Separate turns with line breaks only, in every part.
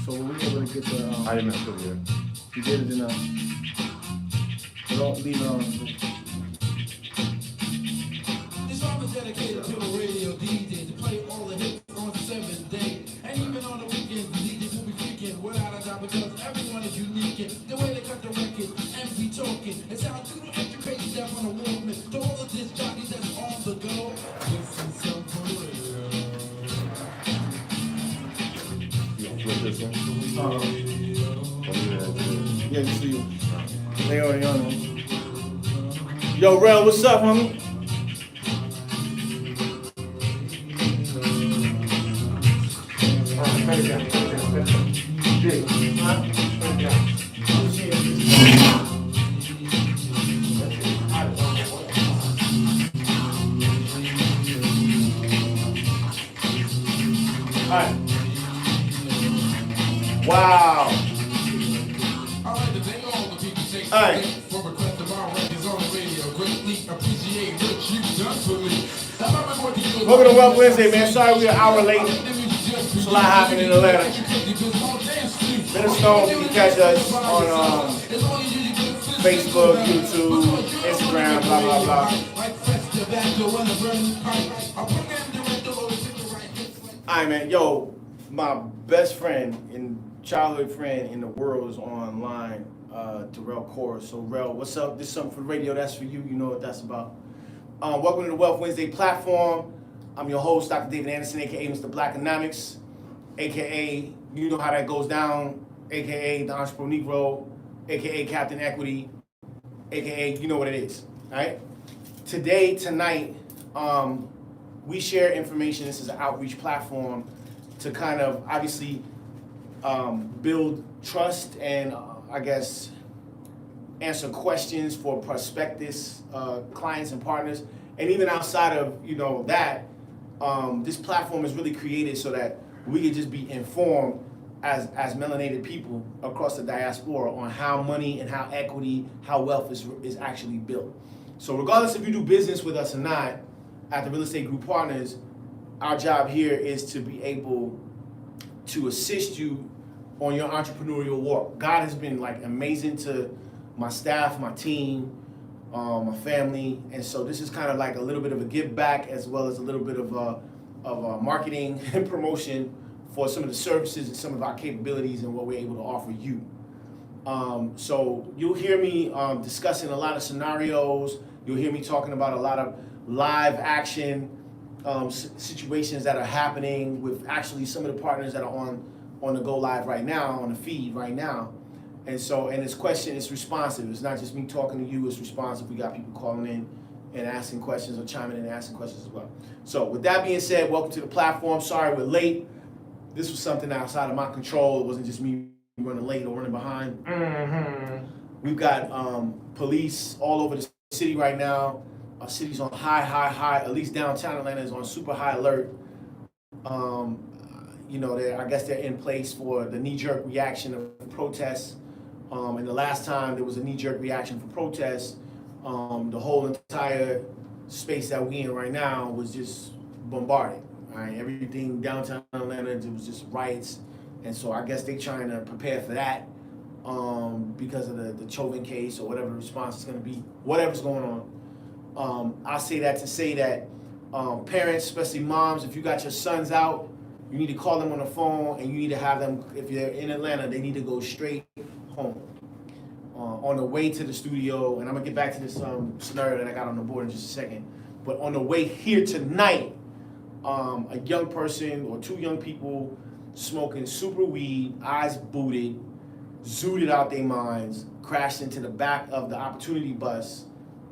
So we were able to get the.
I didn't mess with you.
You did it enough. Don't leave it on.
This song is dedicated to the radio DJs to play all the hits on 7 days. And even on the weekends, the DJs will be freaking without a doubt because everyone is unique. And the way they cut the record and be talking. It sounds good to educate them on the Walkman. To all of this jockeys that's on the go. This is some for radio.
You flip this one?
Yeah, you see you. They already on it. Yo, Rel, what's up, homie? Alright. Wow. Alright. Welcome to Wealth Wednesday, man. Sorry we're an hour late. There's a lot happening in Atlanta. Let us know if you can catch us on Facebook, YouTube, Instagram, blah, blah, blah. Alright, man. Yo, my best friend and childhood friend in the world is online, Terrell Core. So, Rel, what's up? This is something for the radio. That's for you. You know what that's about. Welcome to the Wealth Wednesday platform. I'm your host, Dr. David Anderson, a.k.a. Mr. Blackonomics, a.k.a. you know how that goes down, a.k.a. the Entrepreneur Negro, a.k.a. Captain Equity, a.k.a. you know what it is, all right? Tonight, we share information. This is an outreach platform to kind of obviously build trust and, I guess, answer questions for prospectus clients and partners. And even outside of, that, this platform is really created so that we can just be informed as melanated people across the diaspora on how money and how equity, how wealth is actually built. So regardless if you do business with us or not, at the Real Estate Group Partners, our job here is to be able to assist you on your entrepreneurial walk. God has been amazing to my staff, my team, my family, and so this is kind of like a little bit of a give back as well as a little bit of marketing and promotion for some of the services and some of our capabilities and what we're able to offer you. So you'll hear me discussing a lot of scenarios. You'll hear me talking about a lot of live action situations that are happening with actually some of the partners that are on the go live right now, on the feed right now. And this question is responsive. It's not just me talking to you, it's responsive. We got people calling in and asking questions or chiming in and asking questions as well. So with that being said, welcome to the platform. Sorry we're late. This was something outside of my control. It wasn't just me running late or running behind. We've got police all over the city right now. Our city's on high, at least downtown Atlanta is on super high alert. I guess they're in place for the knee-jerk reaction of protests. And the last time there was a knee-jerk reaction for protests, the whole entire space that we in right now was just bombarded. Right? Everything downtown Atlanta, it was just riots. And so I guess they're trying to prepare for that because of the Chauvin case or whatever the response is going to be, whatever's going on. I say that to say that parents, especially moms, if you got your sons out, you need to call them on the phone and you need to have them, if you're in Atlanta, they need to go straight home. On the way to the studio, and I'm gonna get back to this scenario that I got on the board in just a second, but on the way here tonight, a young person or two young people smoking super weed, eyes booted, zooted out their minds, crashed into the back of the Opportunity bus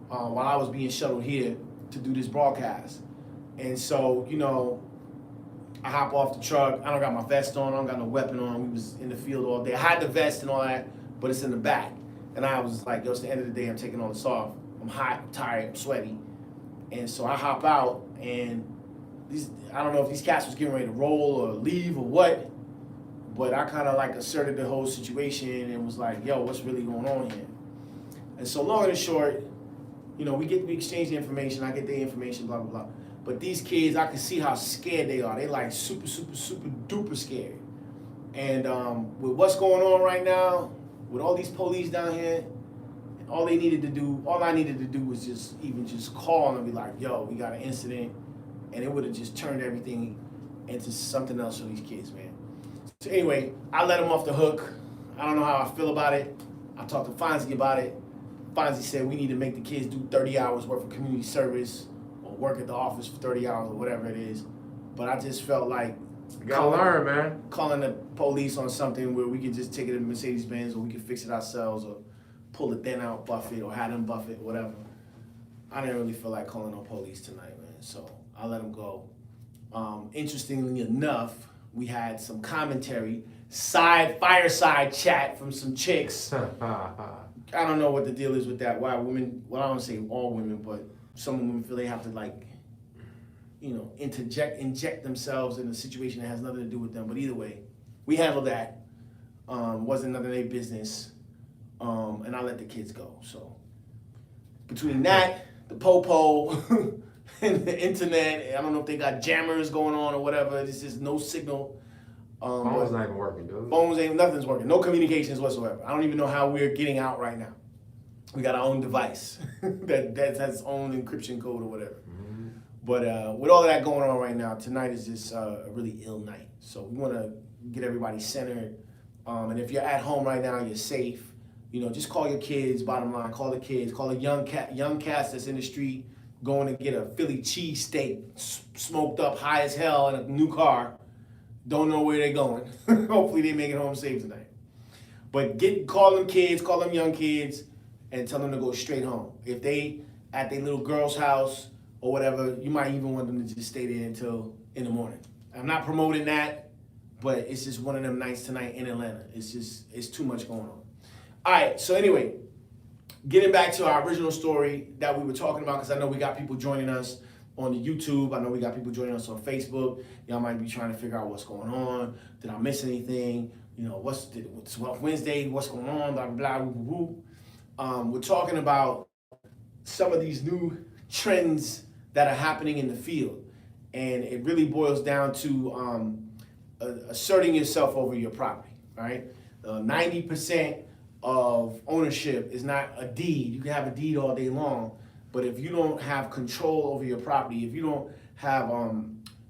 while I was being shuttled here to do this broadcast. And so, I hop off the truck. I don't got my vest on. I don't got no weapon on. We was in the field all day. I had the vest and all that, but it's in the back. And I was like, it's the end of the day. I'm taking all this off. I'm hot, I'm tired, I'm sweaty. And so I hop out, and I don't know if these cats was getting ready to roll or leave or what, but I kind of asserted the whole situation and was like, yo, what's really going on here? And so long and short, we exchange the information. I get the information, blah, blah, blah. But these kids, I can see how scared they are. They super, super, super duper scared. And with what's going on right now, with all these police down here, all I needed to do was just call and be like, yo, we got an incident. And it would have just turned everything into something else for these kids, man. So anyway, I let them off the hook. I don't know how I feel about it. I talked to Fonzie about it. Fonzie said we need to make the kids do 30 hours worth of community service or work at the office for 30 hours or whatever it is. But I just felt like
You gotta learn, man.
calling the police on something where we could just take it to Mercedes-Benz or we could fix it ourselves or pull it then out, buff it, or have them buff it, whatever. I didn't really feel like calling on police tonight, man. So I let them go. Interestingly enough, we had some commentary, fireside chat from some chicks. I don't know what the deal is with that. Why women, well, I don't say all women, but some women feel they have to inject themselves in a situation that has nothing to do with them. But either way, we handled that. Wasn't none of their business. And I let the kids go. So between that, the popo, and the internet, I don't know if they got jammers going on or whatever. This is no signal.
Phone's not even working, dude.
Nothing's working. No communications whatsoever. I don't even know how we're getting out right now. We got our own device that has its own encryption code or whatever. Mm-hmm. But with all of that going on right now, tonight is just a really ill night. So we want to get everybody centered. And if you're at home right now, you're safe. Just call your kids. Bottom line, call the kids. Call a young cats that's in the street going to get a Philly cheesesteak, smoked up high as hell in a new car. Don't know where they're going. Hopefully they make it home safe tonight. But call them kids, call them young kids, and tell them to go straight home. If they at their little girl's house or whatever, you might even want them to just stay there until in the morning. I'm not promoting that, but it's just one of them nights tonight in Atlanta. It's too much going on. All right, so anyway, getting back to our original story that we were talking about, because I know we got people joining us on the YouTube. I know we got people joining us on Facebook. Y'all might be trying to figure out what's going on. Did I miss anything? What's Wednesday? What's going on? Blah, blah, blah, woo, woo. We're talking about some of these new trends that are happening in the field. And it really boils down to asserting yourself over your property, right? 90% of ownership is not a deed. You can have a deed all day long, but if you don't have control over your property, if you don't have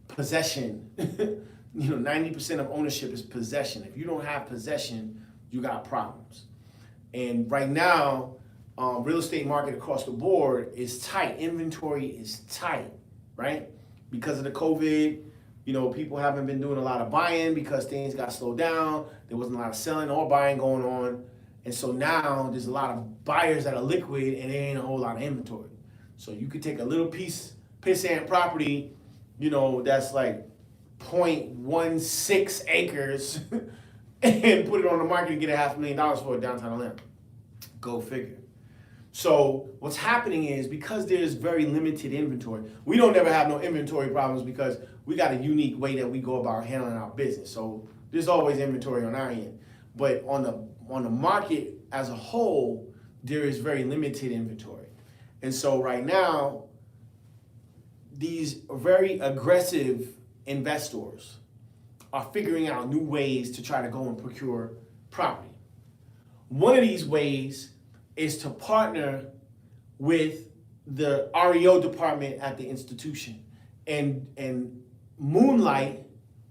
possession, 90% of ownership is possession. If you don't have possession, you got problems. And right now, real estate market across the board is tight. Inventory is tight, right? Because of the COVID, people haven't been doing a lot of buying because things got slowed down. There wasn't a lot of selling or buying going on. And so now there's a lot of buyers that are liquid and there ain't a whole lot of inventory. So you could take a little pissant property, that's like 0.16 acres and put it on the market and get $500,000 for it downtown Atlanta. Go figure. So what's happening is because there's very limited inventory, we don't ever have no inventory problems because we got a unique way that we go about handling our business. So there's always inventory on our end. But on the market as a whole, there is very limited inventory. And so right now, these very aggressive investors are figuring out new ways to try to go and procure property. One of these ways is to partner with the REO department at the institution and moonlight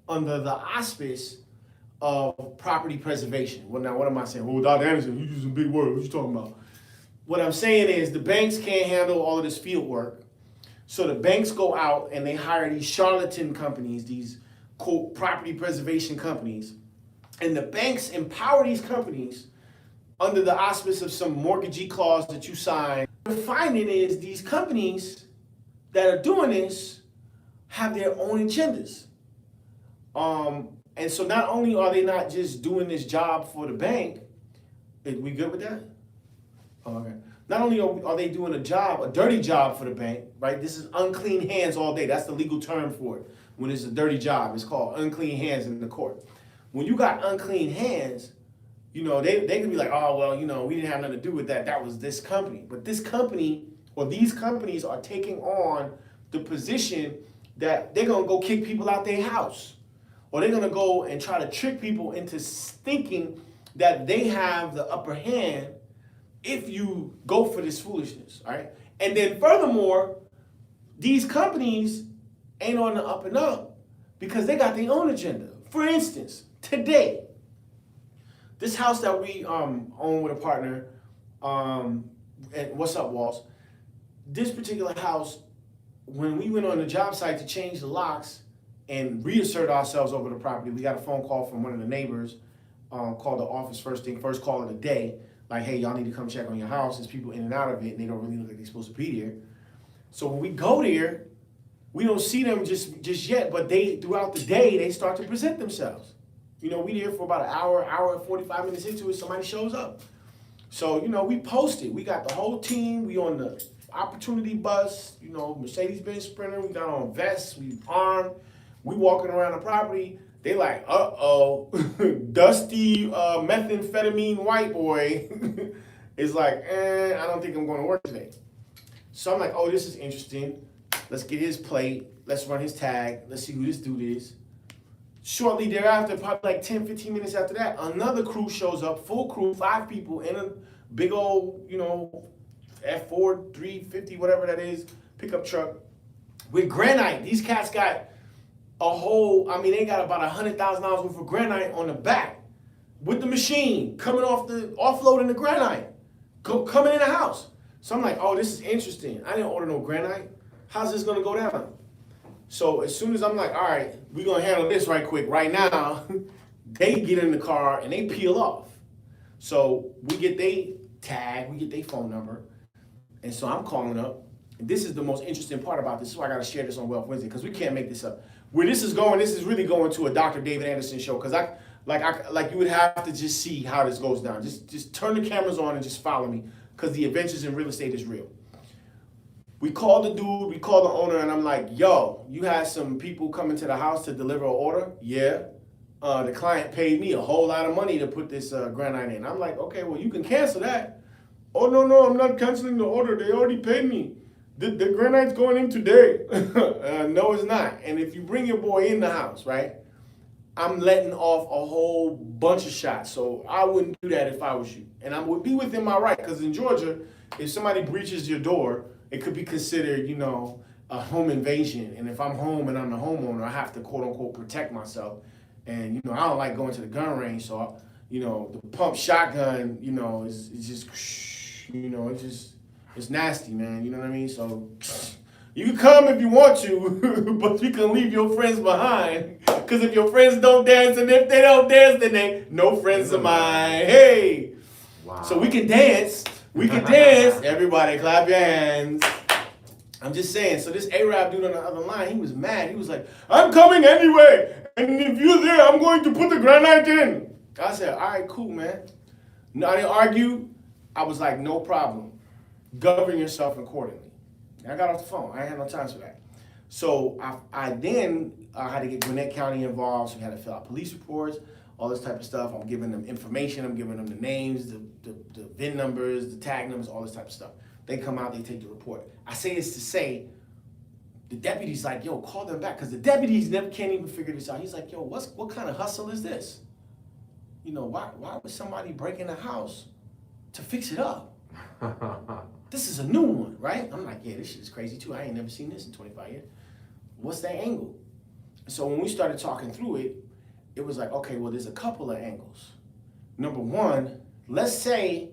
under the auspice of property preservation. Well, now what am I saying? Well, Dr. Anderson, you're using big words. What you talking about? What I'm saying is the banks can't handle all of this field work. So the banks go out and they hire these charlatan companies, these quote property preservation companies. And the banks empower these companies under the auspice of some mortgagee clause that you sign. The finding is these companies that are doing this have their own agendas. And so not only are they not just doing this job for the bank, we good with that? Okay. Not only are they doing a dirty job for the bank, right? This is unclean hands all day. That's the legal term for it. When it's a dirty job, it's called unclean hands in the court. When you got unclean hands, they can be like, oh, well, we didn't have nothing to do with that. That was this company. But this company or these companies are taking on the position that they're going to go kick people out their house. or they're gonna go and try to trick people into thinking that they have the upper hand if you go for this foolishness, all right? And then furthermore, these companies ain't on the up and up because they got their own agenda. For instance, today, this house that we own with a partner, and what's up, Walls? This particular house, when we went on the job site to change the locks and reassert ourselves over the property, we got a phone call from one of the neighbors, called the office first call of the day, like, hey, y'all need to come check on your house. There's people in and out of it, and they don't really look like they're supposed to be there. So when we go there, we don't see them just yet, but throughout the day, they start to present themselves. You know, we there for about an hour and 45 minutes into it, somebody shows up. So, you know, we posted. We got the whole team. We on the opportunity bus, you know, Mercedes-Benz Sprinter. We got on vests. We armed. We walking around the property. They like, uh-oh, dusty methamphetamine white boy is like, I don't think I'm going to work today. So I'm like, oh, this is interesting. Let's get his plate. Let's run his tag. Let's see who this dude is. Shortly thereafter, probably like 10, 15 minutes after that, another crew shows up, full crew, 5 people in a big old, you know, F4, 350, whatever that is, pickup truck with granite. These cats got a whole, I mean, they got about $100,000 worth of granite on the back with the machine coming offloading the granite, coming in the house. So I'm like, oh, this is interesting. I didn't order no granite. How's this gonna go down? So as soon as I'm like, all right, we're gonna handle this right quick, right now, they get in the car and they peel off. So we get their tag, we get their phone number, and so I'm calling up. And this is the most interesting part about this, so I gotta share this on Wealth Wednesday, because we can't make this up. Where this is going, this is really going to a Dr. David Anderson show, because like you would have to just see how this goes down. Just turn the cameras on and just follow me, because the adventures in real estate is real. We called the dude, we called the owner, and I'm like, yo, you had some people coming to the house to deliver an order? Yeah. The client paid me a whole lot of money to put this granite in. I'm like, okay, well, you can cancel that. Oh, no, I'm not canceling the order. They already paid me. The granite's going in today. No, it's not. And if you bring your boy in the house, right, I'm letting off a whole bunch of shots. So I wouldn't do that if I was you. And I would be within my right, because in Georgia, if somebody breaches your door, it could be considered, you know, a home invasion. And if I'm home and I'm the homeowner, I have to, quote unquote, protect myself. And, you know, I don't like going to the gun range. So, you know, the pump shotgun, you know, is just, you know, it's nasty, man. You know what I mean? So you can come if you want to, but you can leave your friends behind. Because if your friends don't dance, and if they don't dance, then they no friends of mine. Hey. Wow. So we can dance. We can dance. Everybody clap your hands. I'm just saying. So this Arab dude on the other line, he was mad. He was like, I'm coming anyway. And if you're there, I'm going to put the granite in. I said, all right, cool, man. No, I didn't argue. I was like, no problem. Govern yourself accordingly. And I got off the phone. I ain't had no time for that. So I then had to get Gwinnett County involved. So we had to fill out police reports, all this type of stuff. I'm giving them information. I'm giving them the names, the VIN numbers, the tag numbers, all this type of stuff. They come out, they take the report. I say this to say, the deputy's like, yo, call them back. Because the deputies can't even figure this out. He's like, yo, what kind of hustle is this? You know, why would somebody break in a house to fix it up? This is a new one, right? I'm like, yeah, this shit is crazy too. I ain't never seen this in 25 years. What's that angle? So when we started talking through it, it was like, okay, well, there's a couple of angles. Number one, let's say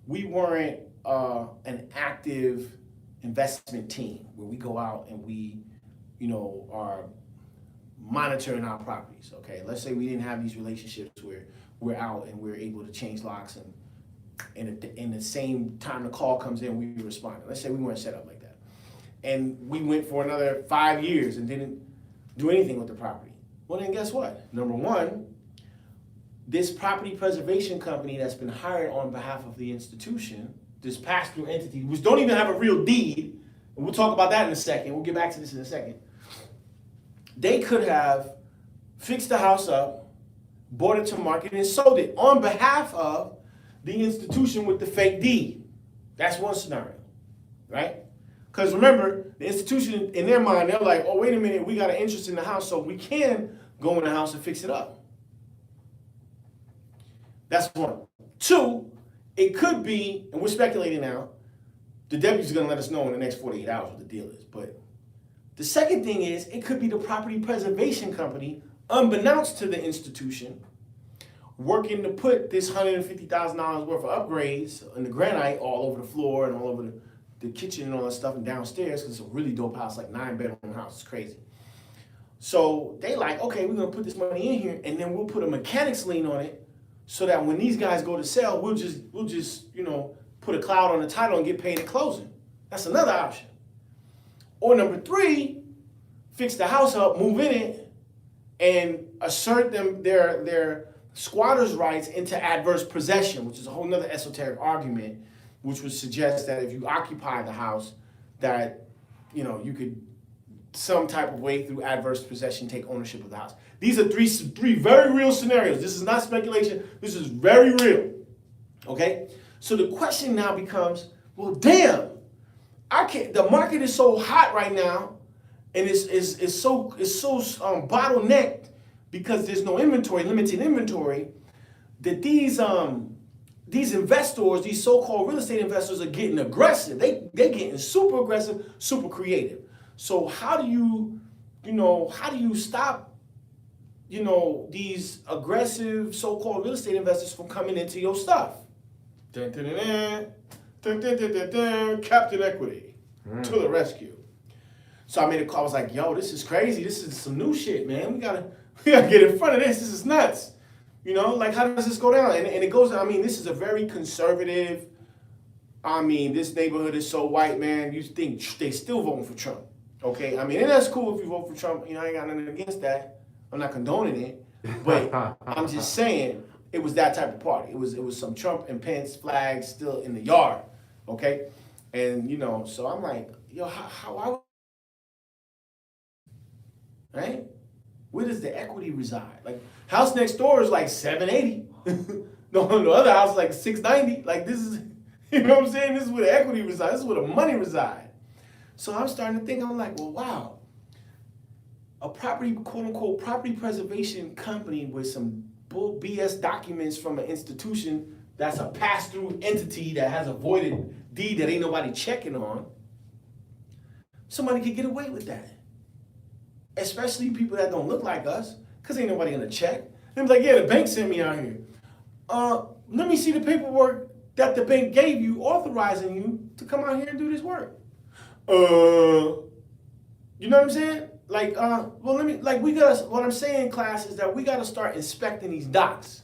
we weren't an active investment team where we go out and we, you know, are monitoring our properties, okay? Let's say we didn't have these relationships where we're out and we're able to change locks and in the same time the call comes in, we respond. Let's say we weren't set up like that. And we went for another 5 years and didn't do anything with the property. Well, then guess what? Number one, this property preservation company that's been hired on behalf of the institution, this pass-through entity, which don't even have a real deed, and we'll talk about that in a second. We'll get back to this in a second. They could have fixed the house up, brought it to market, and sold it on behalf of the institution with the fake deed. That's one scenario, right? Because remember, the institution, in their mind, they're like, oh, wait a minute, we got an interest in the house, so we can go in the house and fix it up. That's one. Two, it could be, and we're speculating now, the deputy's gonna let us know in the next 48 hours what the deal is. But the second thing is, it could be the property preservation company, unbeknownst to the institution, working to put this $150,000 worth of upgrades in the granite all over the floor and all over the kitchen and all that stuff and downstairs, because it's a really dope house, like 9-bedroom house. It's crazy. So they like, okay, we're gonna put this money in here and then we'll put a mechanics lien on it so that when these guys go to sell, we'll just, you know, put a cloud on the title and get paid at closing. That's another option. Or number three, fix the house up, move in it, and assert their squatters' rights into adverse possession, which is a whole nother esoteric argument, which would suggest that if you occupy the house, that, you know, you could some type of way through adverse possession take ownership of the house. These are three very real scenarios. This is not speculation. This is very real. Okay? So the question now becomes, well, damn, the market is so hot right now, and it's so bottlenecked because there's no inventory, limited inventory, that these investors, these so-called real estate investors, are getting aggressive. They're getting super aggressive, super creative. So how do you stop, these aggressive so-called real estate investors from coming into your stuff? Dun, dun, dun, dun, dun, dun, dun, dun, Captain Equity to the rescue. So I made a call. I was like, yo, this is crazy. This is some new shit, man. We gotta get in front of this. This is nuts. Like, how does this go down? And it goes, this is a very conservative, this neighborhood is so white, man. You think they still voting for Trump. Okay, and that's cool if you vote for Trump. I ain't got nothing against that. I'm not condoning it, but I'm just saying it was that type of party. It was some Trump and Pence flags still in the yard. Okay, and so I'm like, yo, how right? Where does the equity reside? Like, house next door is like 780. The other house is like 690. Like, this is, what I'm saying? This is where the equity resides. This is where the money resides. So I'm starting to think, I'm like, well, wow. A property, quote unquote, property preservation company with some bull BS documents from an institution that's a pass-through entity that has a voided deed that ain't nobody checking on. Somebody could get away with that. Especially people that don't look like us, because ain't nobody gonna check. And be like, yeah, the bank sent me out here. Let me see the paperwork that the bank gave you authorizing you to come out here and do this work. You know what I'm saying? Like, what I'm saying, class, is that we gotta start inspecting these docs,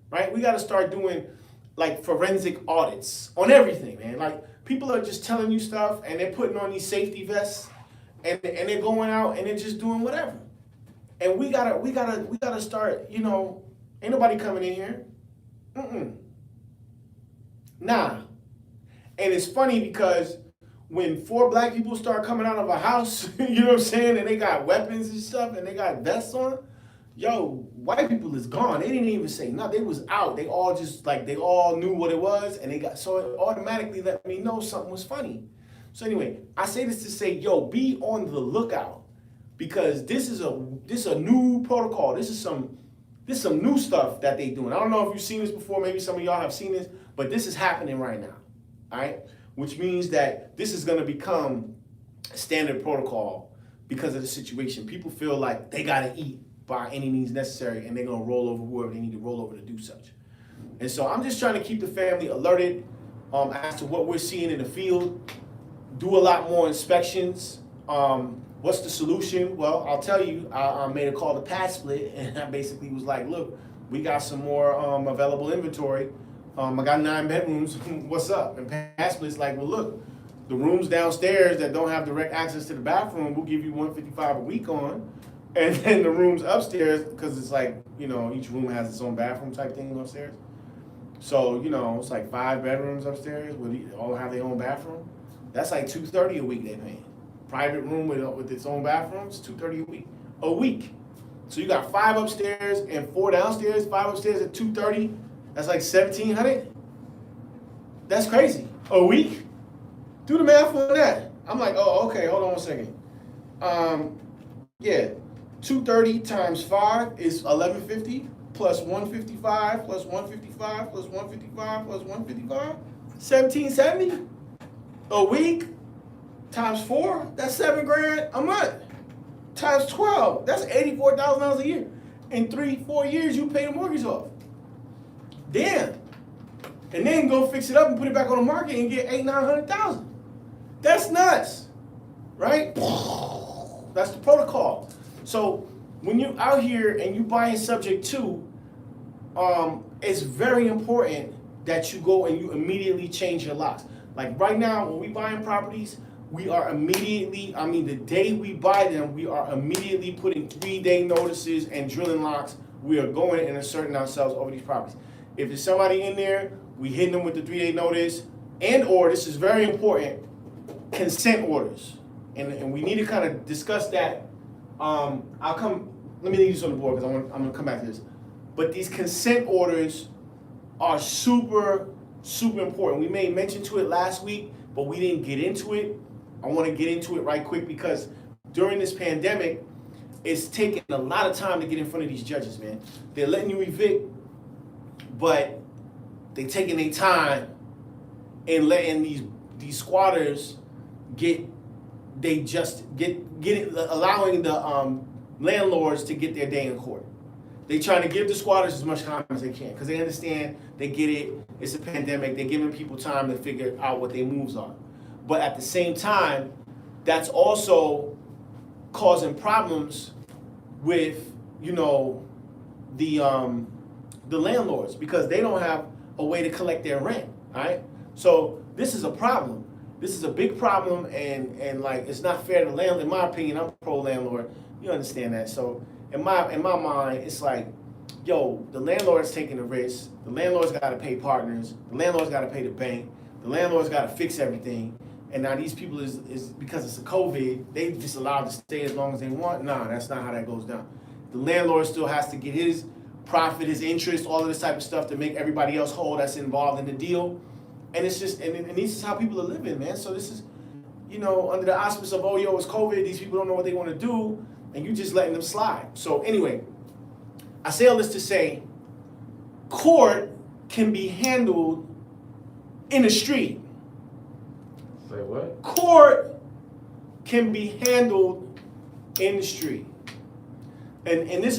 right? We gotta start doing, like, forensic audits on everything, man. Like, people are just telling you stuff, and they're putting on these safety vests, and they're going out, and they're just doing whatever. And we gotta start, ain't nobody coming in here. Nah. And it's funny because when 4 black people start coming out of a house, you know what I'm saying, and they got weapons and stuff, and they got vests on, yo, white people is gone. They didn't even say nothing. They was out. They all just, they all knew what it was, and so it automatically let me know something was funny. So anyway, I say this to say, yo, be on the lookout, because this is a new protocol. This is some new stuff that they doing. I don't know if you've seen this before. Maybe some of y'all have seen this, but this is happening right now. All right. Which means that this is going to become standard protocol because of the situation. People feel like they got to eat by any means necessary, and they're going to roll over whoever they need to roll over to do such. And so I'm just trying to keep the family alerted as to what we're seeing in the field, do a lot more inspections. What's the solution? Well, I'll tell you, I made a call to Pad Split, and I basically was like, look, we got some more available inventory. I got 9 bedrooms, what's up? And Pad Split's like, well, look, the rooms downstairs that don't have direct access to the bathroom, we'll give you $155 a week on. And then the rooms upstairs, because it's like, each room has its own bathroom type thing upstairs. So, it's like 5 bedrooms upstairs, all have their own bathroom. That's like $230 a week they're paying. Private room with its own bathrooms, $230 a week. So you got 5 upstairs and 4 downstairs, 5 upstairs at $230. That's like $1,700. That's crazy. A week? Do the math on that. I'm like, oh, okay, hold on one second. Yeah, 230 times 5 is 1150 plus 155 plus 155 plus 155 plus 155, 1770 a week times 4, that's $7,000 a month. Times 12, that's $84,000 a year. In 3-4 years, you pay the mortgage off. Damn. And then go fix it up and put it back on the market and get $800,000-900,000. That's nuts, right? That's the protocol. So when you're out here and you buying subject to, it's very important that you go and you immediately change your locks. Like right now, when we buying properties, we are immediately, the day we buy them, we are immediately putting 3-day notices and drilling locks. We are going and asserting ourselves over these properties. If there's somebody in there, we hitting them with the 3-day notice, and or, this is very important, consent orders. And we need to kind of discuss that. Let me leave this on the board because I'm gonna come back to this. But these consent orders are super, super important. We made mention to it last week, but we didn't get into it. I want to get into it right quick because during this pandemic, it's taking a lot of time to get in front of these judges, man. They're letting you evict, but they taking their time and letting these squatters allowing the landlords to get their day in court. They trying to give the squatters as much time as they can because they understand, they get it, it's a pandemic, they're giving people time to figure out what their moves are. But at the same time, that's also causing problems with, the landlords because they don't have a way to collect their rent, all right? So this is a problem. This is a big problem, and like it's not fair to landlord. In my opinion, I'm pro landlord. You understand that? So in my mind, it's like, yo, the landlord's taking the risk. The landlord's got to pay partners. The landlord's got to pay the bank. The landlord's got to fix everything. And now these people is because it's a COVID, they just allowed to stay as long as they want. Nah, that's not how that goes down. The landlord still has to get his profit, his interest, all of this type of stuff to make everybody else whole that's involved in the deal. And it's just, and this is how people are living, man. So this is, under the auspice of, it's COVID, these people don't know what they want to do, and you just letting them slide. So anyway, I say all this to say, court can be handled in the street.
Say what?
Court can be handled in the street. And it's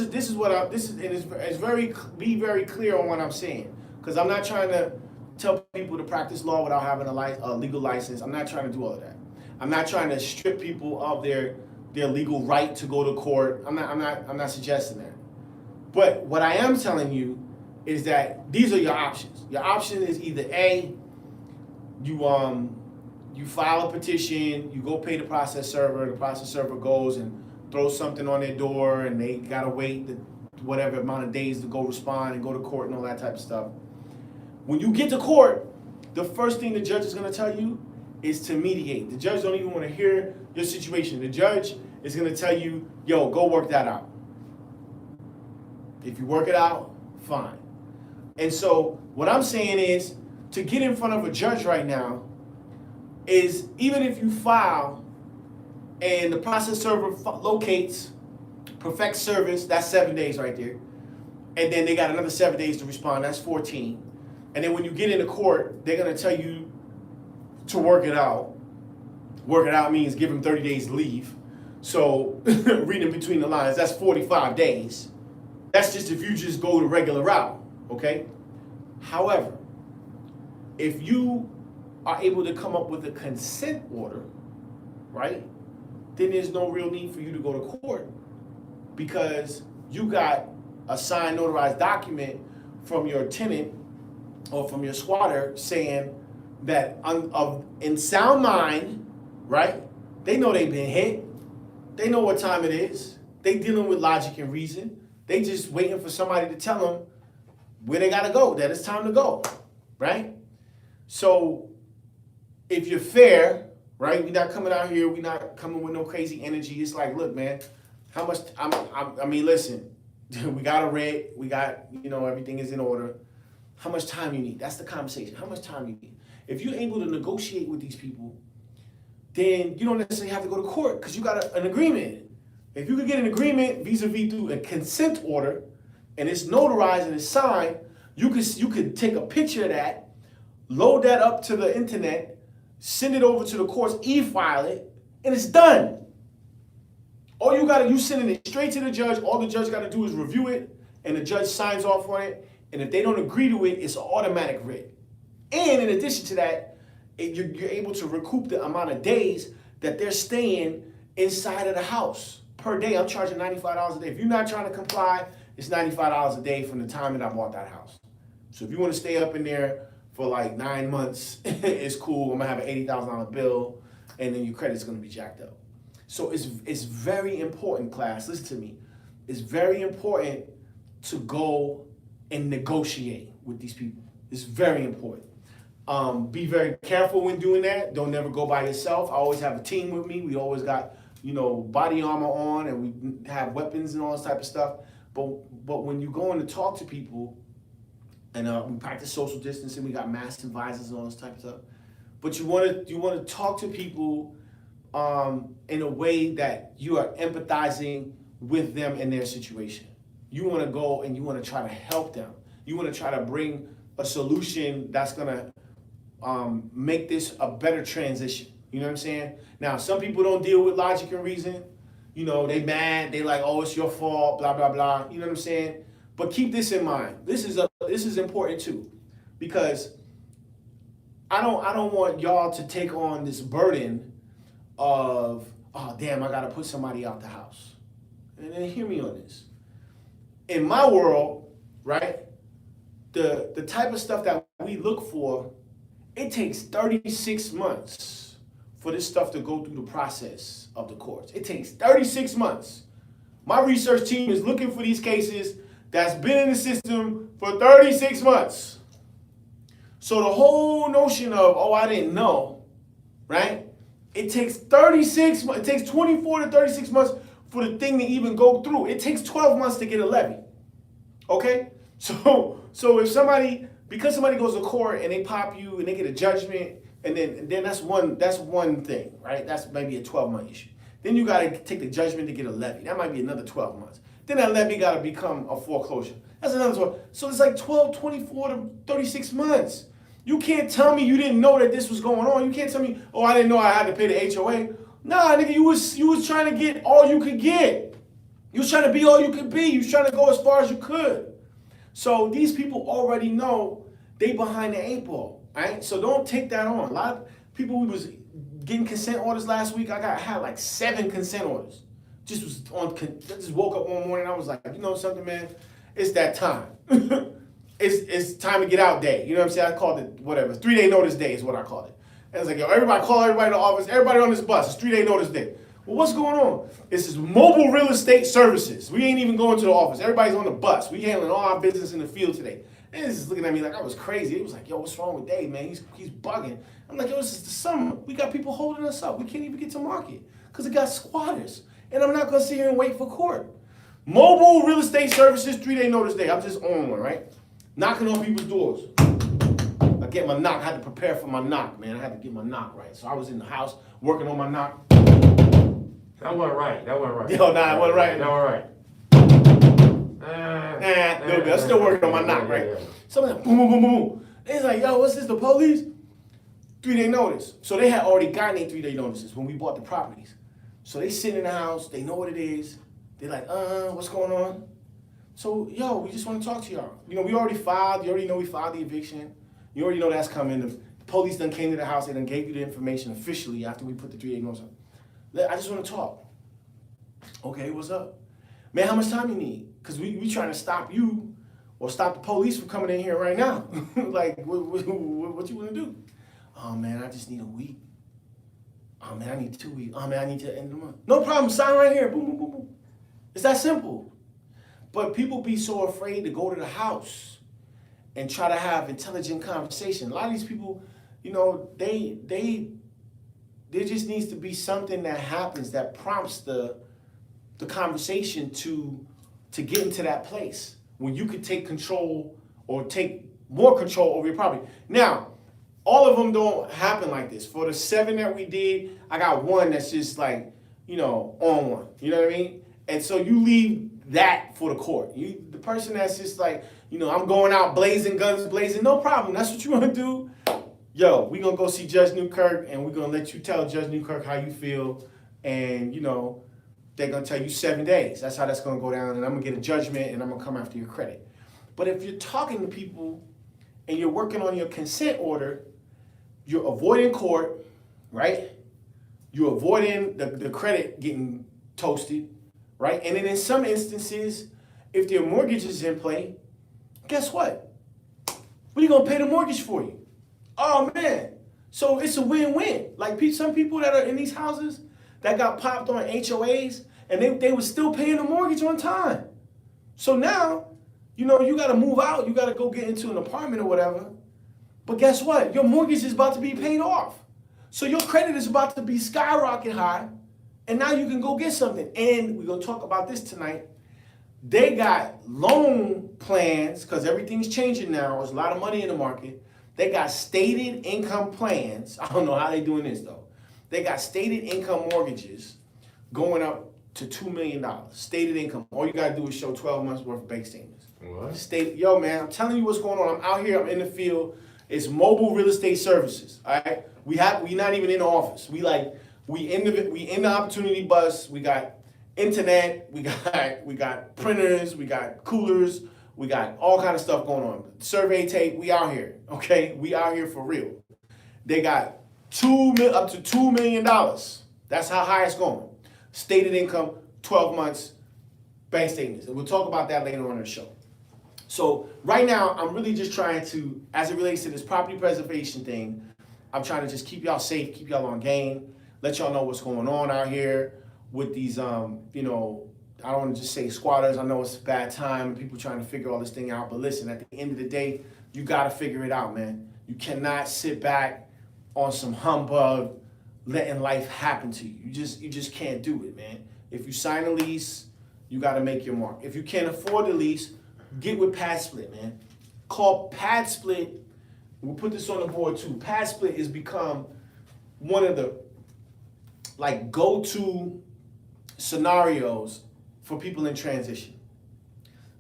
be very clear on what I'm saying, because I'm not trying to tell people to practice law without having a legal license. I'm not trying to do all of that. I'm not trying to strip people of their legal right to go to court. I'm not suggesting that. But what I am telling you is that these are your options. Your option is either A, you file a petition, you go pay the process server goes and throws something on their door, and they gotta wait whatever amount of days to go respond and go to court and all that type of stuff. When you get to court, the first thing the judge is gonna tell you is to mediate. The judge don't even wanna hear your situation. The judge is gonna tell you, yo, go work that out. If you work it out, fine. And so what I'm saying is, to get in front of a judge right now is, even if you file and the process server locates, perfects service, that's 7 days right there. And then they got another 7 days to respond, that's 14. And then when you get into court, they're gonna tell you to work it out. Work it out means give them 30 days leave. So reading between the lines, that's 45 days. That's just if you just go the regular route, okay? However, if you are able to come up with a consent order, right, then there's no real need for you to go to court, because you got a signed, notarized document from your tenant or from your squatter saying that in sound mind, right, they know they've been hit. They know what time it is. They dealing with logic and reason. They just waiting for somebody to tell them where they gotta go, that it's time to go, right? So if you're fair, right, we're not coming out here, we're not coming with no crazy energy. It's like, look, man, how much, listen, we got a rent, we got, everything is in order. How much time you need? That's the conversation. How much time you need? If you're able to negotiate with these people, then you don't necessarily have to go to court because you got an agreement. If you could get an agreement vis-a-vis through a consent order, and it's notarized and it's signed, you could take a picture of that, load that up to the internet, send it over to the courts, e-file it, and it's done. All you sending it straight to the judge. All the judge got to do is review it, and the judge signs off on it. And if they don't agree to it, it's an automatic writ. And in addition to that, you're able to recoup the amount of days that they're staying inside of the house. Per day, I'm charging $95 a day. If you're not trying to comply, it's $95 a day from the time that I bought that house. So if you want to stay up in there for like 9 months, it's cool. I'm going to have an $80,000 bill, and then your credit's going to be jacked up. So it's very important, class. Listen to me. It's very important to go and negotiate with these people. It's very important. Be very careful when doing that. Don't never go by yourself. I always have a team with me. We always got, body armor on, and we have weapons and all this type of stuff. But when you go in to talk to people, and we practice social distancing, we got mask advisors and all this type of stuff. But you want to talk to people in a way that you are empathizing with them in their situation. You want to go and you want to try to help them. You want to try to bring a solution that's going to make this a better transition. You know what I'm saying? Now, some people don't deal with logic and reason. They mad. They like, oh, it's your fault, blah, blah, blah. You know what I'm saying? But keep this in mind. This is important too, because I don't want y'all to take on this burden of, oh, damn, I got to put somebody out the house. And then hear me on this. In my world, right, the type of stuff that we look for, it takes 36 months for this stuff to go through the process of the courts. It takes 36 months. My research team is looking for these cases that's been in the system for 36 months. So the whole notion of, oh, I didn't know, right? It takes 36 months, it takes 24 to 36 months for the thing to even go through. It takes 12 months to get a levy. Okay? So if because somebody goes to court and they pop you and they get a judgment, and then that's one thing, right? That's maybe a 12-month issue. Then you got to take the judgment to get a levy. That might be another 12 months. Then that levy got to become a foreclosure. That's another 12. So it's like 12, 24 to 36 months. You can't tell me you didn't know that this was going on. You can't tell me, oh, I didn't know I had to pay the HOA. Nah, nigga, you was trying to get all you could get. You was trying to be all you could be. You was trying to go as far as you could. So these people already know they behind the 8 ball, right? So don't take that on. A lot of people, we was getting consent orders last week. I had like 7 consent orders. Just woke up one morning. I was like, you know something, man? It's that time. It's time to get out day. You know what I'm saying? I called it whatever. 3-day notice day is what I called it. And it's like, yo, everybody call everybody in the office. Everybody on this bus. It's 3-day notice day. Well, what's going on? This is mobile real estate services. We ain't even going to the office. Everybody's on the bus. We handling all our business in the field today. And he's looking at me like I was crazy. It was like, yo, what's wrong with Dave, man? He's bugging. I'm like, yo, this is the summer. We got people holding us up. We can't even get to market because it got squatters. And I'm not going to sit here and wait for court. Mobile real estate services, 3-day notice day. I'm just on one, right? Knocking on people's doors. I get my knock. I had to prepare for my knock, man. I had to get my knock right. So I was in the house working on my knock.
That wasn't right.
Yo, nah, that wasn't right.
That wasn't right.
No, I'm still working on my knock, right? So I'm like, boom, boom, boom, boom. And he's like, yo, what's this, the police? 3-day notice. So they had already gotten their 3-day notices when we bought the properties. So they sit in the house, they know what it is. They're like, what's going on? So, yo, we just want to talk to y'all. We already filed. You already know we filed the eviction. You already know that's coming. The police done came to the house. They done gave you the information officially after we put the 3-day notice on. I just want to talk. Okay, what's up? Man, how much time you need? Because we trying to stop you or stop the police from coming in here right now. Like, what you want to do? Oh, man, I just need a week. Oh, man, I need 2 weeks. Oh, man, I need to end the month. No problem. Sign right here. Boom, boom, boom, boom. It's that simple. But people be so afraid to go to the house and try to have intelligent conversation. A lot of these people, there just needs to be something that happens that prompts the conversation to get into that place where you could take control or take more control over your property. Now, all of them don't happen like this. For the 7 that we did, I got one that's just like, on one. You know what I mean? And so you leave that for the court. The person that's just like, I'm going out blazing, guns blazing, no problem. That's what you want to do. Yo, we gonna go see Judge Newkirk, and we're gonna let you tell Judge Newkirk how you feel, and they're gonna tell you 7 days. That's how that's gonna go down, and I'm gonna get a judgment, and I'm gonna come after your credit. But if you're talking to people and you're working on your consent order, you're avoiding court, right? You're avoiding the credit getting toasted, right? And then in some instances, if their mortgage is in play, guess what? What are you gonna pay the mortgage for you? Oh man, so it's a win-win. Like some people that are in these houses that got popped on HOAs and they were still paying the mortgage on time. So now, you gotta move out, you gotta go get into an apartment or whatever. But guess what? Your mortgage is about to be paid off. So your credit is about to be skyrocket high, and now you can go get something. And we're gonna talk about this tonight. They got loan plans, because everything's changing now. There's a lot of money in the market. They got stated income plans. I don't know how they doing this though. They got stated income mortgages going up to $2 million. Stated income. All you gotta do is show 12 months worth of bank statements.
What?
Yo man, I'm telling you what's going on. I'm out here, I'm in the field. It's mobile real estate services. All right. We not even in the office. We in the opportunity bus. We got internet. We got printers. We got coolers. We got all kind of stuff going on. Survey tape. We out here. Okay. We out here for real. They got up to $2 million. That's how high it's going. Stated income, 12 months, bank statements. And we'll talk about that later on in the show. So right now, I'm really just trying to, as it relates to this property preservation thing, I'm trying to just keep y'all safe, keep y'all on game, let y'all know what's going on out here with these, I don't want to just say squatters. I know it's a bad time, people trying to figure all this thing out. But listen, at the end of the day, you got to figure it out, man. You cannot sit back on some humbug, letting life happen to you. You just can't do it, man. If you sign a lease, you got to make your mark. If you can't afford the lease, get with Pad Split, man. Call Pad Split. We'll put this on the board too. Pad Split has become one of the go-to scenarios for people in transition,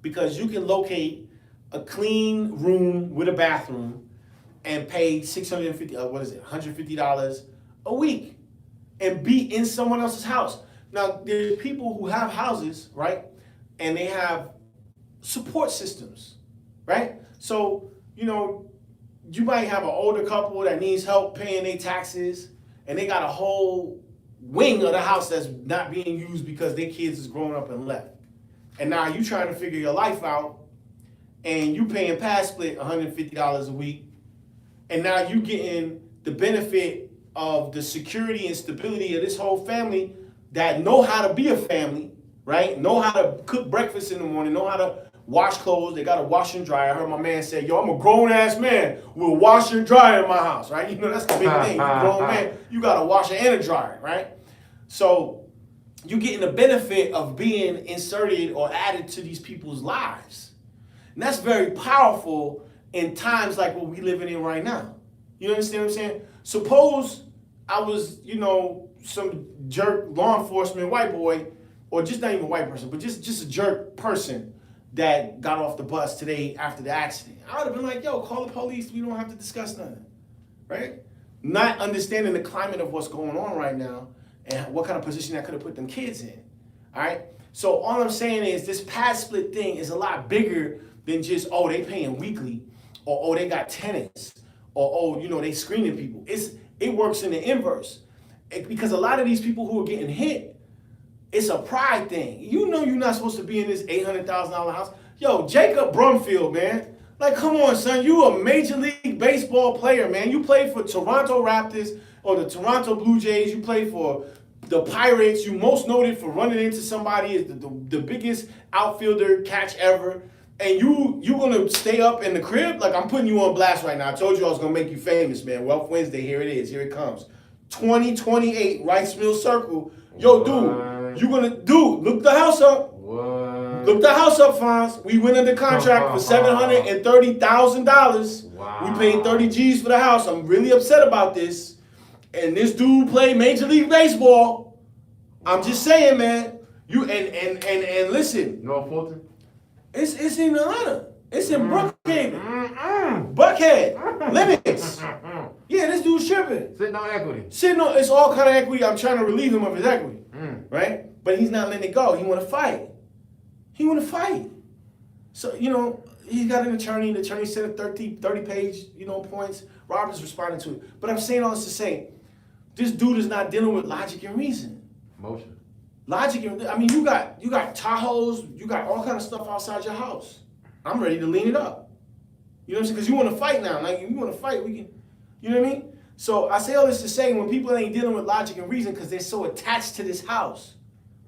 because you can locate a clean room with a bathroom and pay $150 a week and be in someone else's house. Now, there's people who have houses, right? And they have support systems, right? So, you might have an older couple that needs help paying their taxes, and they got a whole wing of the house that's not being used because their kids is growing up and left. And now you trying to figure your life out, and you paying Pad Split $150 a week, and now you getting the benefit of the security and stability of this whole family that know how to be a family, right? Know how to cook breakfast in the morning, know how to wash clothes. They got a wash and dryer. I heard my man say, yo, I'm a grown ass man with a washer and dryer in my house, right? That's the big thing. You a grown man, you got a washer and a dryer, right? So you're getting the benefit of being inserted or added to these people's lives. And that's very powerful in times like what we living in right now. You understand what I'm saying? Suppose I was, some jerk law enforcement white boy, or just not even a white person, but just a jerk person that got off the bus today after the accident. I would have been like, yo, call the police. We don't have to discuss nothing, right? Not understanding the climate of what's going on right now and what kind of position that could have put them kids in, all right? So all I'm saying is this Pad Split thing is a lot bigger than just, they paying weekly, or they got tenants, or they screening people. It works in the inverse. Because a lot of these people who are getting hit, it's a pride thing. You're not supposed to be in this $800,000 house. Yo, Jacob Brumfield, man. Like, come on, son. You a Major League Baseball player, man. You played for Toronto Raptors or the Toronto Blue Jays. You played for the Pirates. You most noted for running into somebody as the biggest outfielder catch ever. And you gonna stay up in the crib? Like, I'm putting you on blast right now. I told you I was gonna make you famous, man. Wealth Wednesday, here it is. Here it comes. 2028, Rice Mill Circle. Yo, look the house up.
What?
Look the house up, Fonz. We went under contract for $730,000.
Wow.
We paid 30 G's for the house. I'm really upset about this. And this dude played Major League Baseball. I'm just saying, man. You and listen,
North Fulton?
it's in Atlanta. It's in Brookhaven. Buckhead. Limits. Yeah, this dude's tripping.
Sitting on equity.
It's all kind of equity. I'm trying to relieve him of his equity. Right? But he's not letting it go. He wanna fight. So, he got an attorney. The attorney sent a 30 page, points. Robert's responding to it. But I'm saying all this to say, this dude is not dealing with logic and reason.
Emotion.
Logic and, I mean, you got Tahoes, you got all kind of stuff outside your house. I'm ready to lean it up. You know what I'm saying? Because you want to fight now. Like, if you want to fight, we can, you know what I mean? So I say all this to say, when people ain't dealing with logic and reason because they're so attached to this house,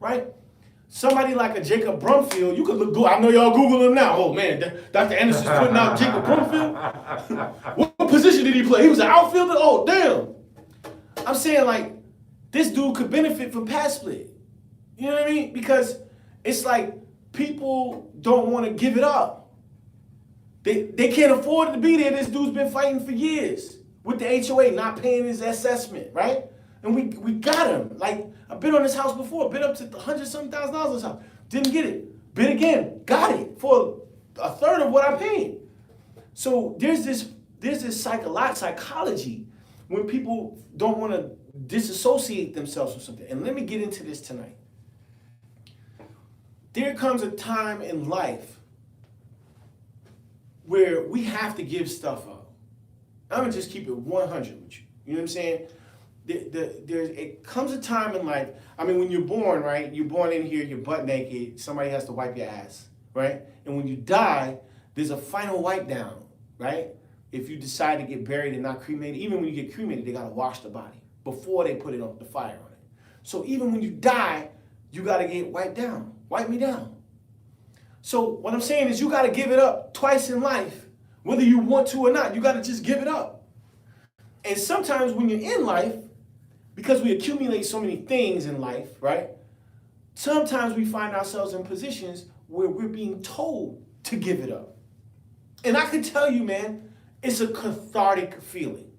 right? Somebody like a Jacob Brumfield, you could look good. I know y'all Google him now. Oh man, Dr. Anderson's putting out Jacob Brumfield. What position did he play? He was an outfielder? Oh, damn. I'm saying, like, this dude could benefit from pass split. You know what I mean? Because it's like people don't want to give it up. They can't afford to be there. This dude's been fighting for years with the HOA not paying his assessment, right? And we got him. Like, I've been on this house before, bid up to $100-something thousand on this house. Didn't get it. Bid again, got it for a third of what I paid. So there's this psychology when people don't want to disassociate themselves from something. And let me get into this tonight. There comes a time in life where we have to give stuff up. I'm gonna just keep it 100 with you. You know what I'm saying? It comes a time in life, I mean, when you're born, right? You're born in here, you're butt naked, somebody has to wipe your ass, right? And when you die, there's a final wipe down, right? If you decide to get buried and not cremated, even when you get cremated, they gotta wash the body before they put it on the fire on it. So even when you die, you gotta get wiped down. Wipe me down. So what I'm saying is you gotta give it up twice in life, whether you want to or not. You gotta just give it up. And sometimes when you're in life, because we accumulate so many things in life, right? Sometimes we find ourselves in positions where we're being told to give it up. And I can tell you, man, it's a cathartic feeling.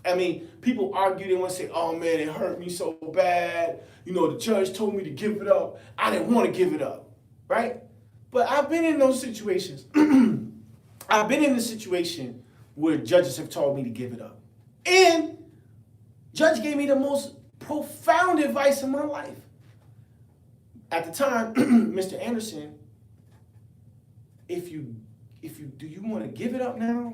I mean, people argue, they want to say, oh man, it hurt me so bad. The judge told me to give it up. I didn't want to give it up, right? But I've been in those situations. I've been in the situation where judges have told me to give it up. And judge gave me the most profound advice in my life. At the time, Mr. Anderson, do you want to give it up now,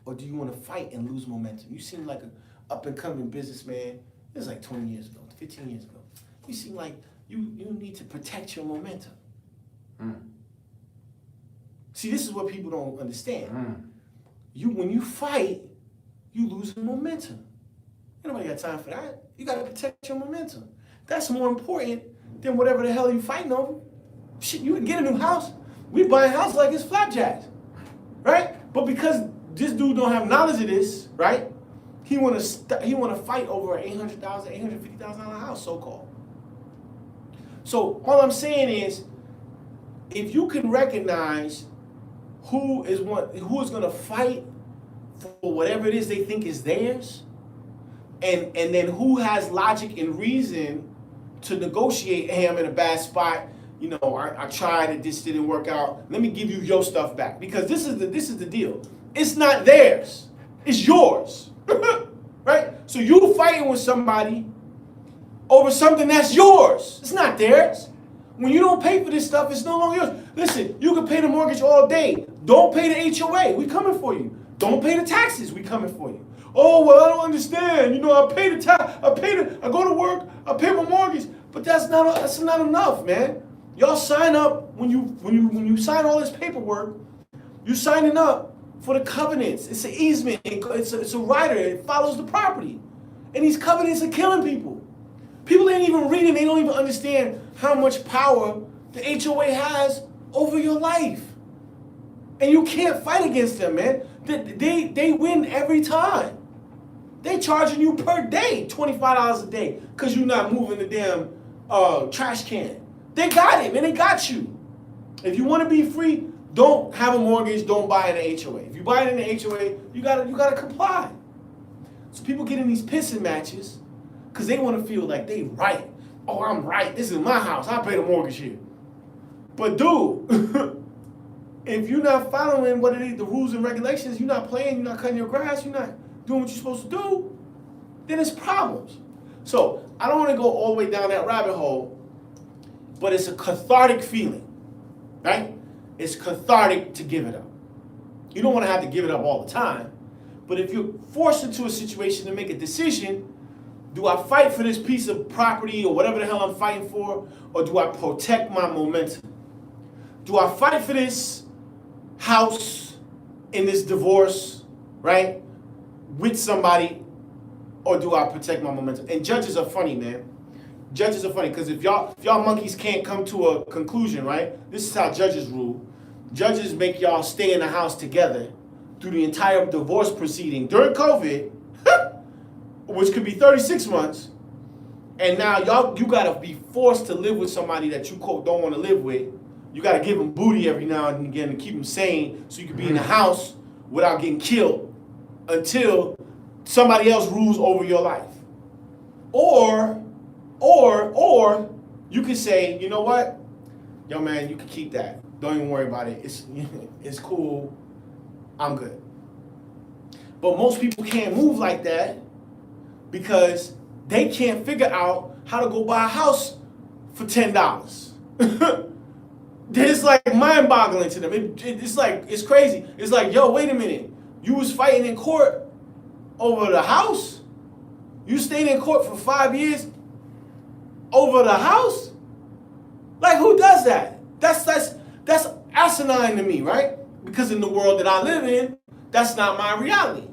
or do you want to fight and lose momentum? You seem like an up-and-coming businessman. It was like 20 years ago, 15 years ago. You seem like you need to protect your momentum. See, this is what people don't understand. When you fight, you lose momentum. Nobody got time for that. You got to protect your momentum. That's more important than whatever the hell you fighting over. Shit, you can get a new house. We buy a house like it's flapjacks, right? But because this dude don't have knowledge of this, right? He want to fight over an $800,000, $850,000 house, so-called. So all I'm saying is, if you can recognize who is going to fight for whatever it is they think is theirs, and then who has logic and reason to negotiate, hey, I'm in a bad spot, I tried it, this didn't work out, let me give you your stuff back. Because this is the deal. It's not theirs, it's yours. Right? So you fighting with somebody over something that's yours. It's not theirs. When you don't pay for this stuff, it's no longer yours. Listen, you can pay the mortgage all day. Don't pay the HOA, we coming for you. Don't pay the taxes, we coming for you. Oh, well, I don't understand. I pay the tax, I go to work, I pay my mortgage. But that's not enough, man. Y'all sign up, when you sign all this paperwork, you're signing up for the covenants. It's an easement, it's a rider, it follows the property. And these covenants are killing people. People ain't even reading, they don't even understand how much power the HOA has over your life. And you can't fight against them, man. They win every time. They charging you per day, $25 a day, because you're not moving the damn trash can. They got it, man, they got you. If you want to be free, don't have a mortgage, don't buy in an HOA. If you buy it in an HOA, you gotta comply. So people get in these pissing matches because they want to feel like they right. oh, I'm right. This is my house. I pay the mortgage here. But dude, if you're not following what it is, the rules and regulations, you're not playing, you're not cutting your grass, you're not doing what you're supposed to do, then it's problems. So I don't want to go all the way down that rabbit hole, but it's a cathartic feeling, right? It's cathartic to give it up. You don't want to have to give it up all the time, but if you're forced into a situation to make a decision, do I fight for this piece of property or whatever the hell I'm fighting for, or do I protect my momentum? Do I fight for this house in this divorce, right, with somebody, or do I protect my momentum? And judges are funny, man. Judges are funny, because if y'all monkeys can't come to a conclusion, right, this is how judges rule. Judges make y'all stay in the house together through the entire divorce proceeding during COVID, which could be 36 months, and now you gotta be forced to live with somebody that you quote don't want to live with. You gotta give them booty every now and again to keep them sane, so you can be in the house without getting killed until somebody else rules over your life. Or you can say, you know what, yo man, you can keep that. Don't even worry about it. It's cool. I'm good. But most people can't move like that because they can't figure out how to go buy a house for $10. It's like mind-boggling to them. It's like, it's crazy. It's like, yo, wait a minute. You was fighting in court over the house? You stayed in court for 5 years over the house? Like, who does that? That's asinine to me, right? Because in the world that I live in, that's not my reality.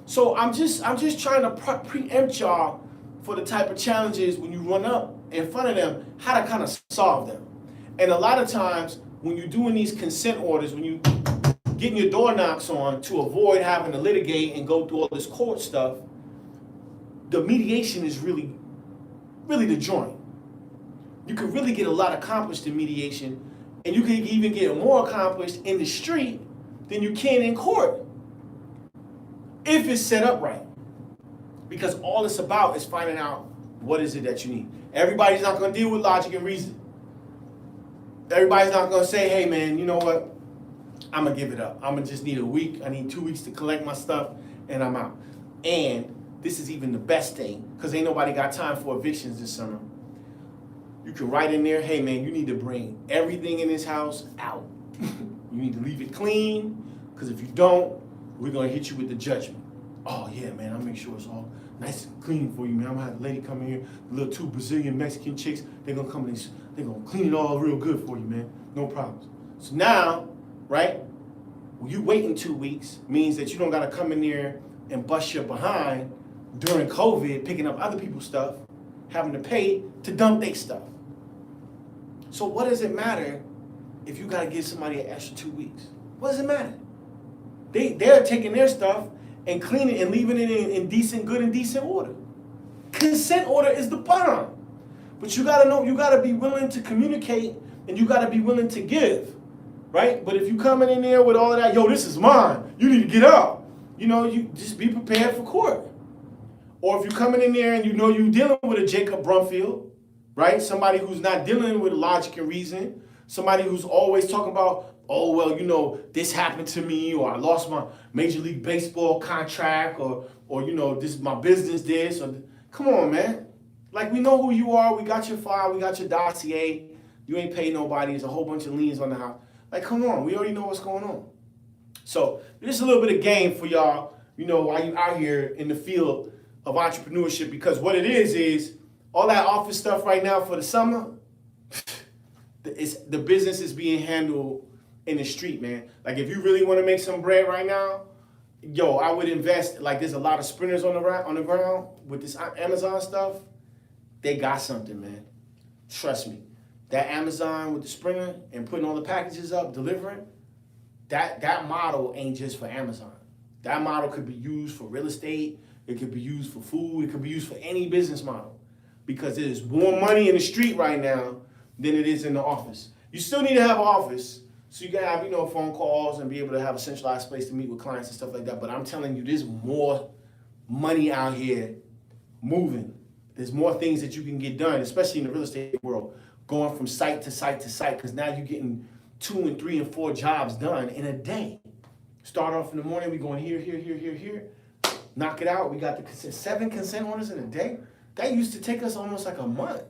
So I'm just trying to preempt y'all for the type of challenges when you run up in front of them, how to kind of solve them. And a lot of times when you're doing these consent orders, when you getting your door knocks on to avoid having to litigate and go through all this court stuff, the mediation is really the joint. You can really get a lot accomplished in mediation, and you can even get more accomplished in the street than you can in court if it's set up right. Because all it's about is finding out what is it that you need. Everybody's not going to deal with logic and reason. Everybody's not going to say, hey man, you know what? I'm going to give it up. I'm going to just need a week. I need 2 weeks to collect my stuff and I'm out. And this is even the best thing, because ain't nobody got time for evictions this summer. You can write in there, hey man, you need to bring everything in this house out. You need to leave it clean, because if you don't, we're going to hit you with the judgment. Oh yeah, man, I'll make sure it's all nice and clean for you, man. I'm going to have a lady come in here, the little 2 Brazilian Mexican chicks, they're going to come in, they're going to clean it all real good for you, man. No problems. So now, right, you waiting 2 weeks means that you don't got to come in there and bust your behind during COVID, picking up other people's stuff, having to pay to dump their stuff. So what does it matter if you got to give somebody an extra 2 weeks? What does it matter? They're taking their stuff and cleaning and leaving it in good and decent order. Consent order is the bomb. But you got to know, you got to be willing to communicate and you got to be willing to give, right? But if you coming in there with all of that, yo, this is mine, you need to get out. You know, you just be prepared for court. Or if you're coming in there and you know you're dealing with a Jacob Brumfield, right? Somebody who's not dealing with logic and reason. Somebody who's always talking about, oh, well, you know, this happened to me, or I lost my Major League Baseball contract, or you know, this my business this. Or, come on, man. Like, we know who you are. We got your file. We got your dossier. You ain't paid nobody. There's a whole bunch of liens on the house. Like, come on. We already know what's going on. So there's a little bit of game for y'all, you know, while you out here in the field of entrepreneurship, because what it is all that office stuff right now for the summer, the business is being handled in the street, man. Like, if you really want to make some bread right now, yo, I would invest. Like, there's a lot of sprinters on the ground with this Amazon stuff. They got something, man. Trust me. That Amazon with the sprinter and putting all the packages up, delivering, that model ain't just for Amazon. That model could be used for real estate. It could be used for food. It could be used for any business model, because there's more money in the street right now than it is in the office. You still need to have an office so you can have, you know, phone calls and be able to have a centralized place to meet with clients and stuff like that. But I'm telling you, there's more money out here moving There's more things that you can get done, especially in the real estate world, going from site to site to site, because now you're getting 2 and 3 and 4 jobs done in a day. Start off in the morning, we going here. Knock it out. We got the 7 consent orders in a day. That used to take us almost like a month.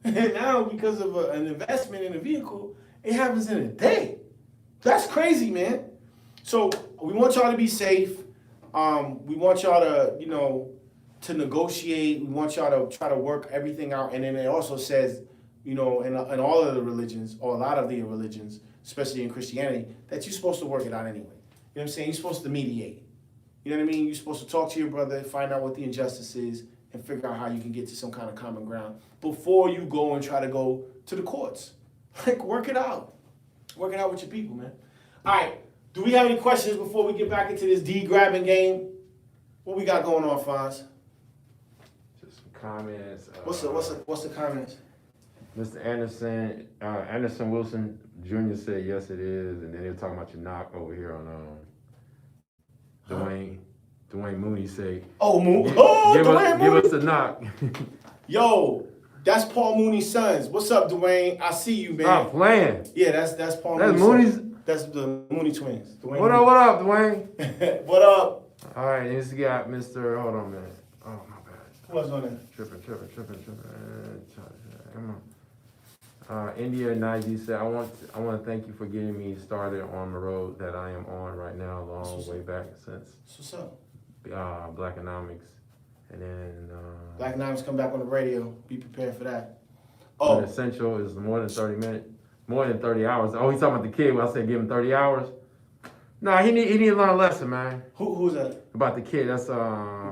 And now, because of an investment in a vehicle, it happens in a day. That's crazy, man. So we want y'all to be safe. We want y'all to, to negotiate. We want y'all to try to work everything out. And then it also says, in all of the religions, or a lot of the religions, especially in Christianity, that you're supposed to work it out anyway. You know what I'm saying? You're supposed to mediate. You know what I mean? You're supposed to talk to your brother, find out what the injustice is, and figure out how you can get to some kind of common ground before you go and try to go to the courts. Like, work it out. Work it out with your people, man. All right. Do we have any questions before we get back into this D-grabbing game? What we got going on, Fonz?
Just some comments.
What's the comments?
Mr. Anderson Wilson Jr. said yes it is, and then they were talking about your knock over here on Dwayne Mooney say.
Oh,
Dwayne Mooney. Give us a knock.
Yo, that's Paul Mooney's sons. What's up, Dwayne? I see you, man.
Stop playing.
Yeah, that's Paul
That's
Mooney's.
Mooney's.
That's the Mooney twins. Dwayne
What up, Dwayne?
What up?
All right, this got Mr. Hold on, man. Oh, my bad.
What's on there?
Tripping. Come on. India Naiji said, I want to thank you for getting me started on the road that I am on right now, long way back since
What's up?
Blackonomics. And then
Blackonomics come back on the radio. Be prepared for that.
Oh, essential is more than 30 hours. Oh, he's talking about the kid. When I said give him 30 hours. No, he need to learn a lesson, man.
Who's that?
About the kid. That's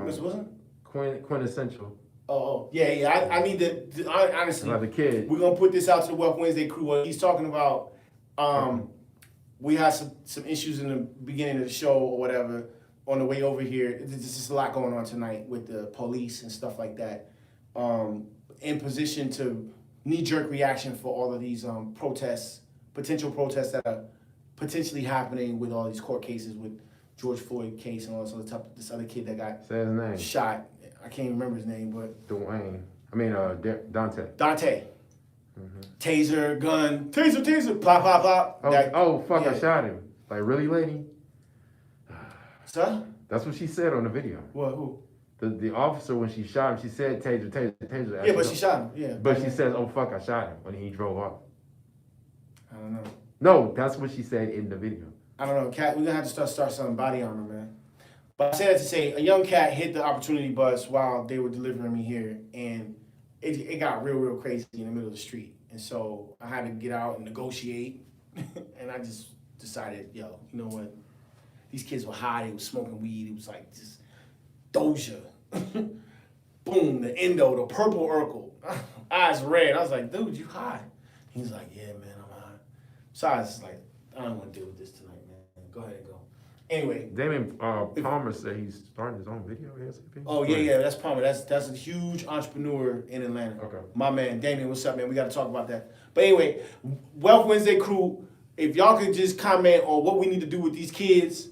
Miss Wilson?
Quintessential.
Oh, yeah. I need to honestly.
About the kid.
We're gonna put this out to the Wealth Wednesday crew. What he's talking about. We had some issues in the beginning of the show or whatever on the way over here. There's just a lot going on tonight with the police and stuff like that. In position to knee-jerk reaction for all of these potential protests that are potentially happening with all these court cases with George Floyd case and all this other kid that got
Say his name.
shot. I can't even remember his name, but
Dwayne. I mean, Dante.
Dante.
Mm-hmm.
Taser, gun, taser, plop, plop, plop.
Fuck,
yeah.
I shot him. Like, really, lady?
Sir?
That's what she said on the video.
What, who?
The officer, when she shot him, she said taser.
Yeah, but she shot him, yeah.
But she says, oh, fuck, I shot him when he drove off.
I don't know.
No, that's what she said in the video.
I don't know, Cat. We're gonna have to start selling body armor, man. But I say that to say, a young cat hit the opportunity bus while they were delivering me here, and it got real crazy in the middle of the street. And so I had to get out and negotiate, and I just decided, yo, you know what? These kids were high, they were smoking weed, it was like just Doja. Boom, the endo, the purple Urkel. Eyes red. I was like, dude, you high? He's like, yeah, man, I'm high. So I was just like, I don't want to deal with this tonight, man. Go ahead and go. Anyway.
Damon Palmer said he's starting his own video ASAP.
Oh, yeah, that's Palmer. That's a huge entrepreneur in Atlanta.
Okay.
My man, Damien, what's up, man? We got to talk about that. But anyway, Wealth Wednesday crew, if y'all could just comment on what we need to do with these kids,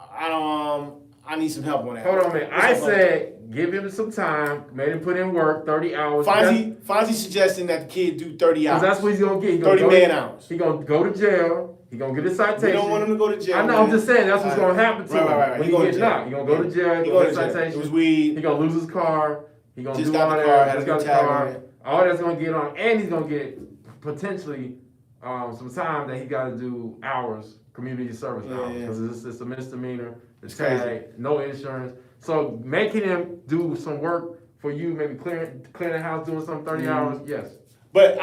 I need some help on that.
Hold on a minute. I said give him some time, made him put in work, 30 hours.
Fonzie suggesting that the kid do 30 hours.
That's what he's going to get.
30 man hours.
He's going to go to jail. He's going to get a citation.
We don't want him to go to jail.
I know,
man.
I'm just saying that's what's going to happen to him.
Right.
When he gets knocked. He's going to go to jail. He's going to get a citation.
It was weed.
He's going to lose his car. He's going to
Just
do
got
all
the car,
that.
had a
Just got
good
the
tag
car.
on it.
All that's going to get on. And he's going to get potentially some time that he got to do hours, community service hours. Because it's a misdemeanor. It's
crazy.
No insurance. So making him do some work for you, maybe clearing the house, doing some 30 hours, yes.
But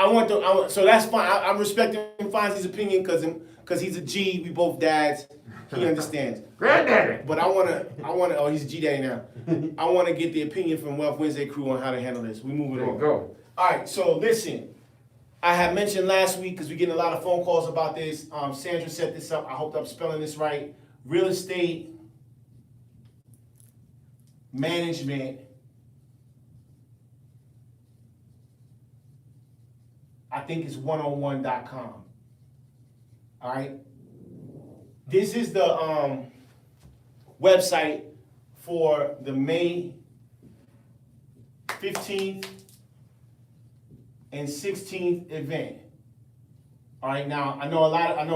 so that's fine. I'm respecting Fonzie's opinion because he's a G. We both dads. He understands.
Granddaddy.
But I wanna. Oh, he's a G daddy now. I wanna get the opinion from Wealth Wednesday crew on how to handle this. We moving
There
on.
you go.
All right. So listen, I had mentioned last week because we're getting a lot of phone calls about this. Sandra set this up. I hope I'm spelling this right. Real estate management. I think it's 101.com. All right. This is the website for the May 15th, and 16th event. All right, now I know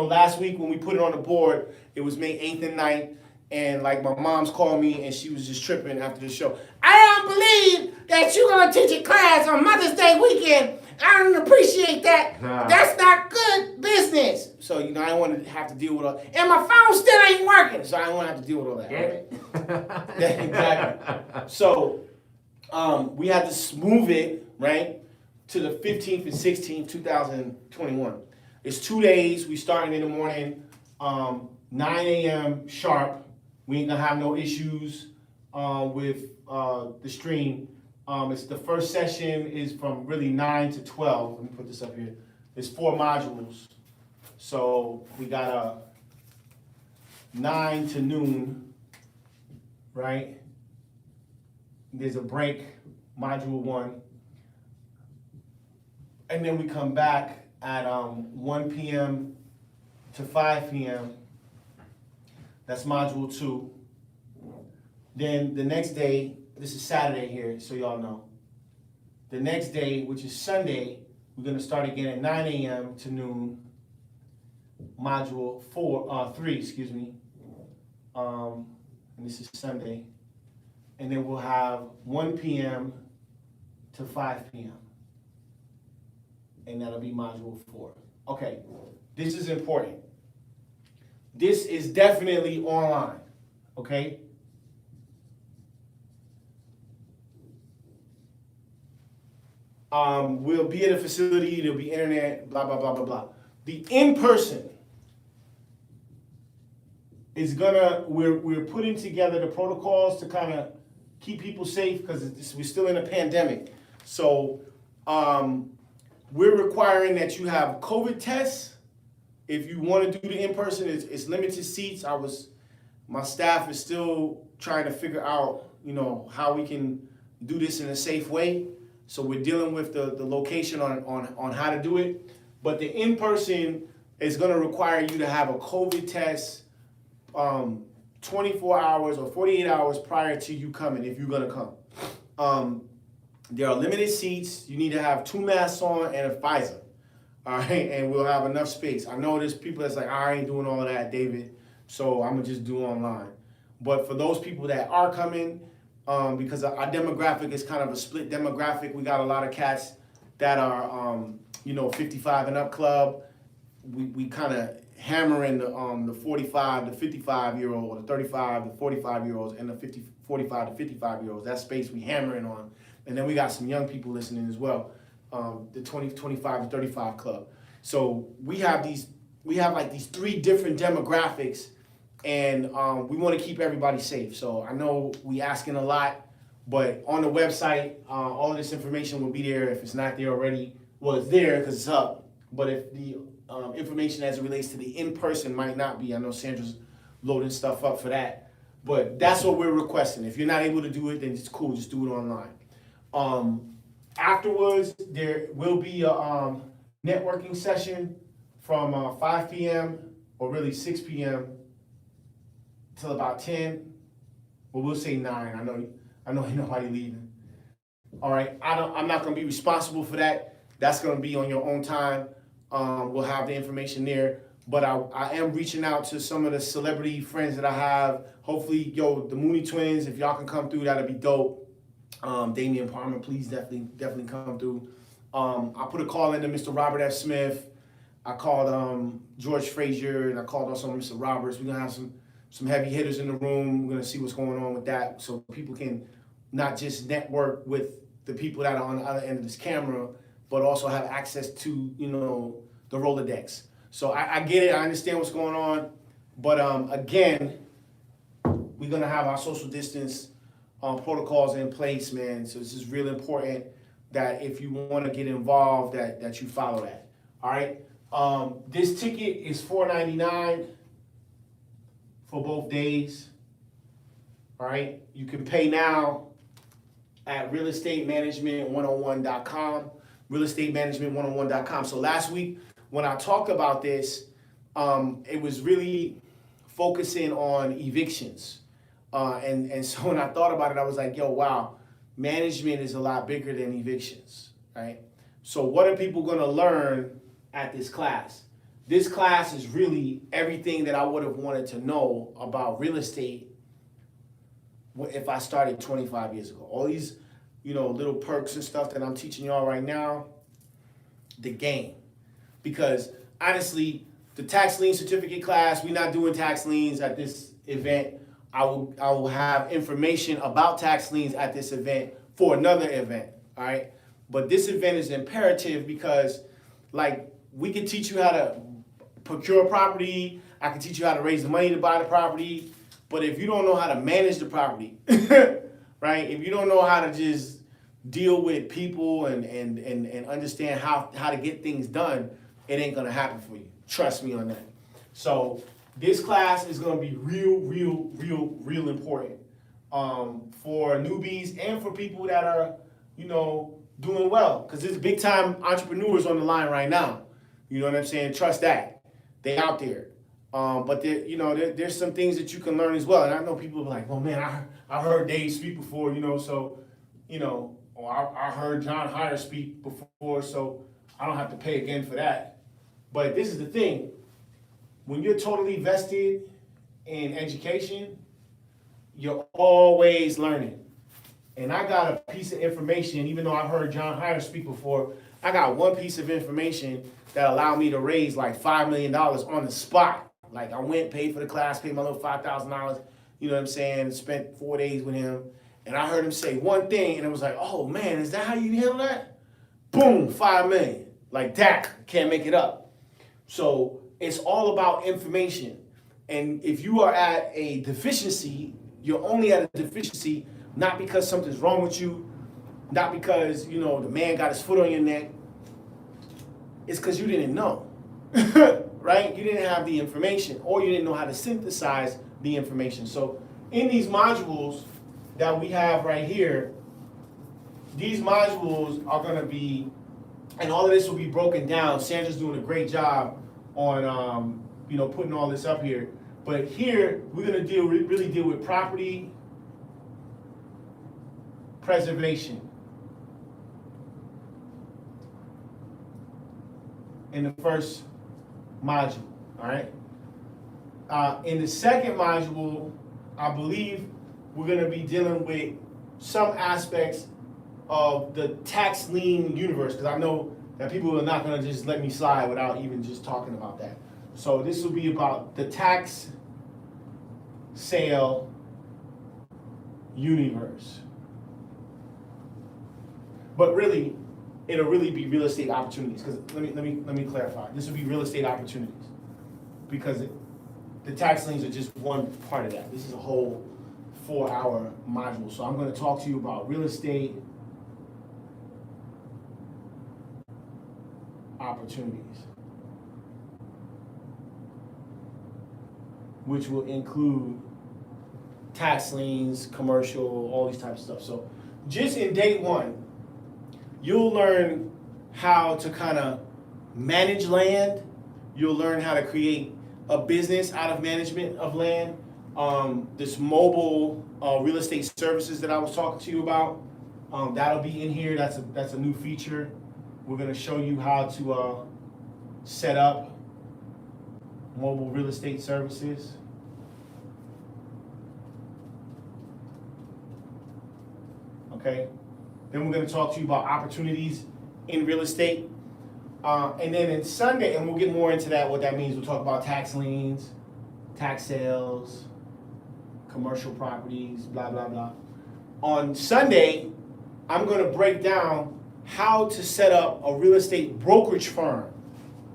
last week when we put it on the board, it was May 8th and 9th, and like my mom's called me and she was just tripping after the show. I don't believe that you're gonna teach a class on Mother's Day weekend. I don't appreciate that.
Nah.
That's not good business. So, I don't want to have to deal with all, and my phone still ain't working, so I don't want to have to deal with all that. Right? Yeah, exactly. So, we had to move it, right, to the 15th and 16th, 2021. It's 2 days. We starting in the morning, 9 a.m. sharp. We ain't gonna have no issues with the stream. It's the first session is from really 9 to 12. Let me put this up here. It's 4 modules. So we got a 9 to noon, right? There's a break, module 1. And then we come back at 1 p.m. to 5 p.m. That's module 2. Then the next day, this is Saturday here, so y'all know. The next day, which is Sunday, we're gonna start again at 9 a.m. to noon. Module 3, excuse me. And this is Sunday. And then we'll have 1 p.m. to 5 p.m. And that'll be module 4. Okay, this is important. This is definitely online, okay? We'll be at a facility, there'll be internet, blah, blah, blah, blah, blah. The in-person is we're putting together the protocols to kind of keep people safe because we're still in a pandemic. So we're requiring that you have COVID tests. If you want to do the in-person, it's limited seats. My staff is still trying to figure out, how we can do this in a safe way. So we're dealing with the location on how to do it. But the in-person is going to require you to have a COVID test 24 hours or 48 hours prior to you coming, if you're going to come. There are limited seats. You need to have 2 masks on and a Pfizer. All right, and we'll have enough space. I know there's people that's like, I ain't doing all of that, David, so I'm going to just do online. But for those people that are coming, because our demographic is kind of a split demographic. We got a lot of cats that are, 55 and up club. We kind of hammering the 45 to 55 year old, the 35 to 45 year olds, and the 45 to 55 year olds. That space we hammering on. And then we got some young people listening as well, the 25 to 35 club. So we have like these 3 different demographics. And we want to keep everybody safe. So I know we asking a lot, but on the website, all of this information will be there. If it's not there already, well, it's there because it's up. But if the information as it relates to the in-person might not be, I know Sandra's loading stuff up for that. But that's what we're requesting. If you're not able to do it, then it's cool. Just do it online. Afterwards, there will be a networking session from 5 p.m. or really 6 p.m. till about 10, well, we'll say 9. I know ain't nobody leaving. All right, I'm not gonna be responsible for that. That's gonna be on your own time. We'll have the information there. But I am reaching out to some of the celebrity friends that I have. Hopefully, the Mooney Twins, if y'all can come through, that'd be dope. Damian Palmer, please definitely come through. I put a call into Mr. Robert F. Smith. I called George Frazier, and I called also Mr. Roberts. We're gonna have some heavy hitters in the room. We're gonna see what's going on with that, so people can not just network with the people that are on the other end of this camera, but also have access to the Rolodex. So I get it. I understand what's going on, but again, we're gonna have our social distance protocols in place, man. So this is really important that if you want to get involved, that you follow that. All right. This ticket is $4.99 for both days. All right. You can pay now at realestatemanagement101.com. realestatemanagement101.com. So last week when I talked about this, it was really focusing on evictions. And so when I thought about it, I was like, yo, wow, management is a lot bigger than evictions, right? So what are people gonna learn at this class? This class is really everything that I would have wanted to know about real estate if I started 25 years ago. All these, little perks and stuff that I'm teaching y'all right now, the game. Because honestly, the tax lien certificate class, we're not doing tax liens at this event. I will have information about tax liens at this event for another event, all right? But this event is imperative because, we can teach you how to procure property. I can teach you how to raise the money to buy the property. But if you don't know how to manage the property, right? If you don't know how to just deal with people and understand how to get things done, it ain't gonna happen for you. Trust me on that. So this class is gonna be real important for newbies and for people that are, doing well. Because there's big time entrepreneurs on the line right now. You know what I'm saying? Trust that. They out there. But there's some things that you can learn as well. And I know people are like, well, man, I heard Dave speak before, or I heard John Hyder speak before, so I don't have to pay again for that. But this is the thing. When you're totally vested in education, you're always learning. And I got a piece of information, even though I've heard John Hyder speak before, I got one piece of information that allowed me to raise like $5 million on the spot. Like I went, paid for the class, paid my little $5,000, you know what I'm saying, spent 4 days with him. And I heard him say one thing and it was like, oh man, is that how you handle that? Boom, 5 million. Like that, can't make it up. So it's all about information. And if you are at a deficiency, you're only at a deficiency not because something's wrong with you, not because, the man got his foot on your neck. It's because you didn't know, right? You didn't have the information or you didn't know how to synthesize the information. So in these modules that we have right here, these modules are going to be, and all of this will be broken down. Sandra's doing a great job on, putting all this up here. But here, we're going to really deal with property preservation. In the first module, all right? In the second module, I believe we're gonna be dealing with some aspects of the tax lien universe, because I know that people are not gonna just let me slide without even just talking about that. So this will be about the tax sale universe. But really, it'll really be real estate opportunities. Because let me clarify. This will be real estate opportunities, because the tax liens are just one part of that. This is a whole 4-hour module. So I'm going to talk to you about real estate opportunities, which will include tax liens, commercial, all these types of stuff. So just in day one, you'll learn how to kind of manage land. You'll learn how to create a business out of management of land. This mobile real estate services that I was talking to you about, that'll be in here. That's a new feature. We're gonna show you how to set up mobile real estate services. Okay. Then we're going to talk to you about opportunities in real estate. And then in Sunday, and we'll get more into that, what that means. We'll talk about tax liens, tax sales, commercial properties, blah, blah, blah. On Sunday, I'm going to break down how to set up a real estate brokerage firm,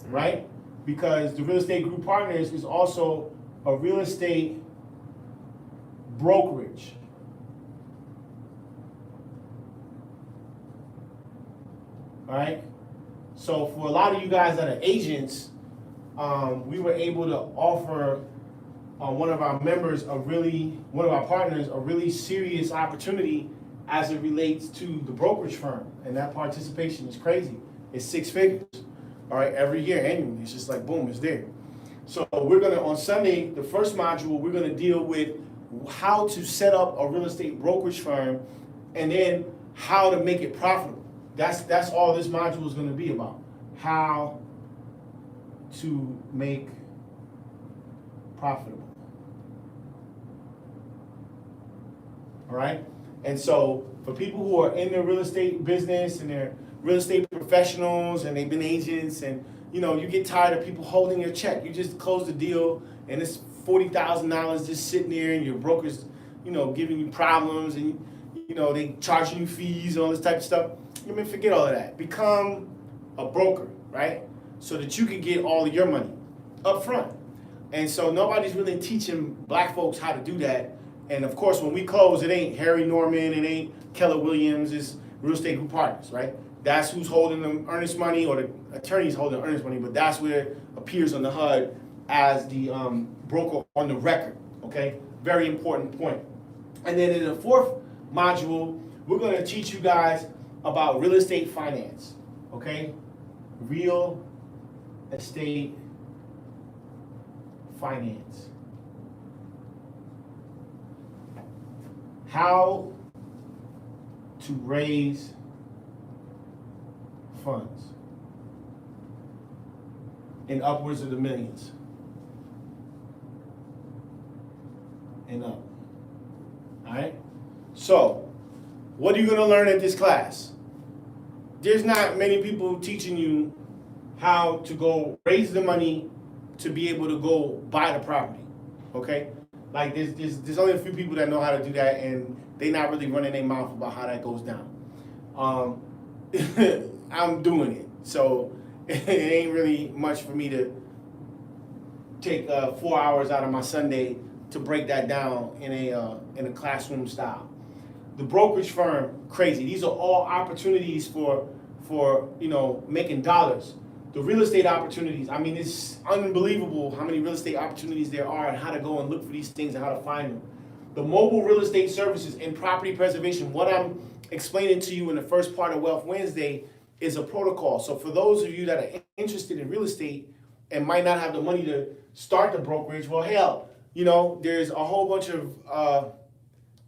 right? Because the Real Estate Group Partners is also a real estate brokerage. All right. So for a lot of you guys that are agents, we were able to offer one of our partners a really serious opportunity as it relates to the brokerage firm, and that participation is crazy. It's 6 figures, all right, every year annually. It's just like boom, it's there. So we're gonna on Sunday, the first module, we're gonna deal with how to set up a real estate brokerage firm and then how to make it profitable. That's all this module is going to be about. How to make profitable. All right? And so for people who are in the real estate business and they're real estate professionals and they've been agents, and you get tired of people holding your check. You just close the deal and it's $40,000 just sitting there, and your broker's giving you problems, and they charging you fees and all this type of stuff. Forget all of that. Become a broker, right? So that you can get all of your money up front. And so nobody's really teaching black folks how to do that. And of course, when we close, it ain't Harry Norman, it ain't Keller Williams, it's Real Estate Group Partners, right? That's who's holding the earnest money, or the attorney's holding the earnest money, but that's where it appears on the HUD as the broker on the record, okay? Very important point. And then in the fourth module, we're gonna teach you guys about real estate finance, okay? Real estate finance. How to raise funds in upwards of the millions and up. All right? So, what are you going to learn at this class? There's not many people teaching you how to go raise the money to be able to go buy the property, okay? Like there's only a few people that know how to do that, and they're not really running their mouth about how that goes down. I'm doing it, so it ain't really much for me to take 4 hours out of my Sunday to break that down in a classroom style. The brokerage firm, crazy. These are all opportunities for making dollars. The real estate opportunities, I mean, it's unbelievable how many real estate opportunities there are and how to go and look for these things and how to find them. The mobile real estate services and property preservation, what I'm explaining to you in the first part of Wealth Wednesday is a protocol. So for those of you that are interested in real estate and might not have the money to start the brokerage, well, hell, there's a whole bunch of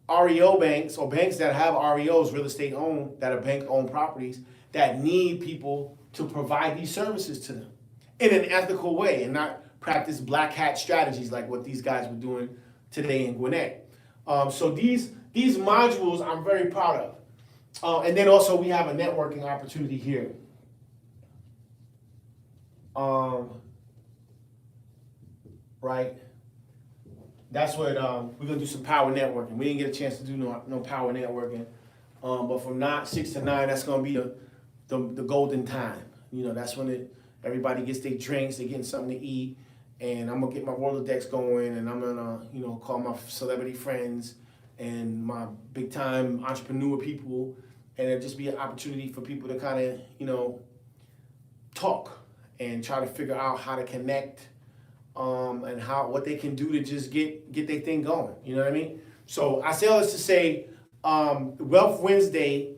REO banks, or banks that have REOs, real estate owned, that are bank-owned properties, that need people to provide these services to them in an ethical way and not practice black hat strategies like what these guys were doing today in Gwinnett. So these modules I'm very proud of. And then also we have a networking opportunity here. Right? That's what we're gonna do, some power networking. We didn't get a chance to do no power networking. But from 6 to 9, that's gonna be the golden time. That's when everybody gets their drinks, they're getting something to eat, and I'm gonna get my Rolodex going, and I'm gonna, call my celebrity friends and my big time entrepreneur people, and it'll just be an opportunity for people to kind of, talk and try to figure out how to connect, and what they can do to just get their thing going. You know what I mean? So I say all this to say, Wealth Wednesday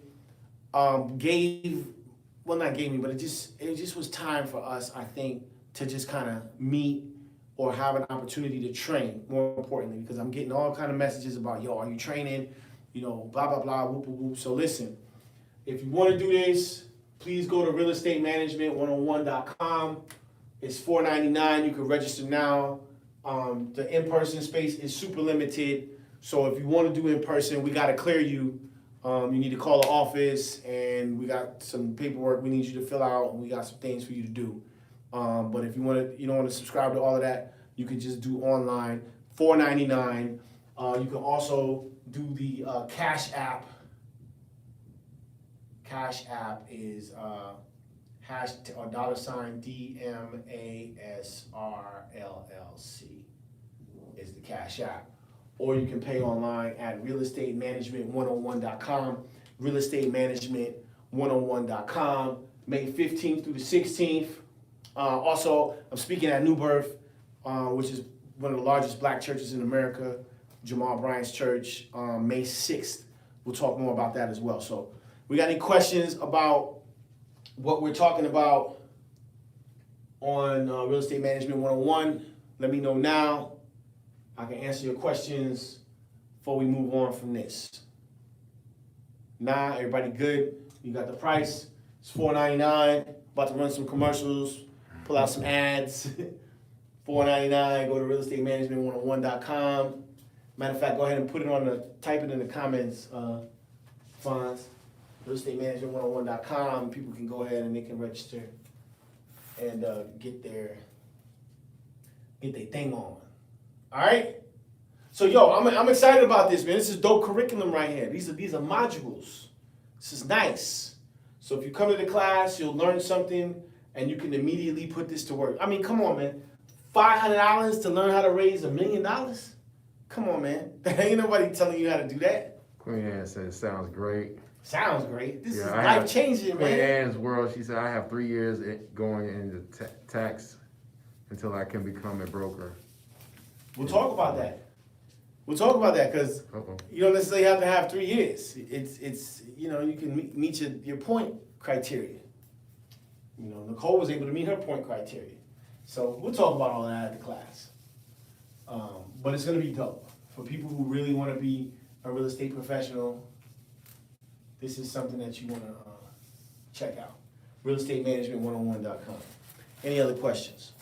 it just was time for us, I think, to just kind of meet or have an opportunity to train, more importantly, because I'm getting all kind of messages about, are you training? Blah, blah, blah, whoop, whoop, whoop. So listen, if you want to do this, please go to realestatemanagement101.com. It's $4.99. You can register now. The in-person space is super limited. So if you want to do in-person, we got to clear you. You need to call the office, and we got some paperwork we need you to fill out, and we got some things for you to do. But if you don't want to subscribe to all of that, you can just do online, $4.99. You can also do the Cash App. Cash App is $DMASRLLC is the Cash App. Or you can pay online at realestatemanagement101.com, realestatemanagement101.com, May 15th through the 16th. Also, I'm speaking at New Birth, which is one of the largest black churches in America, Jamal Bryant's church, May 6th. We'll talk more about that as well. So, we got any questions about what we're talking about on Real Estate Management 101? Let me know now. I can answer your questions before we move on from this. Nah, everybody good. You got the price. It's $4.99. About to run some commercials. Pull out some ads. $4.99. Go to realestatemanagement101.com. Matter of fact, go ahead and put it on the, type it in the comments, Fonz. Realestatemanagement101.com. People can go ahead and they can register and get their thing on. All right. So yo, I'm excited about this, man. This is dope curriculum right here. These are modules. This is nice. So if you come to the class, you'll learn something, and you can immediately put this to work. I mean, come on, man. $500 to learn how to raise $1 million? Come on, man. Ain't nobody telling you how to do that.
Queen Anne said it sounds great.
Sounds great. This is
I
life changing,
Queen
man.
Anne's world. She said I have 3 years going into tax until I can become a broker.
We'll talk about that. We'll talk about that because you don't necessarily have to have 3 years. It's you know, you can meet your point criteria. You know, Nicole was able to meet her point criteria. So we'll talk about all that at the class. But it's going to be dope. For people who really want to be a real estate professional, this is something that you want to check out. Realestatemanagement101.com. Any other questions?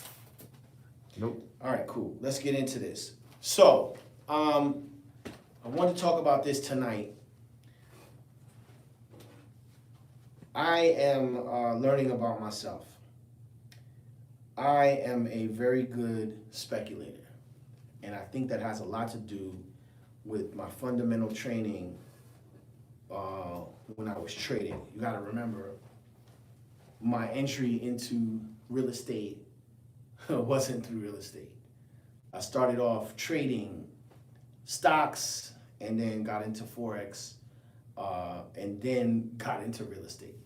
Nope.
All right, cool. Let's get into this. So, I want to talk about this tonight. I am learning about myself. I am a very good speculator. And I think that has a lot to do with my fundamental training when I was trading. You got to remember, my entry into real estate wasn't through real estate. I started off trading stocks and then got into Forex and then got into real estate.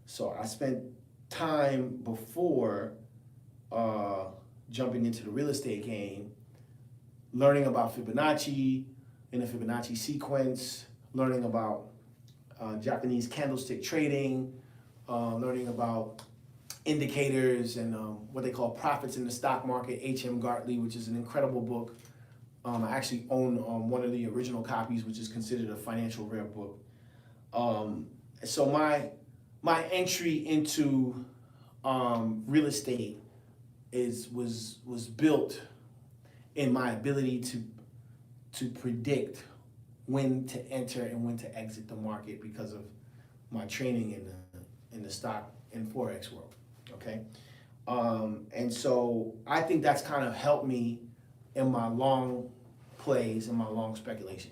So I spent time before jumping into the real estate game learning about Fibonacci in the Fibonacci sequence, learning about Japanese candlestick trading, learning about indicators and what they call profits in the stock market, H.M. Gartley, which is an incredible book. I actually own one of the original copies, which is considered a financial rare book. So my entry into real estate was built in my ability to predict when to enter and when to exit the market because of my training in the stock and Forex world. Okay, and so I think that's kind of helped me in my long plays and my long speculation.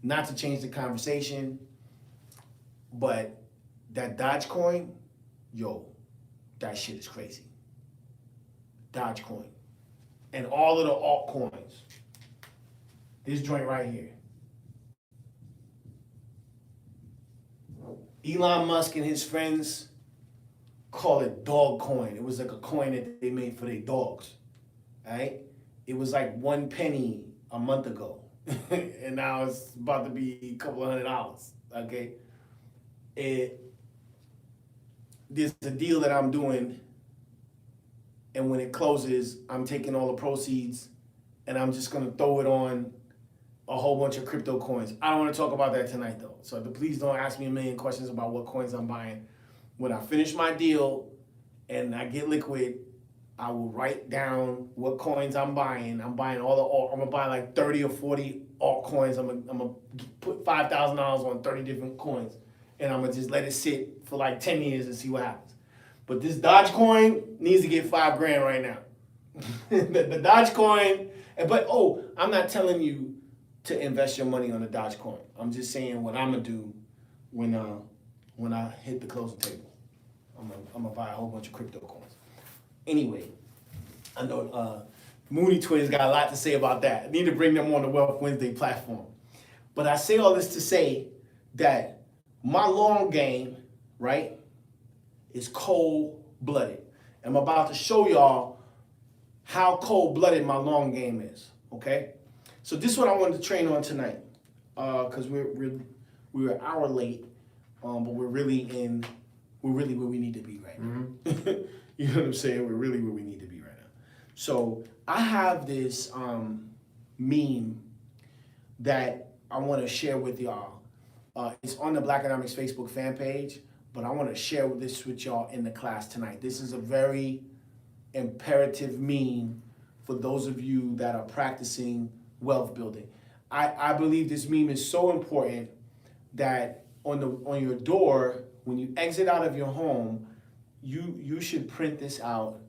Not to change the conversation, but that Dogecoin, yo, that shit is crazy. Dogecoin. And all of the altcoins. This joint right here. Elon Musk and his friends call it dog coin. It was like a coin that they made for their dogs. Right? It was like 1 penny a month ago. And now it's about to be a couple of $100. Okay? There's a deal that I'm doing, and when it closes, I'm taking all the proceeds and I'm just gonna throw it on a whole bunch of crypto coins. I don't wanna talk about that tonight though. So please don't ask me a million questions about what coins I'm buying. When I finish my deal and I get liquid, I will write down what coins I'm buying. I'm buying all the alt. I'm gonna buy like 30 or 40 altcoins. I'm gonna put $5,000 on 30 different coins, and I'm gonna just let it sit for like 10 years and see what happens. But this Dogecoin needs to get $5,000 right now. the Dogecoin, but I'm not telling you to invest your money on the Dogecoin. I'm just saying what I'm gonna do when I hit the closing table. I'm gonna buy a whole bunch of crypto coins. Anyway, I know Mooney Twins got a lot to say about that. I need to bring them on the Wealth Wednesday platform. But I say all this to say that my long game, right, is cold-blooded. I'm about to show y'all how cold-blooded my long game is, okay? So this is what I wanted to train on tonight, because we were an hour late, but we're really where we need to be right now. Mm-hmm. You know what I'm saying? We're really where we need to be right now. So I have this meme that I want to share with y'all It's on the Black Economics Facebook fan page, but I want to share this with y'all in the class tonight. This is a very imperative meme for those of you that are practicing wealth building. I believe this meme is so important that on your door, when you exit out of your home, you should print this out,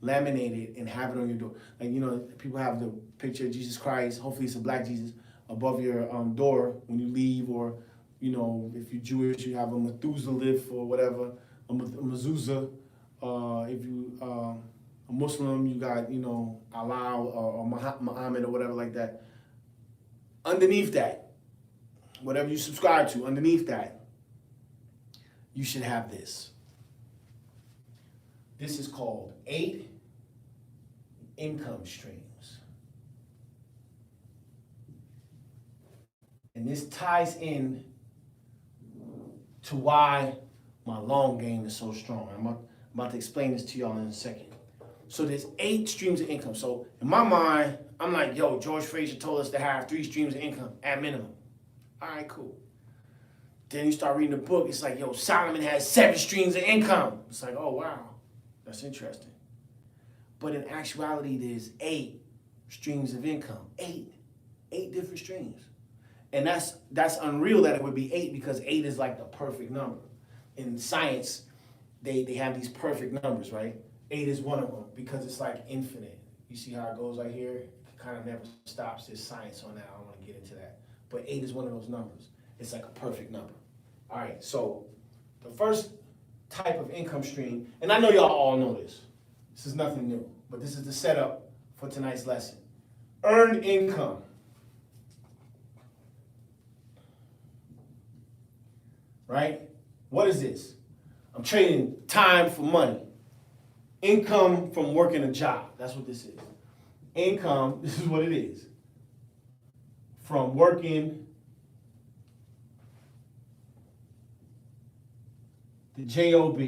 laminate it, and have it on your door. Like, you know, people have the picture of Jesus Christ, hopefully it's a black Jesus, above your door when you leave, or, you know, if you're Jewish, you have a Methuselah or whatever, a mezuzah. If you a Muslim, you got, you know, Allah or Muhammad or whatever like that. Underneath that, whatever you subscribe to, underneath that, you should have this. This is called 8 income streams. And this ties in to why my long game is so strong. I'm about to explain this to y'all in a second. So there's 8 streams of income. So in my mind, I'm like, yo, George Fraser told us to have 3 streams of income at minimum. All right, cool. Then you start reading the book, it's like, yo, Solomon has 7 streams of income. It's like, oh, wow, that's interesting. But in actuality, there's 8 streams of income. 8 different streams. And that's unreal that it would be 8, because 8 is like the perfect number. In science, they have these perfect numbers, right? 8 is one of them, because it's like infinite. You see how it goes right here? It kind of never stops. There's science on that. I don't want to get into that. But 8 is one of those numbers. It's like a perfect number. All right, so the first type of income stream, and I know y'all all know this. This is nothing new, but this is the setup for tonight's lesson. Earned income. Right? What is this? I'm trading time for money. Income from working a job. That's what this is. Income, this is what it is. From working the job.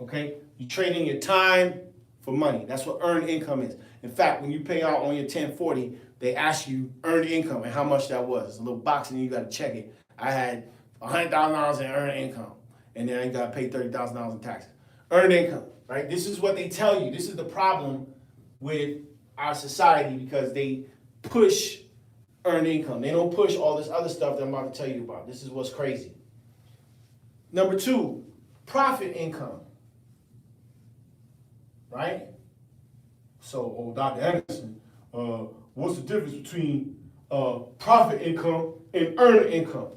Okay? You're trading your time for money. That's what earned income is. In fact, when you pay out on your 1040, they ask you earned income and how much that was. It's a little box and you got to check it. I had $100,000 in earned income, and then I got to pay $30,000 in taxes. Earned income, right? This is what they tell you. This is the problem with our society, because they push earned income. They don't push all this other stuff that I'm about to tell you about. This is what's crazy. Number 2, profit income. Right? So, Dr. Anderson, what's the difference between profit income and earned income?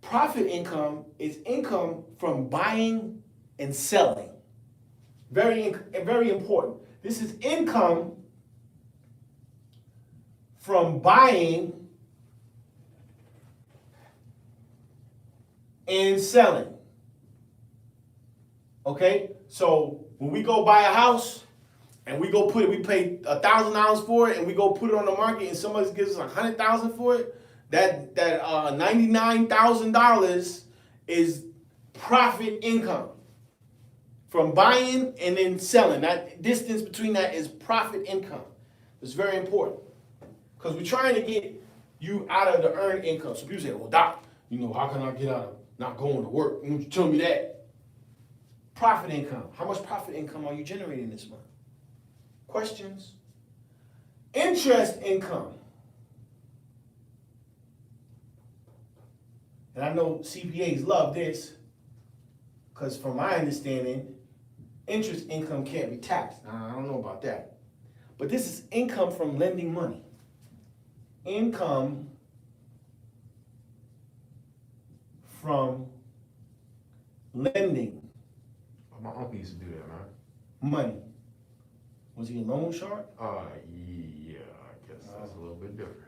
Profit income is income from buying and selling. Very important. This is income from buying and selling. Okay? So when we go buy a house and we pay $1,000 for it, and we go put it on the market, and somebody gives us $100,000 for it, that $99,000 is profit income from buying and then selling. That distance between that is profit income. It's very important, because we're trying to get you out of the earned income. So people say, well, Doc, you know, how can I get out of not going to work? You tell me that. Profit income. How much profit income are you generating this month? Questions? Interest income. And I know CPAs love this, because from my understanding, interest income can't be taxed. Now, I don't know about that. But this is income from lending money. Income from lending.
My uncle used to do that, man.
Money. Was he a loan shark?
Yeah, I guess that's a little bit different.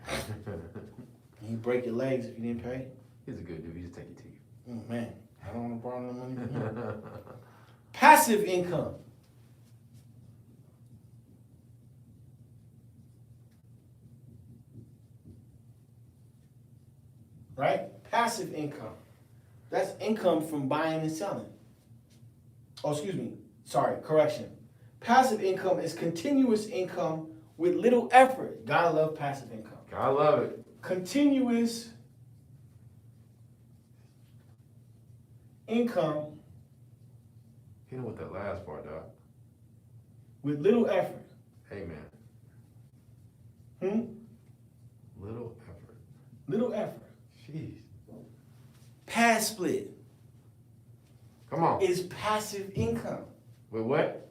He'd break your legs if you didn't pay?
He's a good dude. He just take your teeth.
Oh, man. I don't want to borrow no money from him. Passive income. Right? Passive income. That's income from buying and selling. Oh, excuse me. Sorry, correction. Passive income is continuous income with little effort. Gotta love passive income.
I love it.
Continuous income
You know what that last part, dog?
with little effort.
Amen. Little effort.
Little effort.
Jeez.
Pass split
Come on.
is passive income.
With what?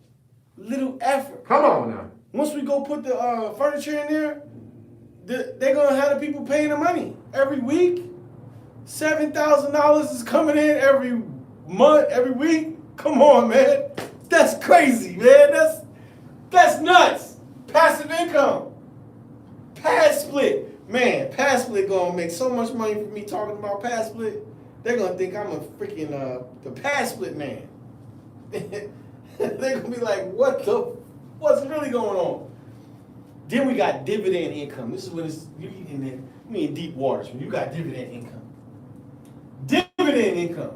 Little effort.
Come on now.
Once we go put the furniture in there, they're gonna have the people paying the money every week. $7,000 is coming in every month, every week. Come on, man. That's crazy, man. That's nuts. Passive income. Pass split. Man, pass split gonna make so much money for me talking about pass split. They're gonna think I'm a freaking the pass split man. They're gonna be like, what's really going on? Then we got dividend income. This is when we in deep waters when you got dividend income. Dividend income.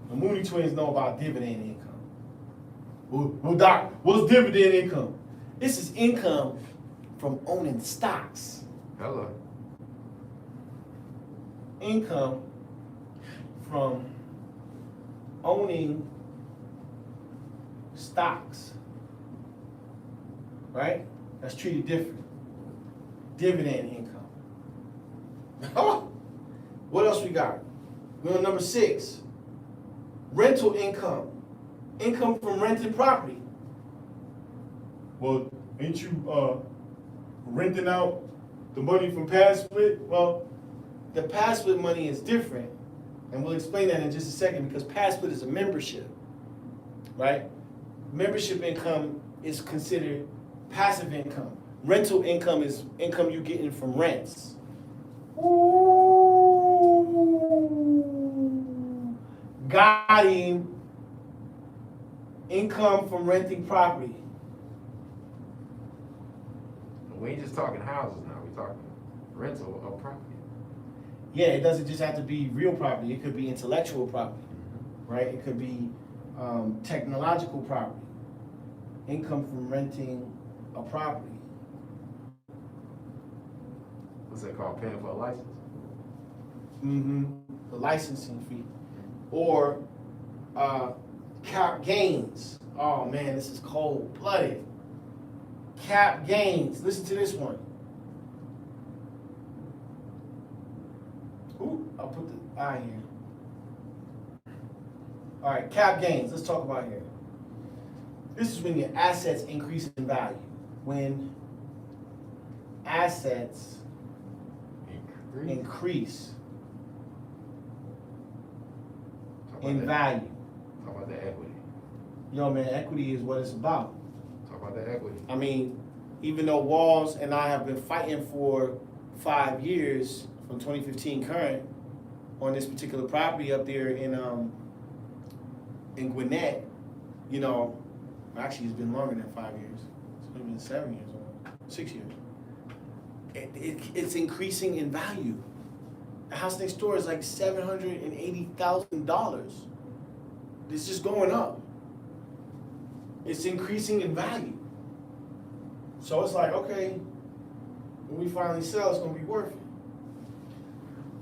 The Mooney twins know about dividend income. Well, Doc, what's dividend income? This is income from owning stocks.
Hello.
Income from owning stocks. Right? That's treated different. Dividend income. What else we got? We're on number 6. Rental income. Income from rented property. Well, ain't you renting out the money from pass split? Well, the pass split money is different. And we'll explain that in just a second because pass split is a membership. Right? Membership income is considered passive income. Rental income is income you're getting from rents. Ooh. Got him. Income from renting property.
We ain't just talking houses now. We talking rental of property.
Yeah, it doesn't just have to be real property. It could be intellectual property, right? It could be technological property. Income from renting a property.
What's that called? Paying for a license?
The licensing fee. Or cap gains. Oh man, this is cold-blooded. Cap gains. Listen to this one. Ooh, I'll put the I here. All right, cap gains. Let's talk about here. This is when your assets increase in value. When assets increase in value.
Talk about the equity.
Yo, man, equity is what it's about.
Talk about the equity.
I mean, even though Walls and I have been fighting for 5 years from 2015 current on this particular property up there in Gwinnett, you know, actually it's been longer than 5 years. It's been 7 years or 6 years. It's increasing in value. The house next door is like $780,000. It's just going up. It's increasing in value. So it's like, okay, when we finally sell, it's going to be worth it.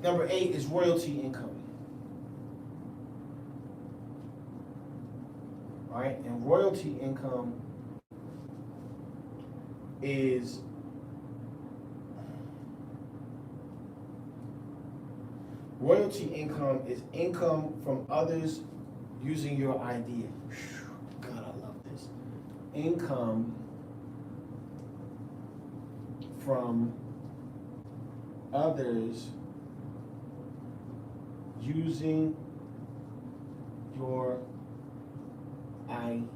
Number 8 is royalty income. All right, and royalty income is income from others using your idea. God, I love this. Income from others using your idea.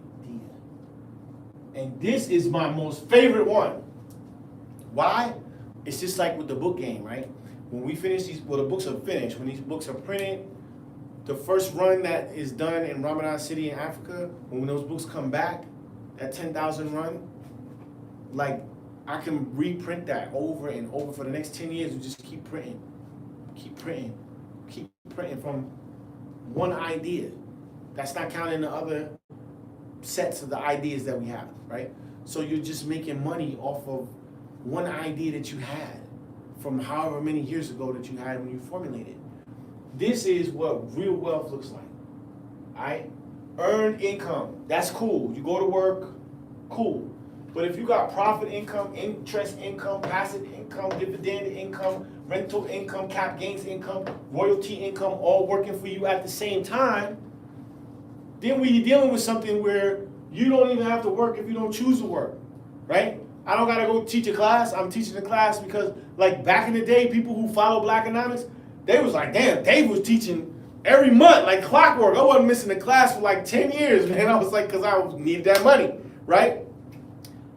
And this is my most favorite one. Why? It's just like with the book game, right? When we finish these, well, the books are finished. When these books are printed, the first run that is done in Ramadan City in Africa, when those books come back, that 10,000 run, like, I can reprint that over and over for the next 10 years. We just keep printing from one idea. That's not counting the other sets of the ideas that we have, right? So you're just making money off of one idea that you had from however many years ago that you had when you formulated. this is what real wealth looks like. All right? Earned income. That's cool. You go to work, cool. But if you got profit income, interest income, passive income, dividend income, rental income, cap gains income, royalty income, all working for you at the same time, then we're dealing with something where you don't even have to work if you don't choose to work, right? I don't gotta go teach a class. I'm teaching a class because, like, back in the day, people who follow Black Economics, they was like, damn, Dave was teaching every month, like clockwork. I wasn't missing a class for like 10 years, man. I was like, because I needed that money, right?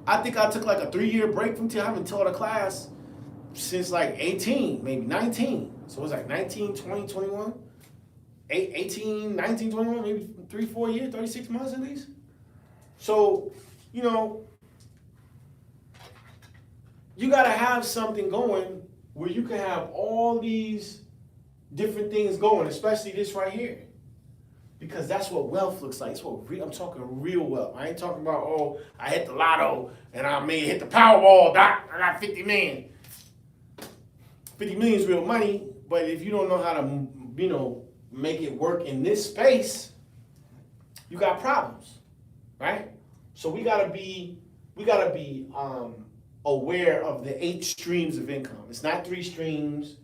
I think I took like a 3-year break from I haven't taught a class since like 18, maybe 19. So it was like 19, 20, 21, 18, 19, 21, maybe 3, 4 years, 36 months at least. So, you know, you got to have something going where you can have all these different things going, especially this right here. Because that's what wealth looks like. It's what I'm talking real wealth. I ain't talking about, oh, I hit the lotto and I may hit the Powerball, doc. I got 50 million. 50 million is real money, but if you don't know how to, you know, make it work in this space, you got problems, right? So we gotta be aware of the 8 streams of income. It's not 3 streams.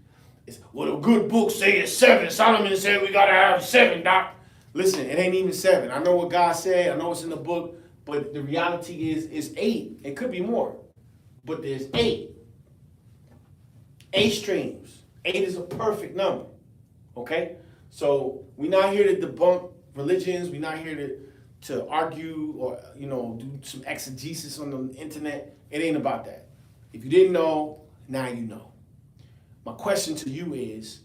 It's, well, the good book say it's 7. Solomon said we gotta have 7, doc. Listen, it ain't even 7. I know what God said. I know it's in the book, but the reality is it's 8. It could be more, but there's 8. 8 streams. 8 is a perfect number. Okay, so we're not here to debunk religions. We're not here to argue or, you know, do some exegesis on the internet. It ain't about that. If you didn't know, now you know. My question to you is,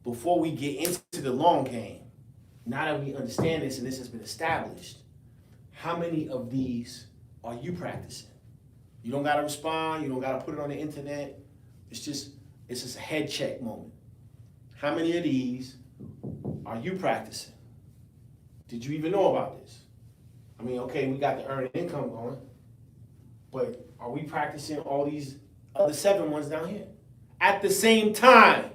before we get into the long game, now that we understand this and this has been established, how many of these are you practicing? You don't gotta respond, you don't gotta put it on the internet. It's just a head check moment. How many of these are you practicing? Did you even know about this? I mean, okay, we got the earned income going, but are we practicing all these other 7 ones down here? At the same time.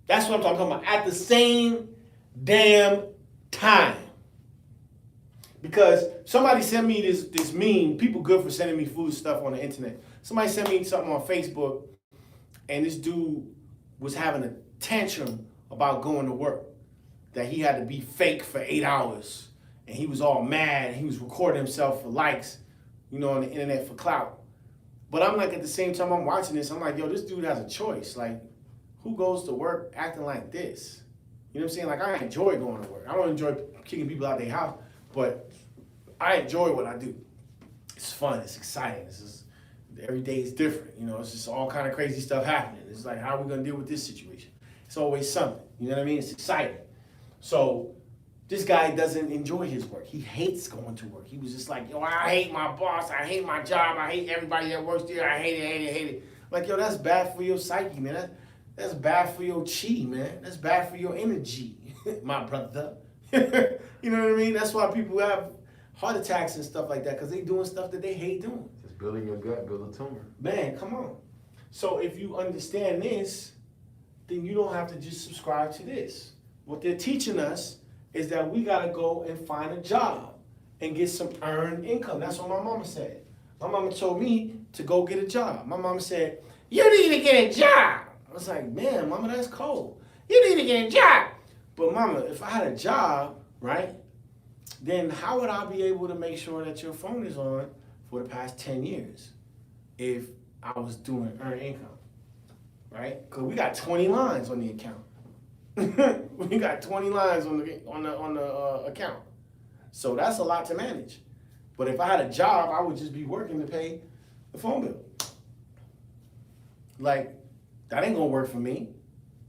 That's what I'm talking about. At the same damn time. Because somebody sent me this meme. People good for sending me food stuff on the internet. Somebody sent me something on Facebook, and this dude was having a tantrum about going to work. That he had to be fake for 8 hours. And he was all mad. He was recording himself for likes, you know, on the internet for clout. But I'm like, at the same time I'm watching this, I'm like, yo, this dude has a choice. Like, who goes to work acting like this? You know what I'm saying? Like, I enjoy going to work. I don't enjoy kicking people out of their house, but I enjoy what I do. It's fun. It's exciting. It's just, every day is different. You know, it's just all kind of crazy stuff happening. It's like, how are we going to deal with this situation? It's always something. You know what I mean? It's exciting. So this guy doesn't enjoy his work. He hates going to work. He was just like, yo, I hate my boss. I hate my job. I hate everybody that works there. I hate it. Like, yo, that's bad for your psyche, man. That's bad for your chi, man. That's bad for your energy, my brother. You know what I mean? That's why people have heart attacks and stuff like that, because they doing stuff that they hate doing.
Just building your gut, build a tumor.
Man, come on. So if you understand this, then you don't have to just subscribe to this. What they're teaching us is that we got to go and find a job and get some earned income. That's what my mama said. My mama told me to go get a job. My mama said, you need to get a job. I was like, man, mama, that's cold. You need to get a job. But mama, if I had a job, right, then how would I be able to make sure that your phone is on for the past 10 years if I was doing earned income, right? Because we got 20 lines on the account. We got 20 lines on the account. So that's a lot to manage. But if I had a job, I would just be working to pay the phone bill. Like, that ain't gonna work for me.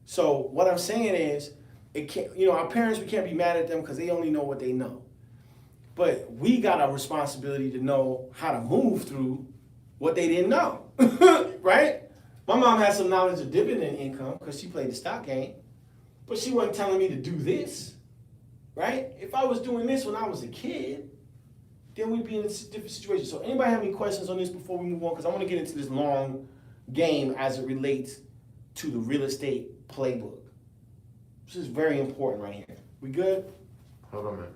So what I'm saying is, it can't, you know, our parents, we can't be mad at them because they only know what they know. But we got a responsibility to know how to move through what they didn't know, right? My mom had some knowledge of dividend income because she played the stock game, but she wasn't telling me to do this, right? If I was doing this when I was a kid, then we'd be in a different situation. So anybody have any questions on this before we move on? Because I want to get into this long game as it relates to the real estate playbook. This is very important right here. We good?
Hold on a minute.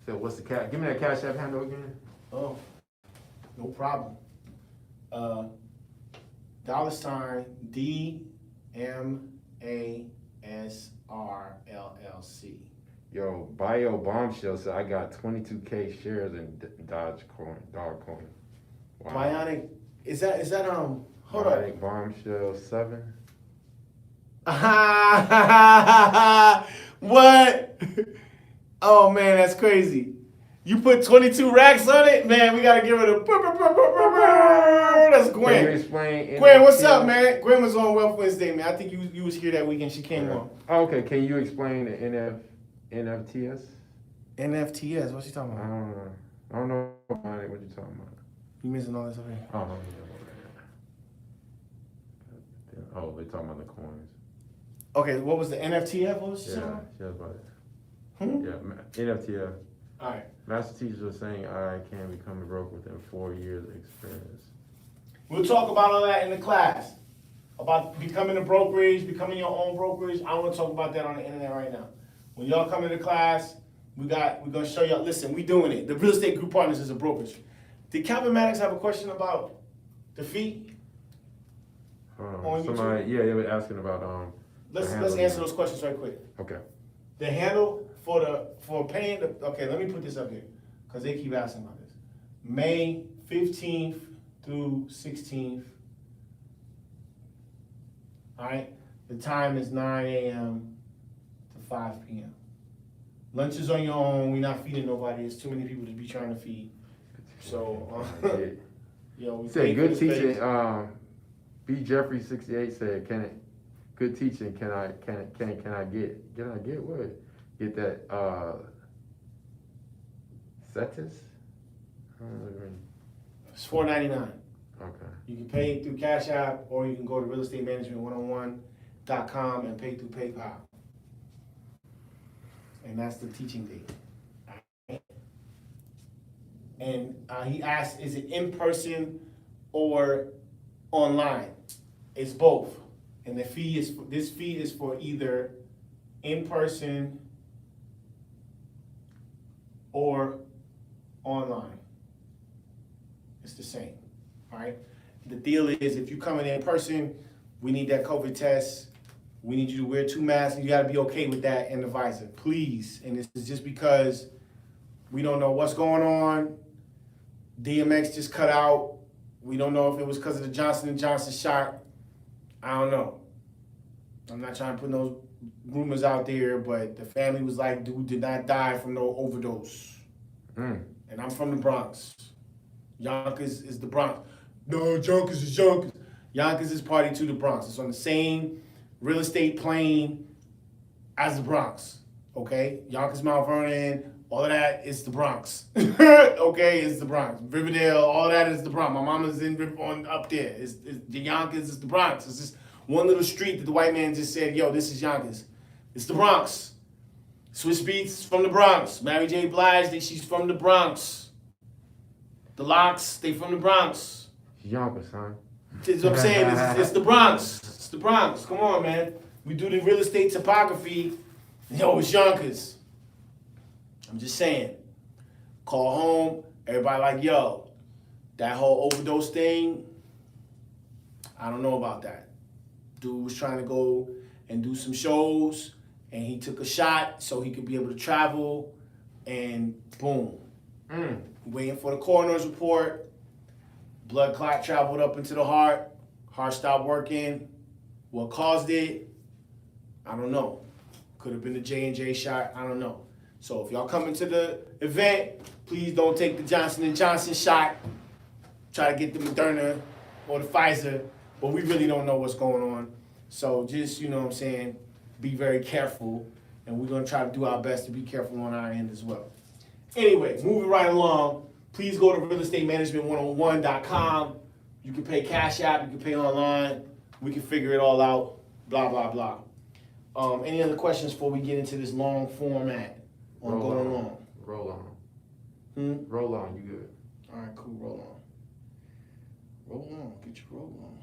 So what's the cash? Give me that Cash App handle again.
Oh, no problem. $DMASRLLC.
Yo, Bio Bombshell said I got 22K shares in Dogecoin. Wow.
Bionic, is that hold
Bionic Bombshell 7.
up. What? Oh man, that's crazy. You put 22 racks on it? Man, we gotta give it a that's
Can you
Gwen.
explain?
Gwen, what's
NFT?
up, man? Gwen was on Wealth Wednesday, man. I think you was here that weekend. She came on.
Oh, okay, can you explain the NFTs?
NFTs, what's she talking
I
about?
don't know. I don't know about it. What you talking about?
You missing all this over here?
Oh, yeah. Oh, they talking about the coins.
Okay, what was the NFTF? What was she
Yeah,
talking about?
yeah, about it.
Hmm?
Yeah, NFTF.
All right.
Master teachers are saying I can become a broker within 4 years of experience.
We'll talk about all that in the class. About becoming a brokerage, becoming your own brokerage. I don't want to talk about that on the internet right now. When y'all come into class, we're gonna show y'all. Listen, we doing it. The Real Estate Group Partners is a brokerage. Did Calvin Maddox have a question about the fee? On
Somebody,
YouTube?
yeah, they were asking about
Let's
the handle.
answer those questions right quick.
Okay.
The handle for paying the, okay, let me put this up here because they keep asking about this. May 15th through 16th. All right. The time is 9 a.m. to 5 p.m. Lunch is on your own. We're not feeding nobody. There's too many people to be trying to feed. So, you know, we
Say
pay for
good
the space.
teaching. B Jeffrey 68 said, good teaching? Can I get what? Get that Cetus?
It's $4.99.
Okay.
You can pay through Cash App or you can go to realestatemanagement101.com and pay through PayPal. And that's the teaching date. Alright? And he asked, is it in person or online? It's both. And this fee is for either in person or online. It's the same. All right. The deal is if you come in person, we need that COVID test. We need you to wear 2 masks. You got to be okay with that and the visor, please. And this is just because we don't know what's going on. DMX just cut out. We don't know if it was because of the Johnson & Johnson shot. I don't know. I'm not trying to put those rumors out there, but the family was like, dude did not die from no overdose. And I'm from the Bronx. Yonkers is the Bronx. No, Yonkers is Yonkers. Yonkers is party to the Bronx. It's on the same real estate plane as the Bronx. Okay? Yonkers, Mount Vernon, all of that is the Bronx. Okay? It's the Bronx. Riverdale, all of that is the Bronx. My mama's up there. It's the Yonkers is the Bronx. It's just one little street that the white man just said, yo, this is Yonkers. It's the Bronx. Swiss Beats from the Bronx. Mary J. Blige, she's from the Bronx. The Locks, they from the Bronx.
Yonkers, huh?
That's what I'm saying. It's the Bronx. It's the Bronx. Come on, man. We do the real estate topography. Yo, it's Yonkers. I'm just saying. Call home. Everybody like, yo, that whole overdose thing, I don't know about that. Dude was trying to go and do some shows, and he took a shot so he could be able to travel, and boom. Waiting for the coroner's report. Blood clot traveled up into the heart. Heart stopped working. What caused it? I don't know. Could have been the J&J shot. I don't know. So if y'all come into the event, please don't take the Johnson & Johnson shot. Try to get the Moderna or the Pfizer. But we really don't know what's going on. So just, you know what I'm saying, be very careful. And we're going to try to do our best to be careful on our end as well. Anyway, moving right along, please go to realestatemanagement101.com. You can pay Cash App, you can pay online. We can figure it all out, blah, blah, blah. Any other questions before we get into this long format on going along?
Roll on. Roll on, you good.
All right, cool, roll on. Roll on, get your roll on.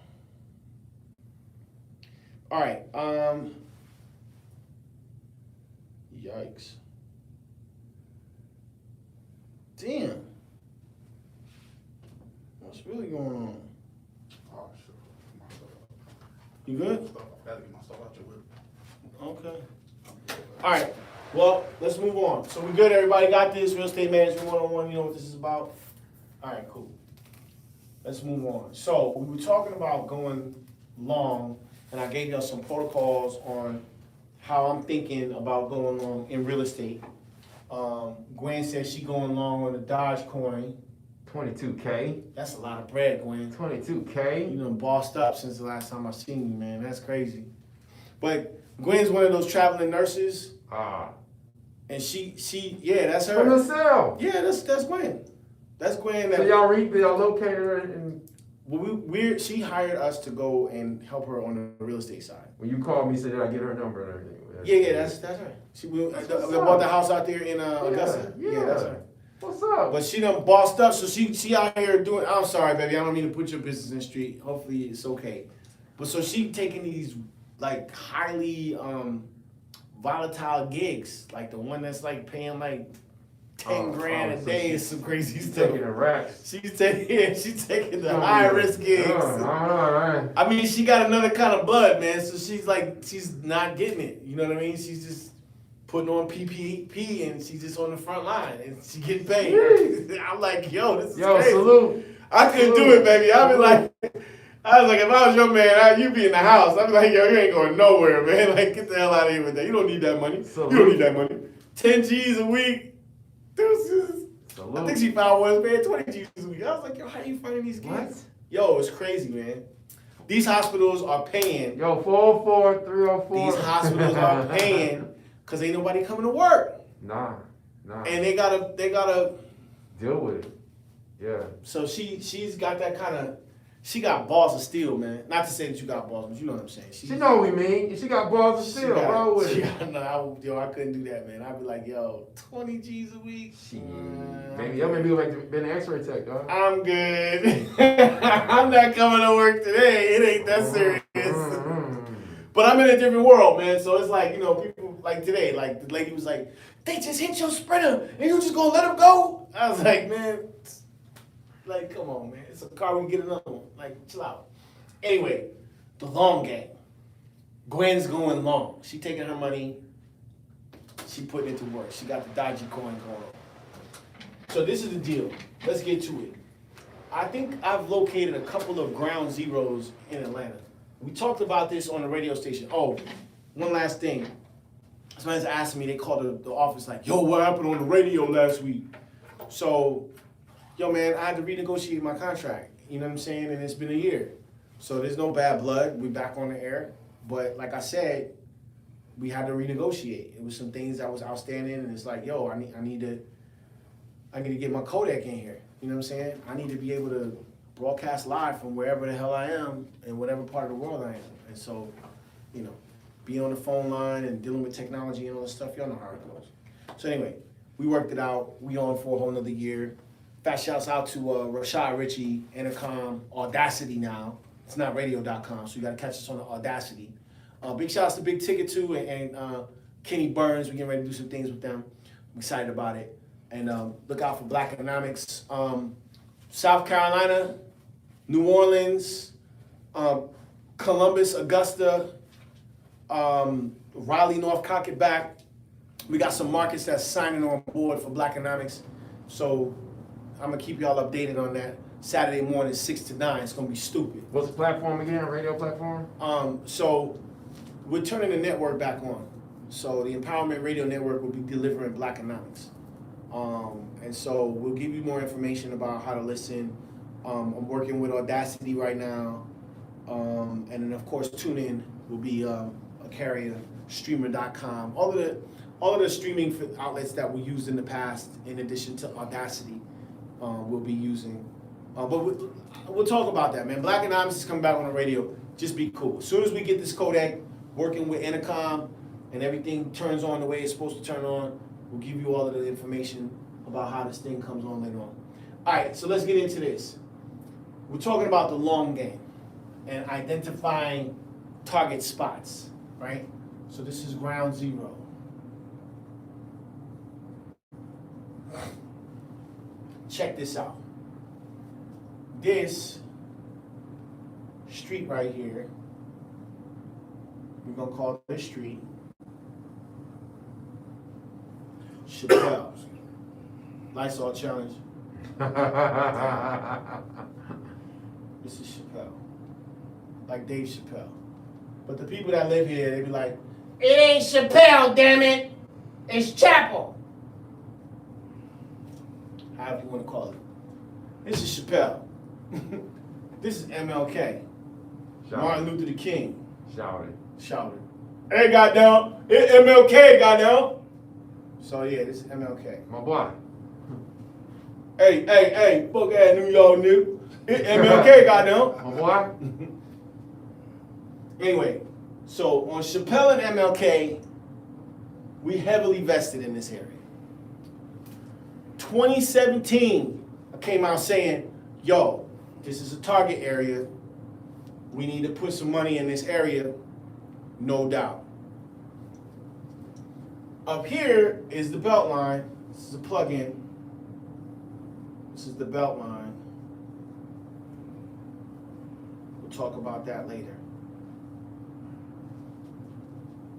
All right. Yikes. Damn. What's really going on?
Oh, shit.
You good?
Gotta get my stuff out your way.
Okay. All right. Well, let's move on. So we good? Everybody got this? Real estate management 101. You know what this is about? All right, cool. Let's move on. So we were talking about going long, and I gave y'all some protocols on how I'm thinking about going long in real estate. Gwen says she going long on the Dogecoin.
22K.
That's a lot of bread, Gwen.
22K.
You done bossed up since the last time I seen you, man. That's crazy. But Gwen's one of those traveling nurses, and she, yeah, that's her.
From herself.
Yeah, that's Gwen. That's Gwen.
So y'all located her in.
Well, she hired us to go and help her on the real estate side.
When you called me, said, did I get her number and everything?
Yeah, that's her. She bought the house out there in Augusta. Yeah, that's her.
What's up?
But she done bossed up, so she out here doing. I'm sorry, baby. I don't mean to put your business in the street. Hopefully, it's okay. But so she taking these like highly volatile gigs, like the one that's like paying like 10 grand a day is some crazy stuff.
Taking the racks.
She's taking the high risk gigs.
Right.
I mean, she got another kind of blood, man. So she's not getting it. You know what I mean? She's just putting on PPP and she's just on the front line and she getting paid. I'm like, yo, this is crazy.
Salute.
I couldn't do it, baby. I was like, if I was your man, you'd be in the house. I'd be like, yo, you ain't going nowhere, man. Like, get the hell out of here with that. You don't need that money.
Salute.
You don't need that money. 10 G's a week. I think she found one paying 20 G's a week. I was like, yo, how you finding these gigs?
What?
Yo, it's crazy, man. These hospitals are paying.
Yo, 404, 304.
These hospitals are paying because ain't nobody coming to work.
Nah.
And they gotta
deal with it. Yeah.
So she's got that kind of. She got balls of steel, man. Not to say that you got balls, but you know what I'm saying.
She know what we mean. She got balls of steel, bro. With it.
I couldn't do that, man. I'd be like, yo, 20 G's a week.
Maybe y'all maybe like been an X-ray tech, dog.
I'm good. I'm not coming to work today. It ain't that serious. But I'm in a different world, man. So it's like, people like today, like the lady was like, they just hit your Sprinter and you just gonna let them go? I was like, man, like, come on, man. It's a car, we can get another one. Like, chill out. Anyway, the long game. Gwen's going long. She taking her money, she putting it to work. She got the Dogecoin going on. So this is the deal. Let's get to it. I think I've located a couple of ground zeros in Atlanta. We talked about this on the radio station. Oh, one last thing. Somebody's asking me, they called the office like, yo, what happened on the radio last week? So, yo, man, I had to renegotiate my contract. You know what I'm saying? And it's been a year. So there's no bad blood. We're back on the air. But like I said, we had to renegotiate. It was some things that was outstanding, and it's like, yo, I need to get my codec in here. You know what I'm saying? I need to be able to broadcast live from wherever the hell I am in whatever part of the world I am. And so, being on the phone line and dealing with technology and all this stuff, y'all know how it goes. So anyway, we worked it out. We on for a whole nother year. Fat shouts out to Rashad Ritchie, Intercom, Audacity now. It's not radio.com, so you got to catch us on the Audacity. Big shouts to Big Ticket too, and Kenny Burns. We're getting ready to do some things with them. I'm excited about it. And look out for Black Economics. South Carolina, New Orleans, Columbus, Augusta, Raleigh, North Carolina. We got some markets that's signing on board for Black Economics. So I'm going to keep y'all updated on that. Saturday morning, 6 to 9. It's going to be stupid.
What's the platform again? Radio platform?
So we're turning the network back on. So the Empowerment Radio Network will be delivering Black Economics. And so we'll give you more information about how to listen. I'm working with Audacity right now. And then of course TuneIn will be a carrier, streamer.com. All of the streaming outlets that we used in the past, in addition to Audacity, we'll be using. But we'll talk about that, man. Black Economics is coming back on the radio. Just be cool. As soon as we get this codec working with Intercom and everything turns on the way it's supposed to turn on, we'll give you all of the information about how this thing comes on later on. All right, so let's get into this. We're talking about the long game and identifying target spots, right? So this is ground zero. Check this out. This street right here, we're gonna call this street Chappelle. Lysol challenge. This is Chappelle. Like Dave Chappelle. But the people that live here, they be like, it ain't Chappelle, damn it. It's Chapel. However you want to call it. This is Chappelle. This is MLK. Martin Luther the King.
Shouted.
Hey, goddamn. It's MLK, goddamn. So yeah, this is MLK.
My boy.
Hey, fuck ass New York nigga. It's MLK, goddamn.
My boy.
Anyway, so on Chappelle and MLK, we heavily vested in this area. 2017, I came out saying, yo, this is a target area. We need to put some money in this area, no doubt. Up here is the belt line. This is a plug-in. This is the belt line. We'll talk about that later.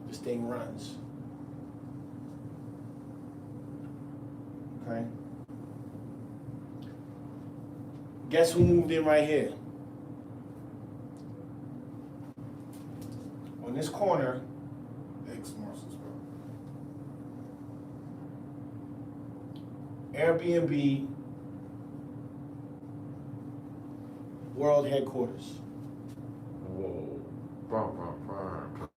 This thing runs. Okay. Guess who moved in right here? On this corner,
Ex-Marshallsville.
Airbnb World Headquarters.
Whoa. Brum, brum, brum.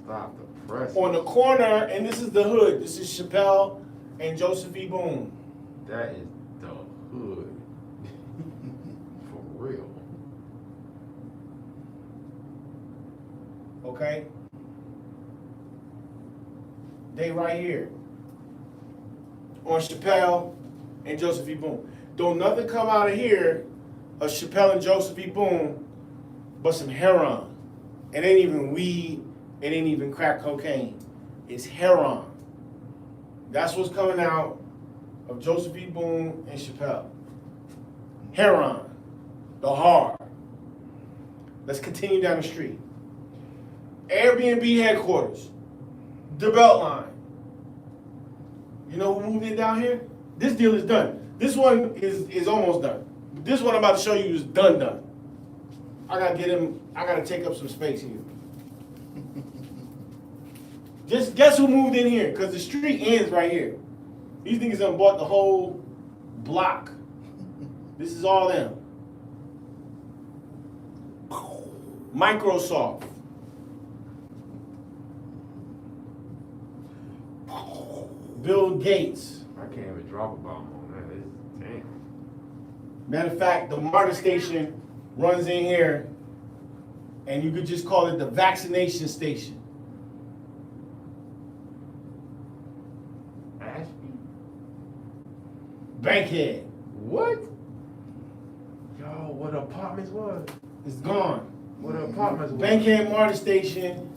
Stop the press.
On the corner, and this is the hood. This is Chappelle and Joseph E. Boone.
That is the hood. For real.
Okay? They right here. On Chappelle and Joseph E. Boone. Don't nothing come out of here of Chappelle and Joseph E. Boone but some heroin. It ain't even weed. It ain't even crack cocaine. It's heroin. That's what's coming out of Joseph E. Boone and Chappelle. Heroin. The hard. Let's continue down the street. Airbnb headquarters. The Beltline. You know who moved in down here? This deal is done. This one is almost done. This one I'm about to show you is done. I gotta take up some space here. Just guess who moved in here? Because the street ends right here. These niggas done bought the whole block. This is all them. Microsoft. Bill Gates.
I can't even drop a bomb on that. It's, damn.
Matter of fact, the MARTA station runs in here, and you could just call it the vaccination station.
Ashby?
Bankhead.
What? Yo, what the apartments was?
It's gone.
What the apartments was?
Bankhead MARTA station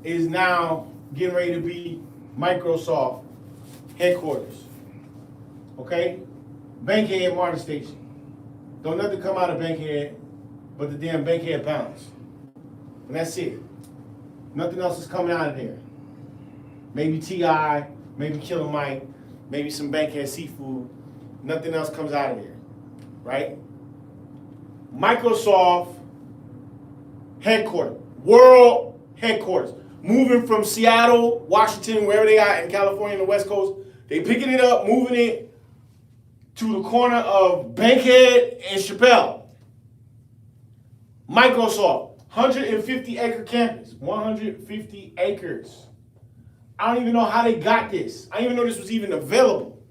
is now getting ready to be Microsoft headquarters. Okay? Bankhead MARTA station. Don't nothing come out of Bankhead but the damn Bankhead pounds. And that's it. Nothing else is coming out of there. Maybe T.I., maybe Killer Mike, maybe some Bankhead seafood. Nothing else comes out of there. Right? Microsoft headquarters. World headquarters. Moving from Seattle, Washington, wherever they are in California and the West Coast. They picking it up, moving it to the corner of Bankhead and Chappelle. Microsoft, 150-acre campus, 150 acres. I don't even know how they got this. I didn't even know this was even available.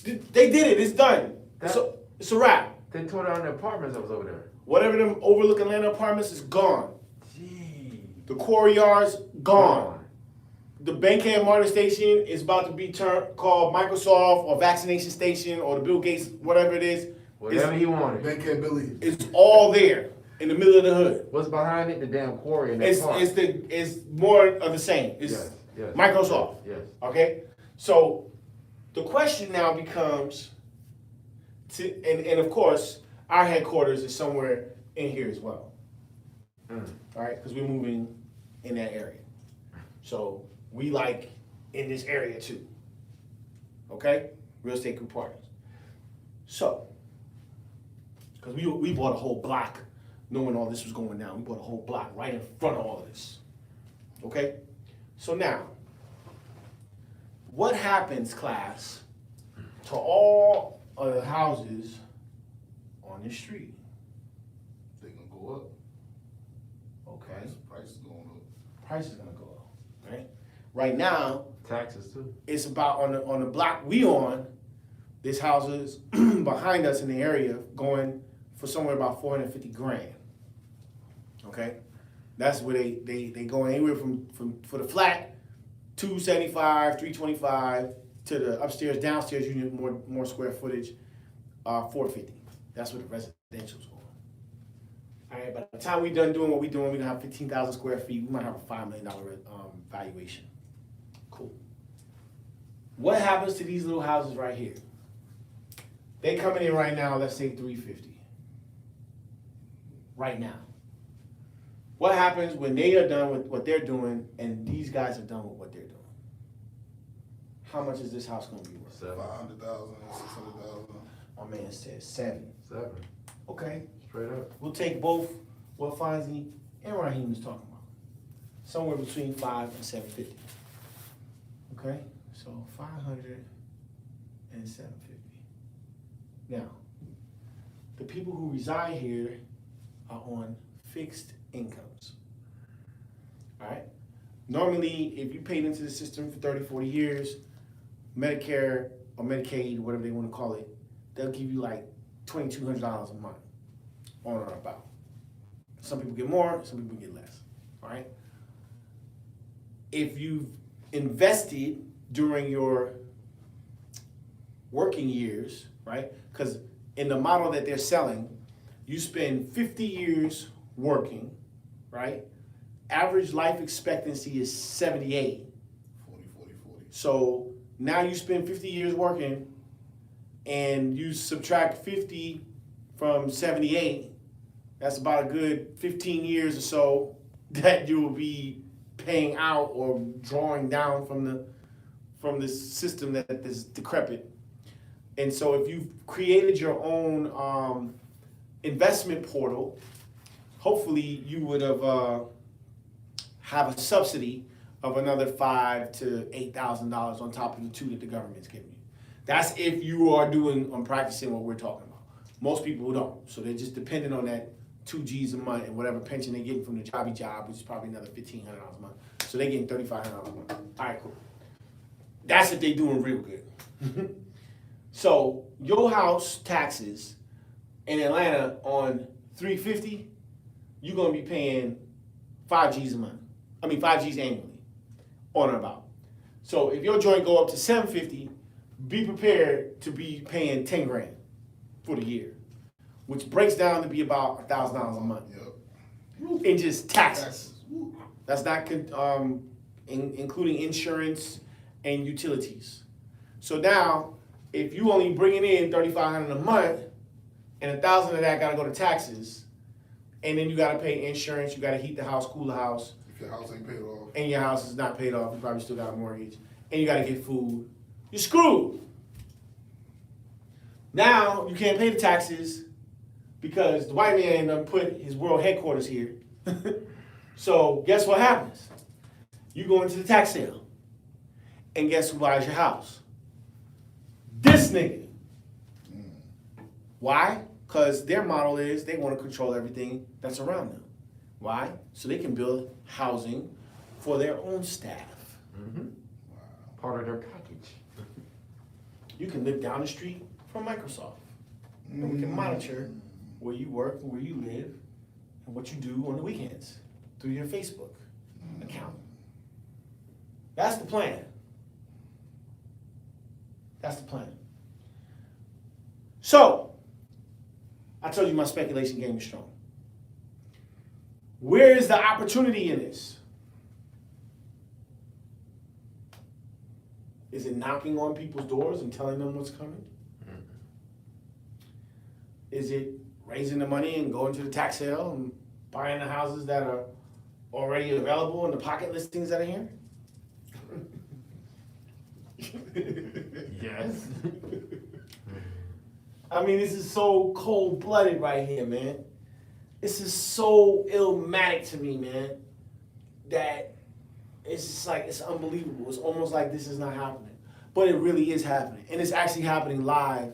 They did it, it's done. It's a wrap.
They tore down the apartments that was over there.
Whatever them overlooking land apartments is gone.
Gee.
The Quarry Yards, gone. The Bankhead MARTA station is about to be called Microsoft or Vaccination Station or the Bill Gates, whatever it is.
Whatever he wanted.
They can't believe it.
It's all there in the middle of the hood.
What's behind it? The damn quarry in that park.
It's more of the same. It's
Yes.
Microsoft.
Yes.
Okay? So the question now becomes and of course our headquarters is somewhere in here as well.
Mm.
All right, because we're moving in that area. So we like in this area too. Okay? Real estate group partners. So, because we bought a whole block knowing all this was going down. We bought a whole block right in front of all of this. Okay? So now, what happens, class, to all of the houses on this street?
They gonna go up.
Okay?
Price is going up.
Price is gonna go up, right? Right now,
Taxes too.
it's about on the block we on, there's houses behind us in the area going for somewhere about 450 grand. Okay? That's where they go anywhere from for the flat, 275, 325, to the upstairs, downstairs, you need more square footage, 450. That's where the residential's going. All right, by the time we done doing what we doing, we're gonna have 15,000 square feet. We might have a $5 million valuation. Cool. What happens to these little houses right here? They coming in right now, let's say 350. Right now. What happens when they are done with what they're doing and these guys are done with what they're doing? How much is this house gonna be worth?
500,000, 600,000.
My man said 7.
7.
Okay,
Straight up.
we'll take both what Fonzie and Raheem was talking about. Somewhere between 5 and 750. Okay, so 500 and 750. Now, the people who reside here are on fixed incomes. All right? Normally, if you paid into the system for 30, 40 years, Medicare or Medicaid, whatever they want to call it, they'll give you like $2,200 a month, on or about. Some people get more, some people get less. All right? If you've invested during your working years, right? Because in the model that they're selling, you spend 50 years working, right? Average life expectancy is 78.
40.
So now you spend 50 years working and you subtract 50 from 78, that's about a good 15 years or so that you will be paying out or drawing down from this system that is decrepit. And so if you've created your own investment portal, hopefully you would have a subsidy of another $5,000 to $8,000 on top of the $2,000 that the government's giving you. That's if you are practicing what we're talking about. Most people don't, so they're just dependent on that 2 G's a month and whatever pension they're getting from the jobby job, which is probably another $1,500 a month. So they're getting $3,500 a month. All right, cool. That's if they're doing real good. So your house taxes in Atlanta on 350, you're gonna be paying 5 G's a month. 5 G's annually, on or about. So if your joint go up to 750, be prepared to be paying 10 grand for the year, which breaks down to be about $1,000 a month
Yep.
in just taxes.
Taxes. Woo.
That's not including insurance and utilities. So now, if you only bringing in $3,500 a month, and $1,000 of that gotta go to taxes, and then you gotta pay insurance, you gotta heat the house, cool the house,
If your house ain't paid off.
and your house is not paid off, you probably still got a mortgage, and you gotta get food, you're screwed. Now, you can't pay the taxes because the white man done put his world headquarters here. So guess what happens? You go into the tax sale, and guess who buys your house? This nigga. Why? Because their model is they want to control everything that's around them. Why? So they can build housing for their own staff.
Mm-hmm. Part of their package.
You can live down the street from Microsoft. And we can monitor where you work and where you live and what you do on the weekends through your Facebook account. That's the plan. That's the plan. So, I told you my speculation game is strong. Where is the opportunity in this? Is it knocking on people's doors and telling them what's coming? Is it raising the money and going to the tax sale and buying the houses that are already available and the pocket listings that are here?
Yes.
I mean, this is so cold-blooded right here, man. This is so illmatic to me, man, that it's just like, it's unbelievable. It's almost like this is not happening. But it really is happening. And it's actually happening live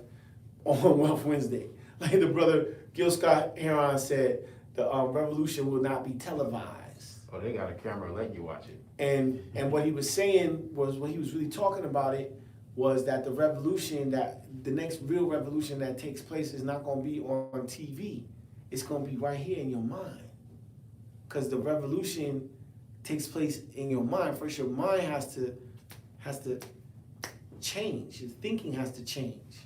on Wealth Wednesday. Like the brother Gil Scott Heron said, the revolution will not be televised.
Oh, they got a camera letting you watch it.
And what he was saying was, what he was really talking about it, was that the revolution, that the next real revolution that takes place is not going to be on TV. It's going to be right here in your mind. Because the revolution takes place in your mind. First, your mind has to change. Your thinking has to change,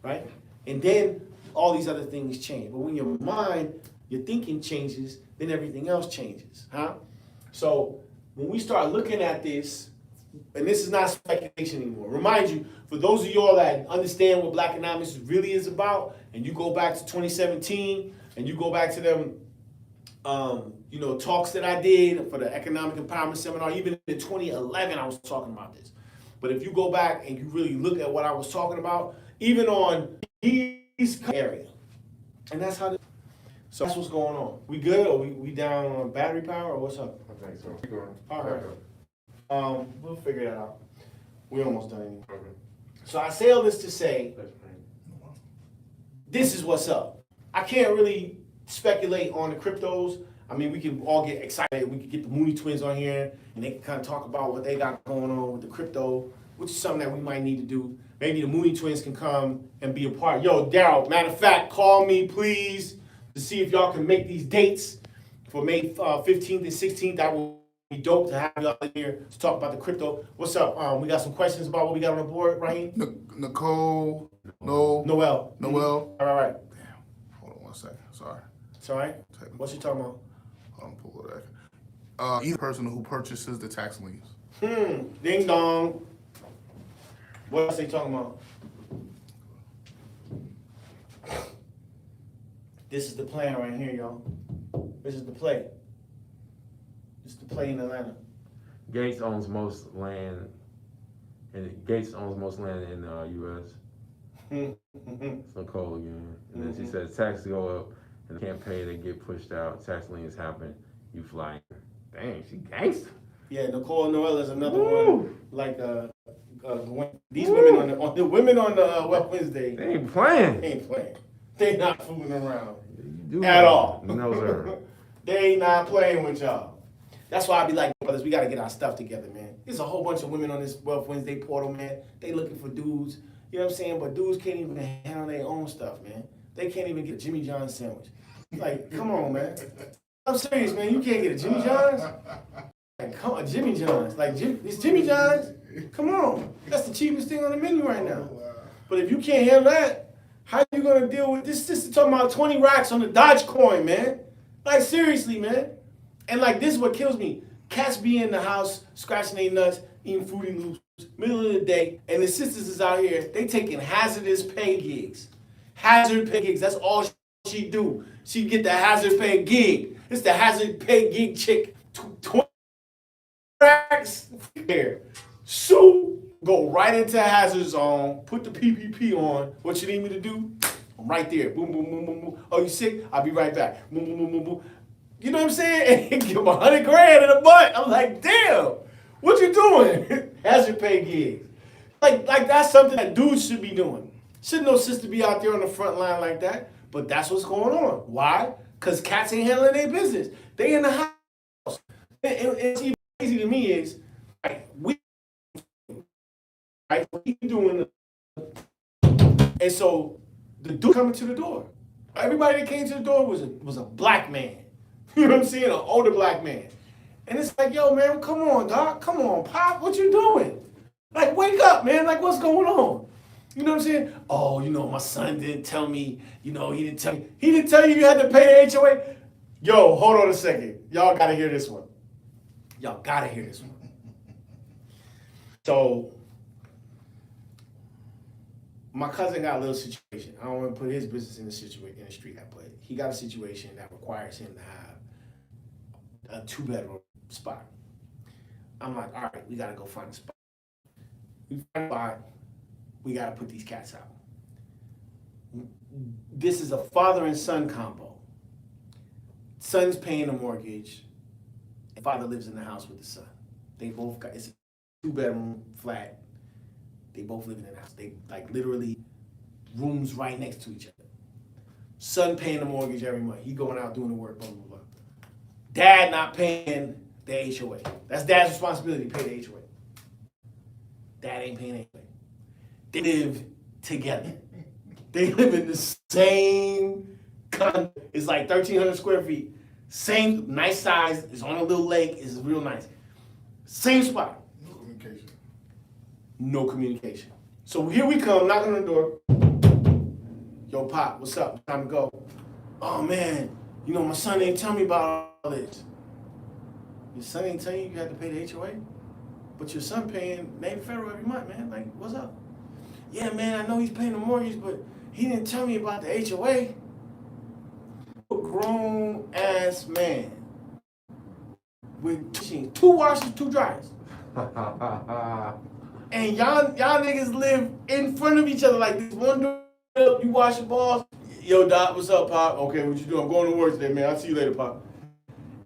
right? And then all these other things change. But when your mind, your thinking changes, then everything else changes, huh? So when we start looking at this, and this is not speculation anymore. Remind you, for those of y'all that understand what Black economics really is about, and you go back to 2017, and you go back to them, talks that I did for the Economic Empowerment Seminar, even in 2011, I was talking about this. But if you go back and you really look at what I was talking about, even on these area, and that's how. So that's what's going on. We good, or we down on battery power, or what's up?
I think so. Keep going.
All right. We'll figure that out. We're almost done anyway.
Okay.
So I say all this to say,
That's fine.
this is what's up. I can't really speculate on the cryptos. I mean, we can all get excited. We can get the Mooney Twins on here, and they can kind of talk about what they got going on with the crypto, which is something that we might need to do. Maybe the Mooney Twins can come and be a part. Yo, Daryl, matter of fact, call me, please, to see if y'all can make these dates for May 15th and 16th. That will be dope to have y'all here to talk about the crypto. What's up? We got some questions about what we got on the board, Raheem?
Nicole,
Noel.
Noel.
All right.
Hold on 1 second. Sorry.
It's all right. What you talking about?
Pull it back. Either person who purchases the tax liens.
Ding dong. What else they talking about? This is the plan right here, y'all. This is the play. This is the play in Atlanta.
Gates owns most land, and Gates owns most land in the U.S. It's Nicole again. And then she says taxes go up and they can't pay, they get pushed out. Tax liens happen, you fly. Dang, she gangster.
Yeah, Nicole Noel is another one. Like these women on the women on the Wealth Wednesday.
They ain't playing.
They ain't playing. They not fooling around
You do
at
that.
all.
No, sir.
They not playing with y'all. That's why I be like, brothers, we gotta get our stuff together, man. There's a whole bunch of women on this Wealth Wednesday portal, man. They looking for dudes. You know what I'm saying? But dudes can't even handle their own stuff, man. They can't even get a Jimmy John's sandwich. Like, come on, man. I'm serious, man. You can't get a Jimmy John's? Like, come on, Jimmy John's. Like, it's Jimmy John's? Come on. That's the cheapest thing on the menu right now. But if you can't handle that, how are you gonna deal with this? This is talking about 20 racks on the Dogecoin, man. Like, seriously, man. And like, this is what kills me. Cats be in the house, scratching their nuts, eating Fruity Loops, middle of the day, and the sisters is out here, they taking hazardous pay gigs. Hazard pay gigs, that's all she do. She get the hazard pay gig. It's the hazard pay gig chick. 20 racks here. Sue, go right into hazard zone, put the PPP on. What you need me to do? I'm right there. Boom, boom, boom, boom, boom. Oh, you sick? I'll be right back. Boom, boom, boom, boom, boom. You know what I'm saying? And give him $100 grand in the butt. I'm like, damn, what you doing? Hazard pay gigs. Like that's something that dudes should be doing. Shouldn't no sister be out there on the front line like that? But that's what's going on. Why? Because cats ain't handling their business. They in the house. And it's even crazy to me is, like, what you doing? And so the dude coming to the door. Everybody that came to the door was a black man. You know what I'm saying? An older black man. And it's like, yo, man, come on, doc. Come on, Pop. What you doing? Like, wake up, man. Like, what's going on? You know what I'm saying? Oh, my son didn't tell me, he didn't tell me. He didn't tell you had to pay the HOA? Yo, hold on a second. Y'all gotta hear this one. Y'all gotta hear this one. So, my cousin got a little situation. I don't want to put his business in the street, but he got a situation that requires him to have a 2-bedroom spot. I'm like, all right, we gotta go find a spot. We find a spot. We gotta put these cats out. This is a father and son combo. Son's paying the mortgage, and father lives in the house with the son. They both got, it's a 2-bedroom flat. They both live in the house. They literally rooms right next to each other. Son paying the mortgage every month. He going out doing the work, blah, blah, blah. Dad not paying the HOA. That's dad's responsibility to pay the HOA. Dad ain't paying anything. They live together. They live in the same condo. It's like 1,300 square feet. Same, nice size. It's on a little lake. It's real nice. Same spot.
No communication.
No communication. So here we come, knocking on the door. Yo, Pop, what's up? Time to go. Oh, man, my son ain't tell me about all this. Your son ain't tell you you had to pay the HOA? But your son paying Navy Federal every month, man. Like, what's up? Yeah, man, I know he's paying the mortgage, but he didn't tell me about the HOA. A grown-ass man with 2 washers, 2 dryers. And y'all niggas live in front of each other like this. One door, you wash your balls. Yo, Doc, what's up, Pop? Okay, what you doing? I'm going to work today, man. I'll see you later, Pop.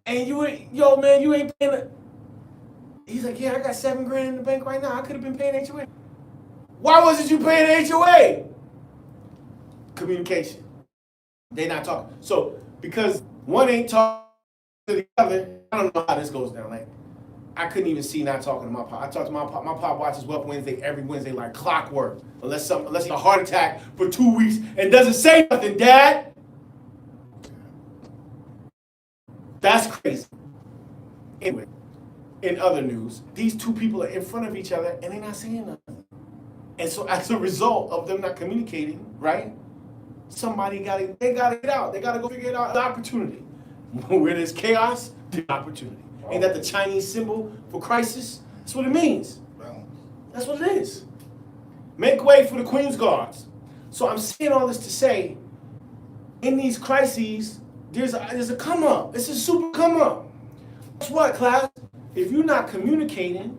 And you ain't paying the... He's like, yeah, I got $7,000 in the bank right now. I could have been paying HOA. Why wasn't you paying the HOA? Communication. They not talking. So, because one ain't talking to the other, I don't know how this goes down. Like, I couldn't even see not talking to my pop. I talk to my pop. My pop watches Wealth Wednesday every Wednesday like clockwork. Unless he has a heart attack for 2 weeks and doesn't say nothing, Dad. That's crazy. Anyway, in other news, these 2 people are in front of each other and they're not saying nothing. And so as a result of them not communicating, right? They gotta get out. They gotta go figure it out. The opportunity. Where there's chaos, there's opportunity. Ain't that the Chinese symbol for crisis? That's what it means. That's what it is. Make way for the Queen's Guards. So I'm saying all this to say, in these crises, there's a come up. It's a super come up. Guess what, class? If you're not communicating,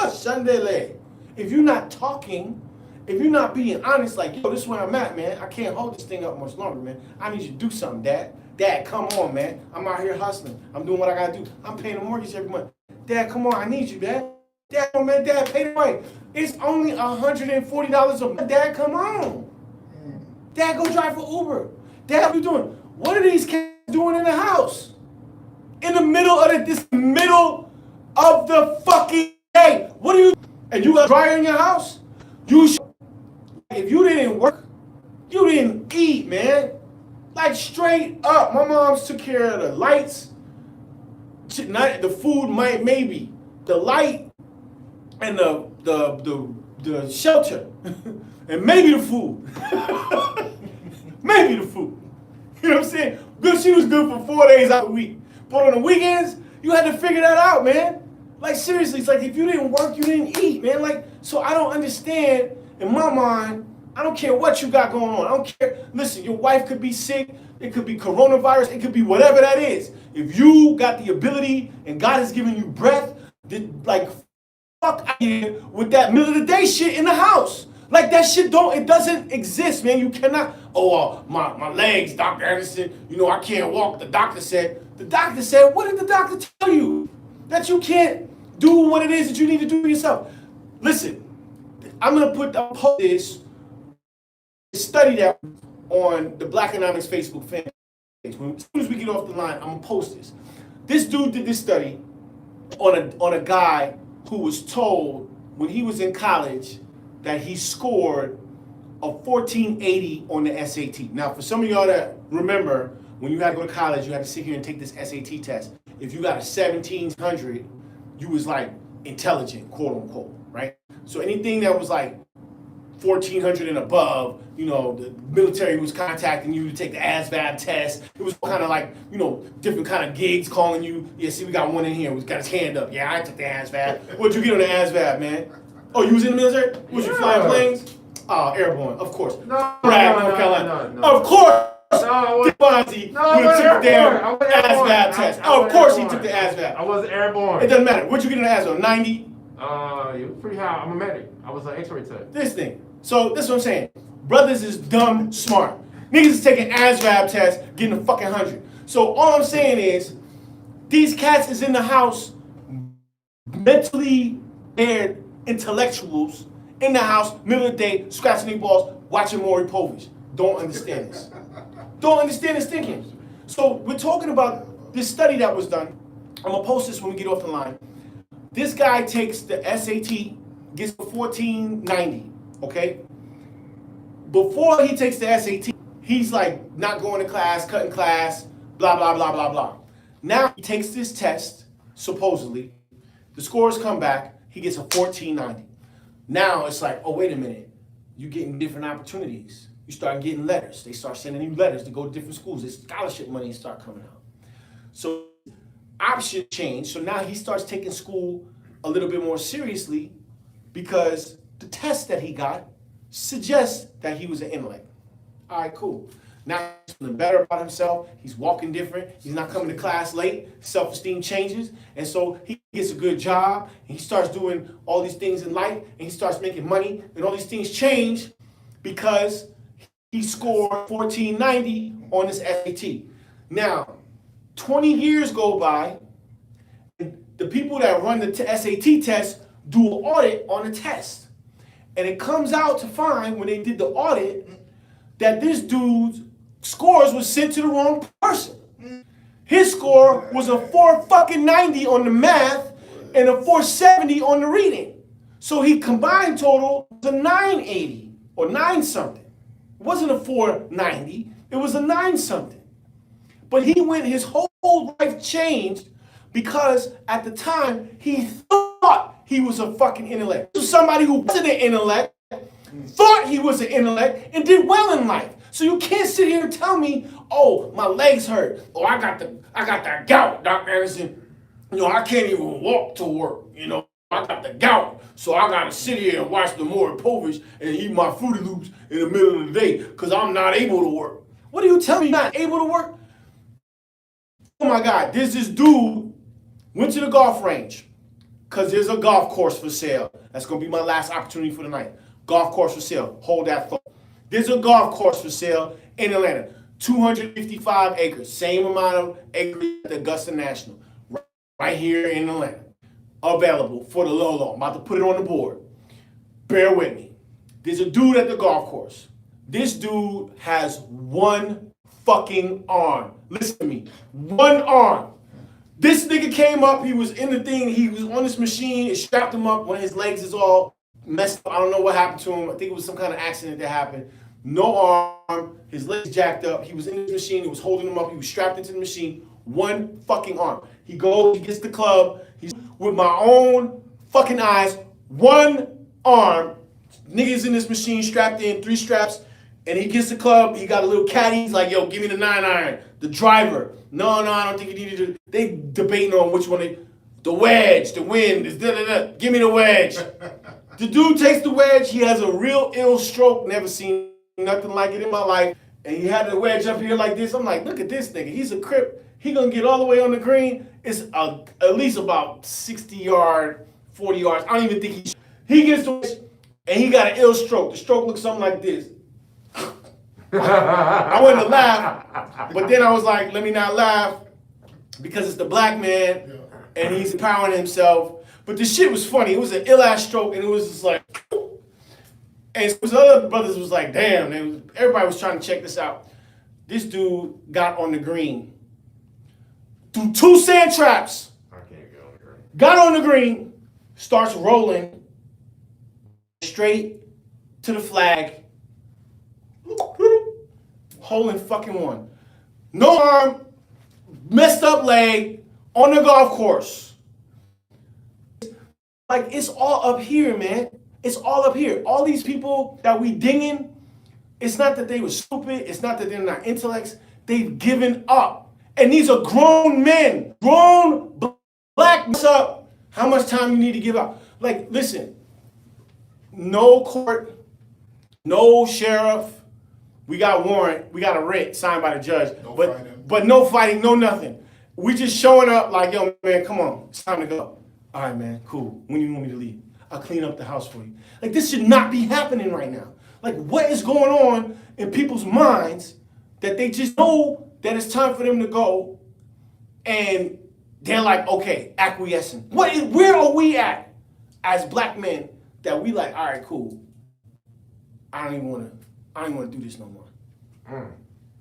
Shandele. If you're not talking, if you're not being honest, like, yo, this is where I'm at, man. I can't hold this thing up much longer, man. I need you to do something, Dad. Dad, come on, man. I'm out here hustling. I'm doing what I gotta do. I'm paying the mortgage every month. Dad, come on. I need you, Dad. Dad, come on, man. Dad, pay the rent. It's only $140 a month. Dad, come on. Dad, go drive for Uber. Dad, what are you doing? What are these kids doing in the house? In the middle of the fucking day. What are you? And you got a dryer in your house? If you didn't work, you didn't eat, man. Like straight up. My mom's took care of the lights. The food maybe. The light and the shelter. And maybe the food. Maybe the food. You know what I'm saying? Good, she was good for 4 days out of the week. But on the weekends, you had to figure that out, man. Like seriously, it's like if you didn't work, you didn't eat, man. Like, so I don't understand. In my mind, I don't care what you got going on. I don't care. Listen, your wife could be sick. It could be coronavirus. It could be whatever that is. If you got the ability and God has given you breath, like, fuck out here with that middle of the day shit in the house. Like that shit it doesn't exist, man. You cannot, my legs, Dr. Anderson, I can't walk. The doctor said, what did the doctor tell you? That you can't do what it is that you need to do yourself. Listen, I'm going to post this study that on the Blackonomics Facebook fan page. As soon as we get off the line, I'm going to post this. This dude did this study on a guy who was told when he was in college that he scored a 1480 on the SAT. Now, for some of y'all that remember, when you had to go to college, you had to sit here and take this SAT test. If you got a 1700, you was like intelligent, quote unquote, right? So anything that was like 1400 and above, you know, the military was contacting you to take the ASVAB test. It was kind of like, you know, different kind of gigs calling you. Yeah, see, we got one in here. We got his hand up. Yeah, I took the ASVAB. What'd you get on the ASVAB, man? Oh, you was in the military? Was you flying planes? Oh, airborne, of course.
No,
Bragg, North Carolina. Of course. Devontae would have took the damn ASVAB test. Of course he took the ASVAB.
I wasn't airborne.
It doesn't matter. What'd you get in the ASVAB? 90?
It was pretty high. I'm a medic. I was an X-ray tech.
This thing. So this is what I'm saying. Brothers is dumb smart. Niggas is taking ASVAB tests, getting a fucking 100. So all I'm saying is, these cats is in the house, mentally impaired intellectuals, in the house, middle of the day, scratching their balls, watching Maury Povich. Don't understand this. Don't understand his thinking. So we're talking about this study that was done. I'm gonna post this when we get off the line. This guy takes the SAT, gets a 1490, okay? Before he takes the SAT, he's like not going to class, cutting class, blah, blah, blah, blah, blah. Now he takes this test, supposedly, the scores come back, he gets a 1490. Now it's like, oh, wait a minute, you're getting different opportunities. You start getting letters. They start sending you letters to go to different schools. There's scholarship money start coming out. So option change. So now he starts taking school a little bit more seriously because the test that he got suggests that he was an intellect. All right, cool. Now he's feeling better about himself. He's walking different. He's not coming to class late. Self-esteem changes. And so he gets a good job. And he starts doing all these things in life. And he starts making money. And all these things change because he scored 1490 on his SAT. Now, 20 years go by. And the people that run the SAT test do an audit on the test. And it comes out to find, when they did the audit, that this dude's scores was sent to the wrong person. His score was a 490 on the math and a 470 on the reading. So he combined total was a 980 or 9 something. It wasn't a 490, it was a 9 something. But his whole life changed because at the time he thought he was a fucking intellect. So somebody who wasn't an intellect thought he was an intellect and did well in life. So you can't sit here and tell me, oh, my legs hurt. Oh, I got that gout, Dr. Anderson. You know, I can't even walk to work. You know, I got the gout. So I gotta sit here and watch the Maury Povich and eat my Fruity Loops in the middle of the day because I'm not able to work. What are you telling me, not able to work? Oh my God, this dude went to the golf range because there's a golf course for sale. That's gonna be my last opportunity for the night. Golf course for sale. Hold that thought. There's a golf course for sale in Atlanta. 255 acres. Same amount of acres at the Augusta National. Right here in Atlanta. Available for the low. I'm about to put it on the board. Bear with me. There's a dude at the golf course. This dude has one fucking arm. Listen to me. One arm. This nigga came up. He was in the thing. He was on this machine. It strapped him up. One of his legs is all messed up. I don't know what happened to him. I think it was some kind of accident that happened. No arm. His legs jacked up. He was in the machine. It was holding him up. He was strapped into the machine. One fucking arm. He goes. He gets the club. He's with my own fucking eyes. One arm. Niggas in this machine strapped in. 3 straps. And he gets the club. He got a little caddy. He's like, yo, give me the 9-iron. The driver. No, I don't think you needed to. They debating on which one. The wedge. The wind. Is da-da-da. Give me the wedge. The dude takes the wedge. He has a real ill stroke. Never seen nothing like it in my life. And he had the wedge up here like this. I'm like, look at this nigga. He's a crip. He gonna get all the way on the green. It's at least about 60 yards, 40 yards. I don't even think he gets the wedge, and he got an ill stroke. The stroke looks something like this. I wanted to laugh, but then I was like, let me not laugh because it's the black man and he's empowering himself. But the shit was funny. It was an ill-ass stroke, and it was just like, and some other brothers was like, damn, everybody was trying to check this out. This dude got on the green. Through 2 sand traps.
I can't get on the green. Got
on the green, starts rolling straight to the flag. Hole in fucking one. No arm, messed up leg, on the golf course. Like, it's all up here, man. It's all up here. All these people that we dinging, it's not that they were stupid. It's not that they're not intellects. They've given up. And these are grown men, grown black men. Up. How much time you need to give up? Like, listen, no court, no sheriff. We got warrant. We got a writ signed by the judge. But no fighting, no nothing. We just showing up like, yo, man, come on. It's time to go. All right, man, cool. When you want me to leave? I'll clean up the house for you. Like, this should not be happening right now. Like, what is going on in people's minds that they just know that it's time for them to go and they're like, okay, acquiescing. Where are we at as black men that we like, all right, cool. I don't even want to do this no more.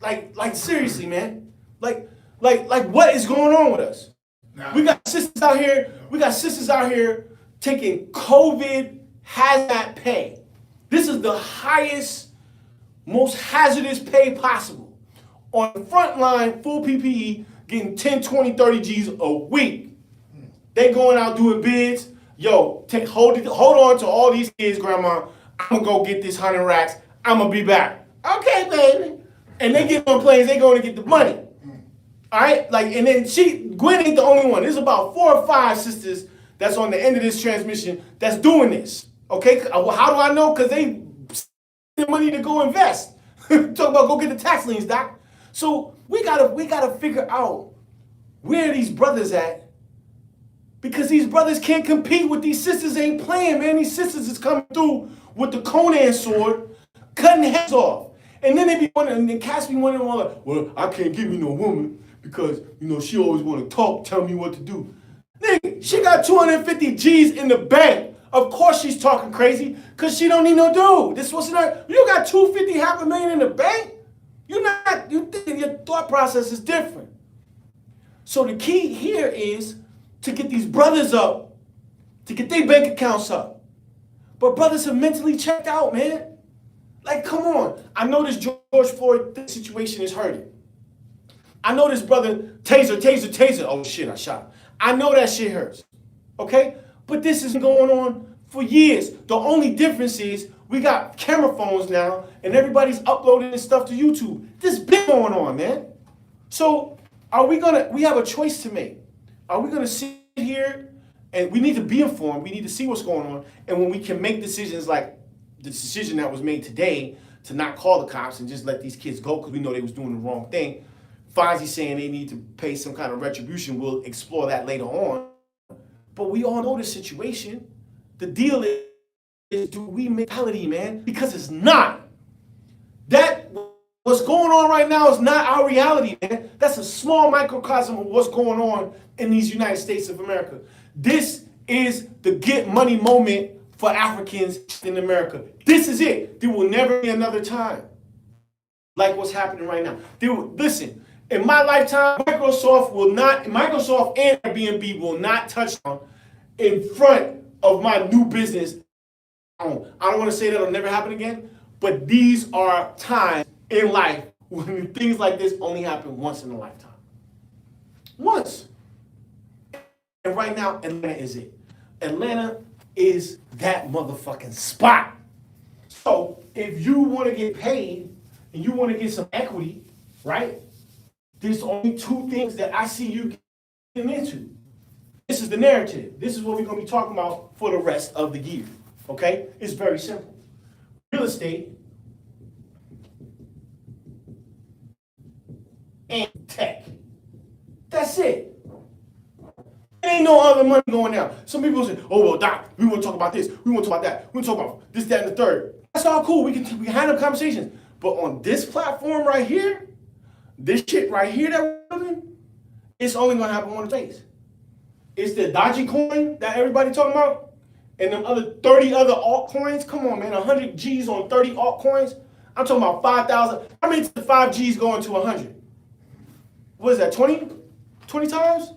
Like seriously, man. Like what is going on with us? We got sisters out here. We got sisters out here taking COVID hazmat pay. This is the highest, most hazardous pay possible. On the front line, full PPE, getting 10, 20, 30 G's a week. They going out doing bids. Yo, hold on to all these kids, grandma. I'm going to go get this 100 racks. I'm going to be back. Okay, baby. And they get on planes. They going to get the money. All right? Like, and then Gwen ain't the only one. There's about 4 or 5 sisters that's on the end of this transmission that's doing this. Okay? How do I know? Because they spend money to go invest. Talk about go get the tax liens, doc. So we gotta figure out where these brothers at, because these brothers can't compete with these sisters. Ain't playing, man. These sisters is coming through with the Conan sword, cutting heads off. And then they be wondering, and cats be wondering, well, I can't give me no woman because, she always want to talk, tell me what to do. Nigga, she got 250 G's in the bank. Of course she's talking crazy because she don't need no dude. This was not, you got 250, $500,000 in the bank? You think your thought process is different. So the key here is to get these brothers up, to get their bank accounts up. But brothers are mentally checked out, man. Like, come on. I know this George Floyd situation is hurting. I know this brother, taser. Oh shit, I shot him. I know that shit hurts. Okay? But this has been going on for years. The only difference is we got camera phones now and everybody's uploading this stuff to YouTube. This been going on, man. So we have a choice to make. Are we gonna sit here and we need to be informed, we need to see what's going on, and when we can make decisions like the decision that was made today to not call the cops and just let these kids go because we know they was doing the wrong thing. Fonzie saying they need to pay some kind of retribution. We'll explore that later on. But we all know the situation. The deal is do we mentality, man? Because it's not. That what's going on right now is not our reality, man. That's a small microcosm of what's going on in these United States of America. This is the get money moment for Africans in America. This is it. There will never be another time like what's happening right now. Listen, in my lifetime, Microsoft and Airbnb will not touch on in front of my new business. I don't want to say that'll never happen again, but these are times in life when things like this only happen once in a lifetime. Once. And right now, Atlanta is it. Atlanta is that motherfucking spot. So if you want to get paid and you want to get some equity, right? There's only 2 things that I see you getting into. This is the narrative. This is what we're going to be talking about for the rest of the year. Okay? It's very simple. Real estate and tech. That's it. There ain't no other money going down. Some people say, oh, well, Doc, we want to talk about this. We want to talk about that. We want to talk about this, that, and the third. That's all cool. We can handle conversations. But on this platform right here, this shit right here that we're doing, it's only going to happen one place. It's the Dodgy coin that everybody talking about, and them other 30 other altcoins. Come on, man, 100 G's on 30 altcoins. I'm talking about 5,000. How many 5 G's going to 100? What is that, 20? 20 times?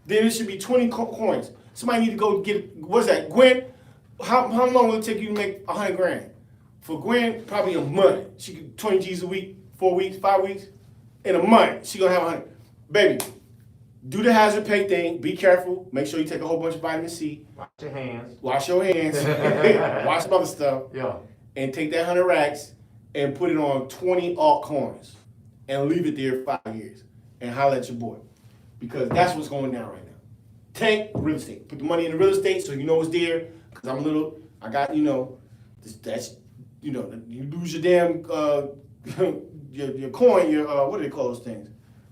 Then it should be 20 coins. Somebody need to go get, what's that, Gwen? How long will it take you to make 100 grand? For Gwen, probably a month. She could 20 G's a week, 4 weeks, 5 weeks. In a month, she gonna have 100. Baby, do the hazard pay thing. Be careful. Make sure you take a whole bunch of vitamin C.
Wash your hands.
Wash your hands. Wash some other stuff.
Yeah.
And take that 100 racks and put it on 20 altcoins and leave it there 5 years and holler at your boy. Because that's what's going down right now. Tank real estate. Put the money in the real estate so you know it's there. Because I got, that's, you lose your damn, your coin, what do they call those things?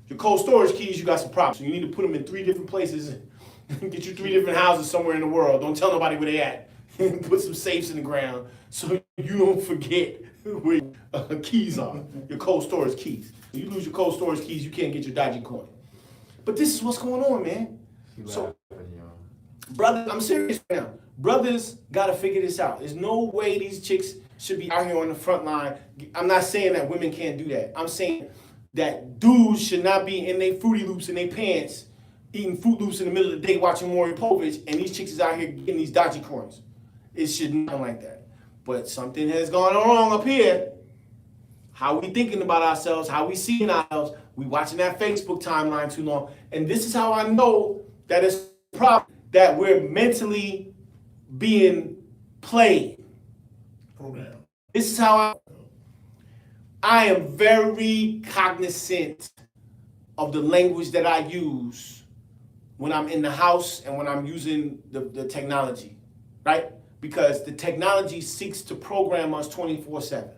Your cold storage keys, you got some problems. So you need to put them in 3 different places. Get you 3 different houses somewhere in the world. Don't tell nobody where they at. Put some safes in the ground so you don't forget where keys are. Your cold storage keys. When you lose your cold storage keys, you can't get your Dogecoin. But this is what's going on, man. So, brother, I'm serious right now. Brothers gotta figure this out. There's no way these chicks should be out here on the front line. I'm not saying that women can't do that. I'm saying that dudes should not be in their Fruity Loops in their pants, eating Fruit Loops in the middle of the day, watching Maury Povich, and these chicks is out here getting these Dogecoins. It should not be like that. But something has gone wrong up here. How we thinking about ourselves, how we seeing ourselves. We watching that Facebook timeline too long. And this is how I know that it's a problem, that we're mentally being played.
Program.
This is how I am very cognizant of the language that I use when I'm in the house and when I'm using the technology, right? Because the technology seeks to program us 24/7.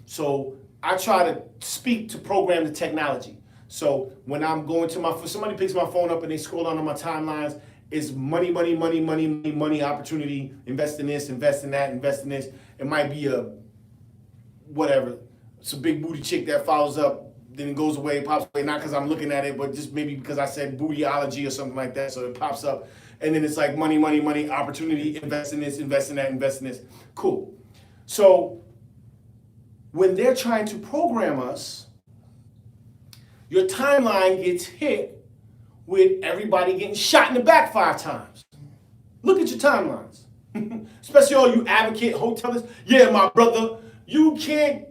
So I try to speak to program the technology. So when I'm going to somebody picks my phone up and they scroll down on my timelines, it's money, opportunity, invest in this, invest in that, invest in this. It might be whatever. It's a big booty chick that follows up, then it goes away, pops away, not because I'm looking at it, but just maybe because I said bootyology or something like that, so it pops up. And then it's like money, opportunity, invest in this, invest in that, invest in this. Cool. So when they're trying to program us, your timeline gets hit with everybody getting shot in the back 5 times. Look at your timelines. Especially all you advocate hoteliers. Yeah, my brother, you can't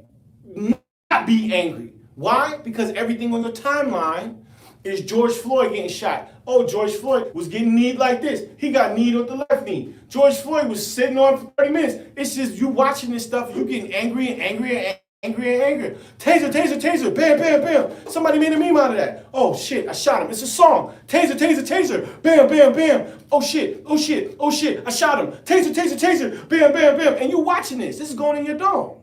not be angry. Why? Because everything on your timeline is George Floyd getting shot. Oh, George Floyd was getting kneed like this. He got kneed with the left knee. George Floyd was sitting on for 30 minutes. It's just you watching this stuff, you getting angry and angrier and angrier and angrier. Taser, taser, taser, bam, bam, bam. Somebody made a meme out of that. Oh shit, I shot him. It's a song. Taser, taser, taser, bam, bam, bam. Oh shit, oh shit, oh shit, I shot him. Taser, taser, taser, bam, bam, bam. And you watching this. This is going in your dome.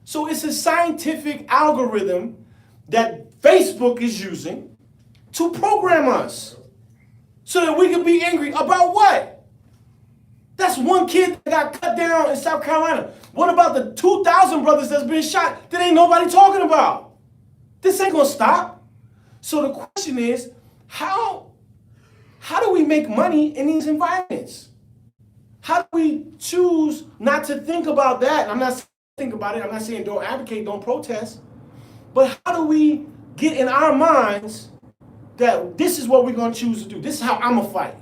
So it's a scientific algorithm that Facebook is using to program us so that we can be angry about what? That's one kid that got cut down in South Carolina. What about the 2,000 brothers that's been shot that ain't nobody talking about? This ain't gonna stop. So the question is, how do we make money in these environments? How do we choose not to think about that? I'm not think about it. I'm not saying don't advocate, don't protest. But how do we get in our minds that this is what we're going to choose to do? This is how I'm going to fight.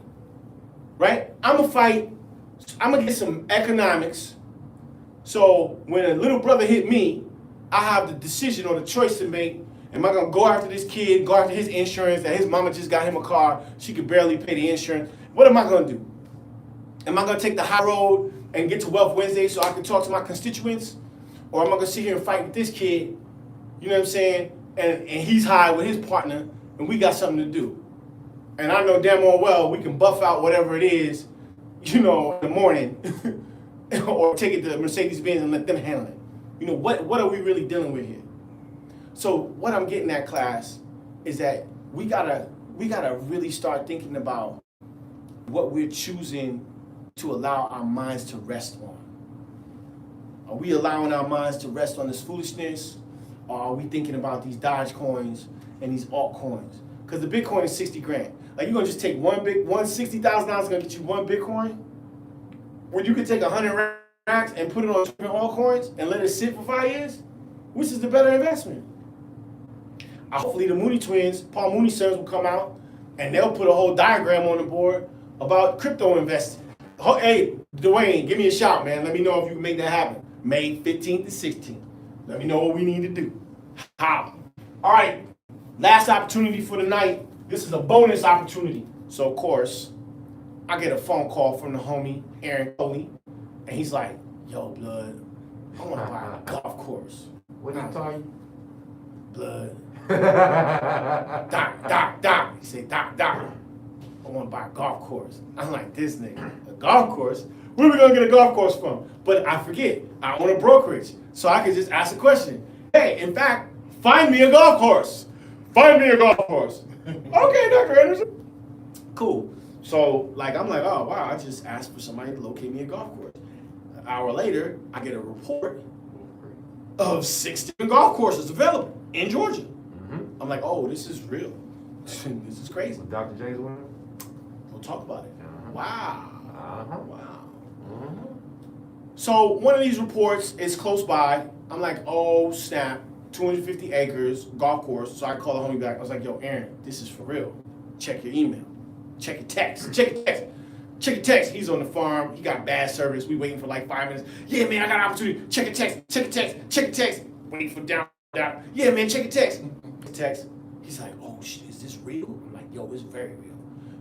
Right? I'm going to fight. I'm going to get some economics. So when a little brother hit me, I have the decision or the choice to make. Am I going to go after this kid, go after his insurance, that his mama just got him a car, she could barely pay the insurance? What am I going to do? Am I going to take the high road and get to Wealth Wednesday so I can talk to my constituents? Or am I going to sit here and fight with this kid, you know what I'm saying, and he's high with his partner, and we got something to do? And I know damn well we can buff out whatever it is, in the morning, or take it to Mercedes-Benz and let them handle it. What are we really dealing with here? So what I'm getting at, class, is that we gotta really start thinking about what we're choosing to allow our minds to rest on. Are we allowing our minds to rest on this foolishness? Or are we thinking about these Dogecoins and these altcoins? Because the Bitcoin is 60 grand. Like, you're gonna just take $60,000 gonna get you one Bitcoin? When you could take 100 racks and put it on different altcoins and let it sit for 5 years? Which is the better investment? Hopefully the Mooney twins, Paul Mooney sons, will come out and they'll put a whole diagram on the board about crypto investing. Hey, Dwayne, give me a shout, man. Let me know if you can make that happen. May 15th to 16th. Let me know what we need to do. How? All right. Last opportunity for the night. This is a bonus opportunity. So of course, I get a phone call from the homie Aaron Coley, and he's like, "Yo, blood, I want to buy a golf course."
What did he tell you?
Blood. Doc. He said, Doc. I want to buy a golf course. I'm like, this nigga, a golf course? Where are we gonna get a golf course from? But I forget, I own a brokerage, so I could just ask a question. Hey, in fact, find me a golf course. Find me a golf course. Okay, Dr. Anderson. Cool. So, I'm like, oh wow, I just asked for somebody to locate me a golf course. An hour later, I get a report of 6 different golf courses available in Georgia.
Mm-hmm.
I'm like, oh, this is real. This is crazy.
Dr. J's winner?
We'll talk about it.
Uh-huh.
Wow.
Uh-huh.
Wow.
Mm-hmm.
So one of these reports is close by. I'm like, oh snap, 250 acres, golf course. So I call the homie back. I was like, yo, Aaron, this is for real. Check your email. Check your text. Check your text. He's on the farm. He got bad service. We waiting for like 5 minutes. Yeah, man, I got an opportunity. Check your text. Waiting for down. Yeah, man, check your text. Text. He's like, oh shit, is this real? I'm like, yo, it's very real.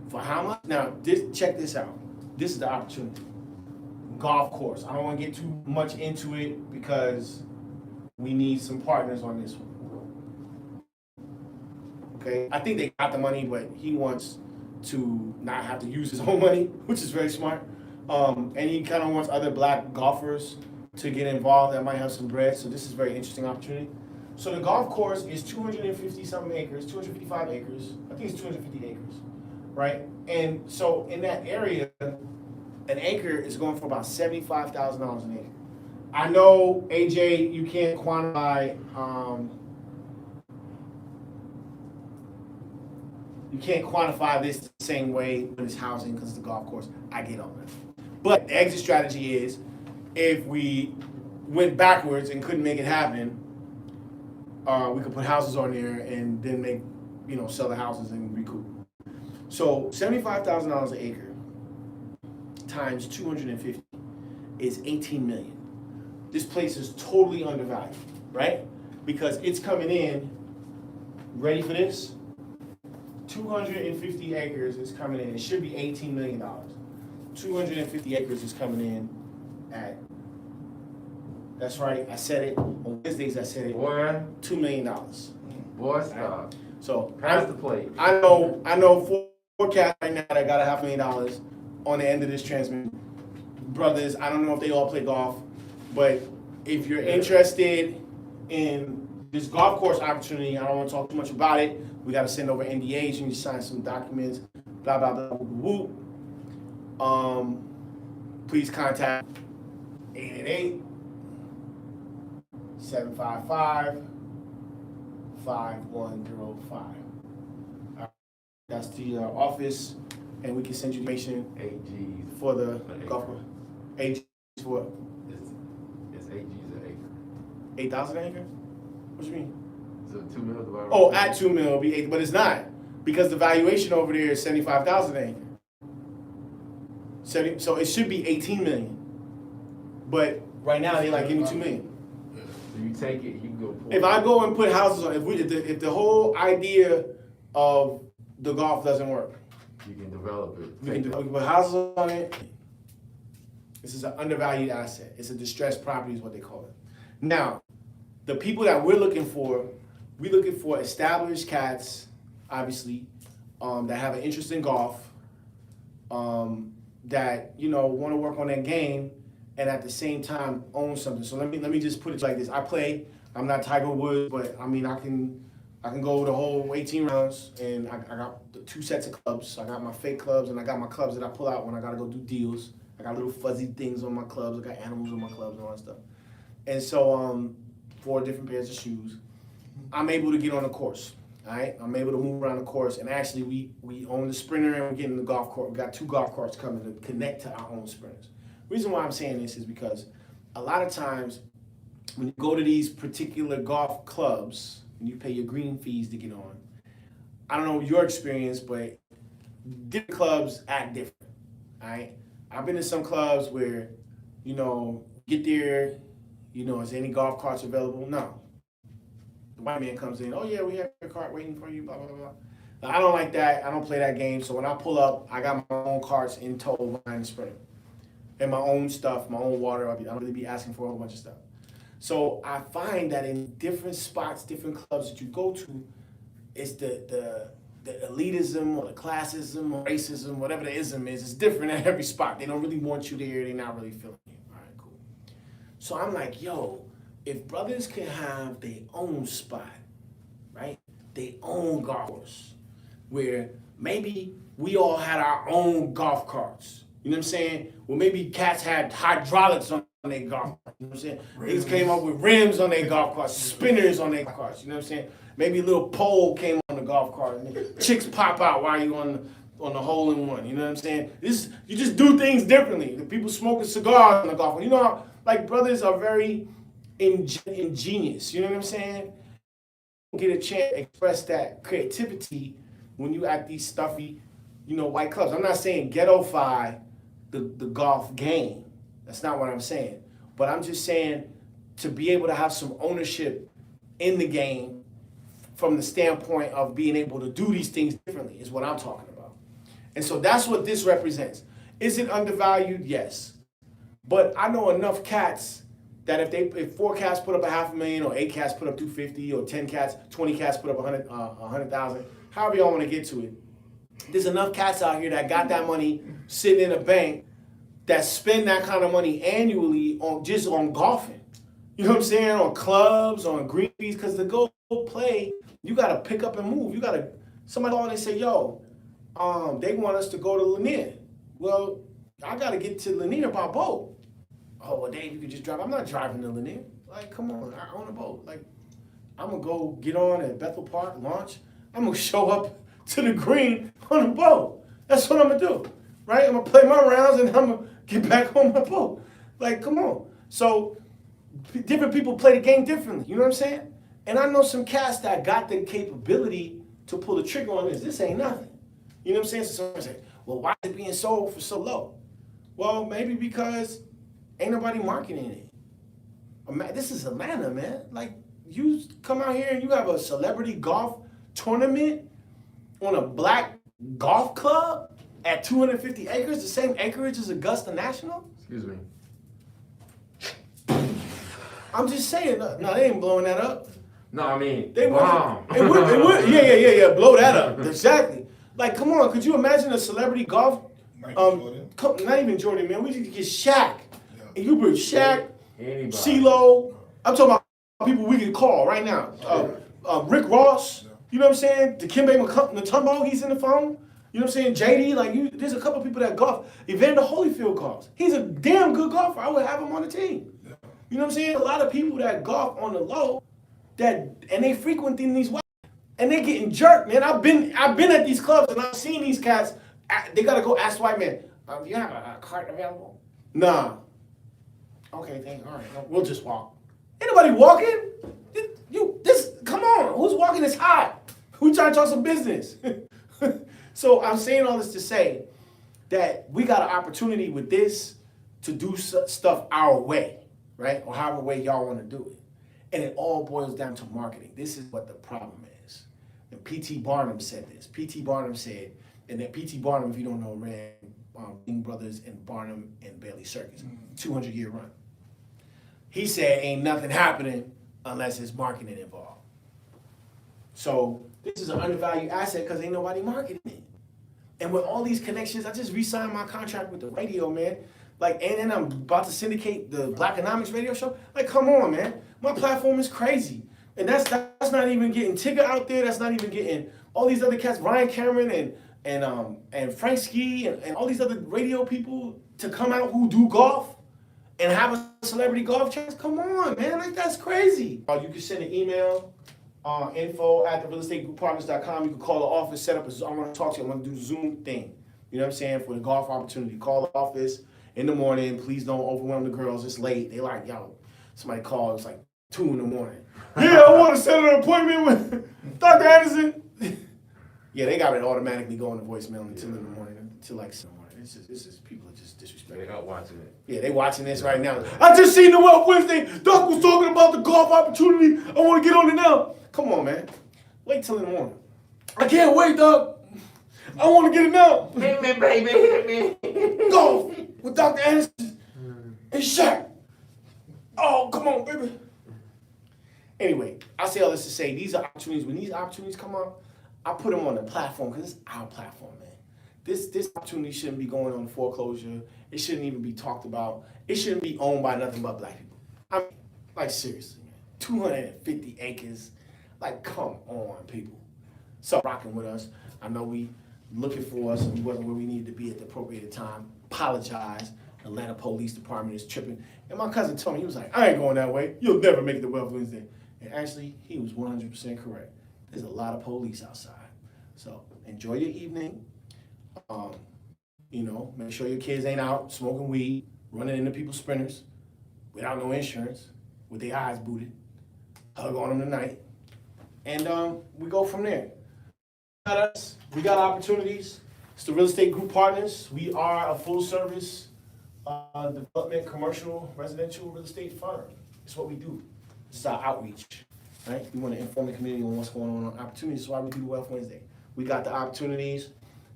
For how much? Now, check this out. This is the opportunity. Golf course. I don't want to get too much into it because we need some partners on this one. Okay? I think they got the money, but he wants to not have to use his own money, which is very smart. And he kind of wants other black golfers to get involved that might have some bread. So this is a very interesting opportunity. So the golf course is 250-something acres, 255 acres. I think it's 250 acres, right? And so in that area, an acre is going for about $75,000 an acre. I know, AJ, you can't quantify. You can't quantify this the same way when it's housing because it's the golf course. I get all that. But the exit strategy is, if we went backwards and couldn't make it happen, we could put houses on there and then make, sell the houses and recoup. So $75,000 an acre times 250 is 18 million. This place is totally undervalued, right? Because it's coming in, ready for this? 250 acres is coming in. It should be $18 million. 250 acres is coming in at, that's right, I said it. On Wednesdays I said it.
Boy.
$2 million.
Boy, stop.
So
Pass the plate.
I know forecast right now that got $500,000 on the end of this transmission. Brothers, I don't know if they all play golf, but if you're interested in this golf course opportunity, I don't want to talk too much about it. We got to send over NDAs, you need to sign some documents, blah, blah, blah, whoop, whoop. Please contact 888-755-5105. That's the office, and we can send you information
8 G's.
for the golf course. 8 G's for what?
It's 8 G's an acre.
8,000 an acre? What you mean?
So 2 mil divided by
Oh, at 2 mil it'll be 8, but it's not, because the valuation over there is 75,000 an acre. So it should be 18 million. But right now they give me 2 million.
So you take it, you can go.
If I go and put houses on, if the whole idea of the golf doesn't work,
you can develop it.
we can put houses on it. This is an undervalued asset. It's a distressed property is what they call it. Now, the people that we're looking for established cats, obviously, that have an interest in golf, that want to work on their game, and at the same time own something. So let me just put it like this: I'm not Tiger Woods, but I mean I can go the whole 18 rounds, and I got the 2 sets of clubs. I got my fake clubs, and I got my clubs that I pull out when I gotta go do deals. I got little fuzzy things on my clubs. I got animals on my clubs and all that stuff. And so 4 different pairs of shoes. I'm able to get on the course. All right, I'm able to move around the course, and actually we own the Sprinter, and we're getting the golf course. We got 2 golf carts coming to connect to our own Sprinters. Reason why I'm saying this is because a lot of times when you go to these particular golf clubs and you pay your green fees to get on, I don't know your experience, but different clubs act different. All right, I've been to some clubs where get there, is any golf carts available? No. The white man comes in, oh yeah, we have your cart waiting for you, blah, blah, blah. Now, I don't like that. I don't play that game. So when I pull up, I got my own carts in tow, line, spring. And my own stuff, my own water. I don't really be asking for a whole bunch of stuff. So I find that in different spots, different clubs that you go to, it's the elitism or the classism or racism, whatever the ism is, it's different at every spot. They don't really want you there. They're not really feeling you. All right, cool. So I'm like, yo, if brothers can have their own spot, right? Their own golf course, where maybe we all had our own golf carts. You know what I'm saying? Well, maybe cats had hydraulics on their golf carts. You know what I'm saying? Niggas came up with rims on their golf carts, spinners on their carts. You know what I'm saying? Maybe a little pole came on the golf cart, and chicks pop out while you on the hole in one. You know what I'm saying? You just do things differently. The people smoking cigars on the golf cart. You know how like brothers are very ingenious. You know what I'm saying? Get a chance to express that creativity when you at these stuffy, white clubs. I'm not saying ghetto-fy the golf game. That's not what I'm saying. But I'm just saying to be able to have some ownership in the game from the standpoint of being able to do these things differently is what I'm talking about. And so that's what this represents. Is it undervalued? Yes. But I know enough cats that if 4 cats put up $500,000 or 8 cats put up 250 or 10 cats, 20 cats put up 100,000, however y'all want to get to it. There's enough cats out here that got that money sitting in a bank that spend that kind of money annually on golfing. You know what I'm saying? On clubs, on green fees, because to go play, you got to pick up and move. Somebody call and they say, yo, they want us to go to Lanier. Well, I got to get to Lanier by boat. Oh, well, Dave, you could just drive. I'm not driving to Lanier. Like, come on, I own a boat. Like, I'm going to go get on at Bethel Park, launch. I'm going to show up to the green on a boat. That's what I'm going to do, right? I'm going to play my rounds and I'm going to get back on my boat. Like, come on. So, different people play the game differently. You know what I'm saying? And I know some cats that got the capability to pull the trigger on this. This ain't nothing. You know what I'm saying? So someone say, well, why is it being sold for so low? Well, maybe because ain't nobody marketing it. This is Atlanta, man. Like, you come out here and you have a celebrity golf tournament on a black golf club at 250 acres, the same acreage as Augusta National?
Excuse me.
I'm just saying, no, they ain't blowing that up.
No, I mean,
They
bomb.
would, it would, yeah, blow that up. Exactly. Like, come on, could you imagine a celebrity golf? Not even Jordan, man. We could get Shaq. And you bring Shaq,
Anybody.
CeeLo. I'm talking about people we can call right now. Rick Ross. You know what I'm saying? Dikembe Mutombo, he's in the phone. You know what I'm saying? JD, there's a couple people that golf. Evander Holyfield golfs. He's a damn good golfer. I would have him on the team. You know what I'm saying? A lot of people that golf on the low, and they frequenting these white, and they getting jerked, man. I've been at these clubs and I've seen these cats. They gotta go ask the white man. Do you have a cart available? Nah. Okay, thank you. All right, we'll just walk. Ain't nobody walking. Come on. Who's walking this hot? Who trying to talk some business? So I'm saying all this to say that we got an opportunity with this to do stuff our way, right? Or however way y'all want to do it. And it all boils down to marketing. This is what the problem is. And P.T. Barnum said this. P.T. Barnum said, and that P.T. Barnum, if you don't know, ran Bing Brothers and Barnum and Bailey Circus, 200-year run. He said, ain't nothing happening unless it's marketing involved. So this is an undervalued asset because ain't nobody marketing it. And with all these connections, I just re-signed my contract with the radio, man. And then I'm about to syndicate the Blackonomics radio show. Like, come on, man. My platform is crazy. And that's not even getting Tigger out there. That's not even getting all these other cats, Ryan Cameron and Frank Ski and all these other radio people to come out who do golf and have a celebrity golf chance. Come on, man. Like, that's crazy. You can send an email, info@therealestategroup.com. You can call the office, set up I want to talk to you. I want to do a Zoom thing. You know what I'm saying? For the golf opportunity. Call the office in the morning. Please don't overwhelm the girls. It's late. They like, yo, somebody called. It's like 2 in the morning. Yeah, I want to set an appointment with Dr. Anderson. Yeah, they got it automatically going to voicemail until in the morning, until like 7 morning. This is people are just disrespectful.
They out watching it.
Yeah, they watching this right now. I just seen the Wealth Wednesday. Doc was talking about the golf opportunity. I want to get on it now. Come on, man. Wait till in the morning. I can't wait, Doc. I want to get it now.
Hit me, baby, hit me.
Golf with Dr. Anderson and Shaq. Oh, come on, baby. Anyway, I say all this to say these are opportunities. When these opportunities come up, I put them on the platform because it's our platform, man. This opportunity shouldn't be going on foreclosure. It shouldn't even be talked about. It shouldn't be owned by nothing but black people. I mean, like seriously, man. 250 acres. Like, come on, people. So rocking with us. I know we looking for us and we wasn't where we needed to be at the appropriate time. Apologize. Atlanta Police Department is tripping. And my cousin told me, he was like, I ain't going that way. You'll never make it to Wealth Wednesday. And actually, he was 100% correct. There's a lot of police outside. So enjoy your evening. You know, make sure your kids ain't out smoking weed, running into people's sprinters without no insurance, with their eyes booted. Hug on them tonight. And we go from there. We got opportunities. It's the Real Estate Group Partners. We are a full service development, commercial, residential real estate firm. It's what we do. This is our outreach, right? We want to inform the community on what's going on opportunities. That's why we do the Wealth Wednesday. We got the opportunities.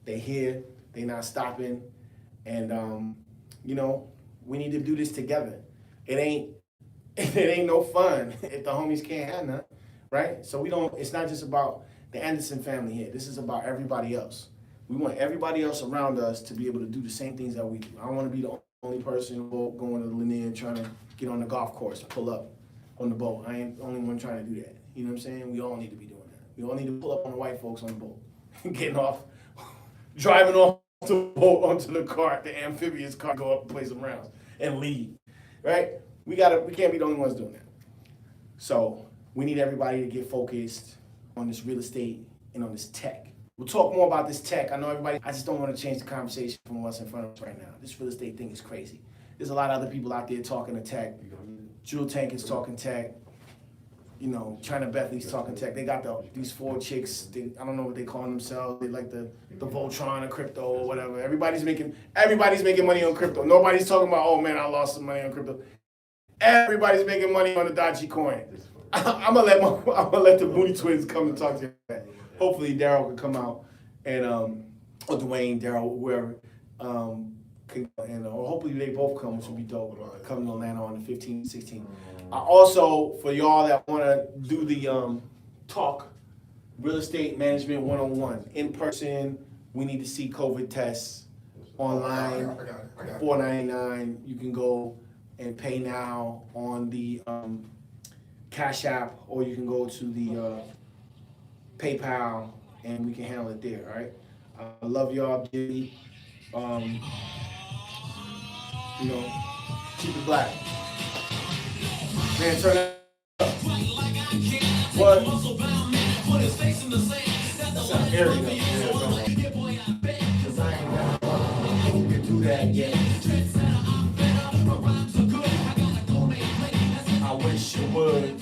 They here. They not stopping. And, you know, we need to do this together. It ain't no fun if the homies can't have none, right? So it's not just about the Anderson family here. This is about everybody else. We want everybody else around us to be able to do the same things that we do. I don't want to be the only person going to the Lanier and trying to get on the golf course and pull up on the boat. I ain't the only one trying to do that. You know what I'm saying? We all need to be doing that. We all need to pull up on the white folks on the boat, getting off, driving off the boat onto the cart, the amphibious cart, go up and play some rounds and leave, right? We can't be the only ones doing that. So we need everybody to get focused on this real estate and on this tech. We'll talk more about this tech. I know everybody, I just don't want to change the conversation from what's in front of us right now. This real estate thing is crazy. There's a lot of other people out there talking to tech. Jewel Tank is talking tech. You know, China Bethley's talking tech. They got these 4 chicks. I don't know what they call themselves. They like the Voltron of crypto or whatever. Everybody's making money on crypto. Nobody's talking about, oh man, I lost some money on crypto. Everybody's making money on the Dodgy coin. I'm gonna let the Mooney Twins come and talk to you. Hopefully Daryl can come out and or Dwayne, Daryl, whoever, and hopefully they both come, which would be dope. Coming to Atlanta on the 15th, 16th. Also, for y'all that want to do the talk, real estate management 101 in person, we need to see COVID tests online.
I got it.
$4.99. You can go and pay now on the Cash App, or you can go to the PayPal, and we can handle it there. All right. I love y'all, Jimmy. You know, keep it black. Man, turn it up. What? That's not airy though. Cause I ain't got who can do that yet. I wish you would.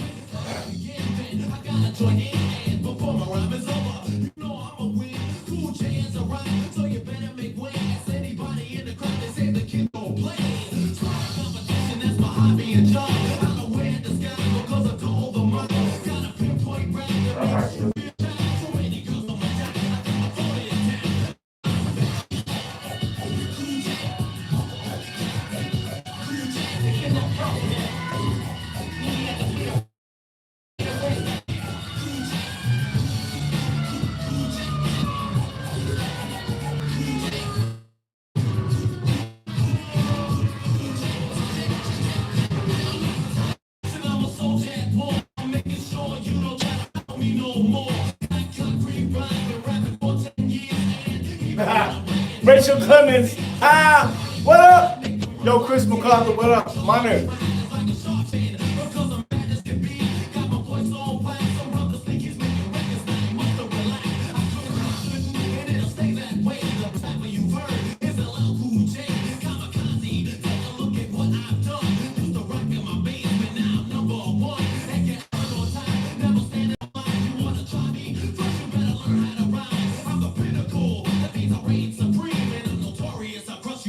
Rachel Clemens, what up? Yo, Chris McCarthy, what up? My nigga.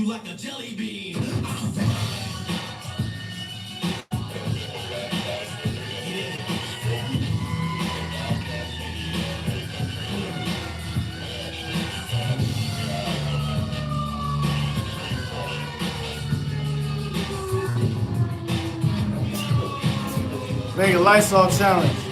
you like a jelly bean.
Make a Lysol challenge.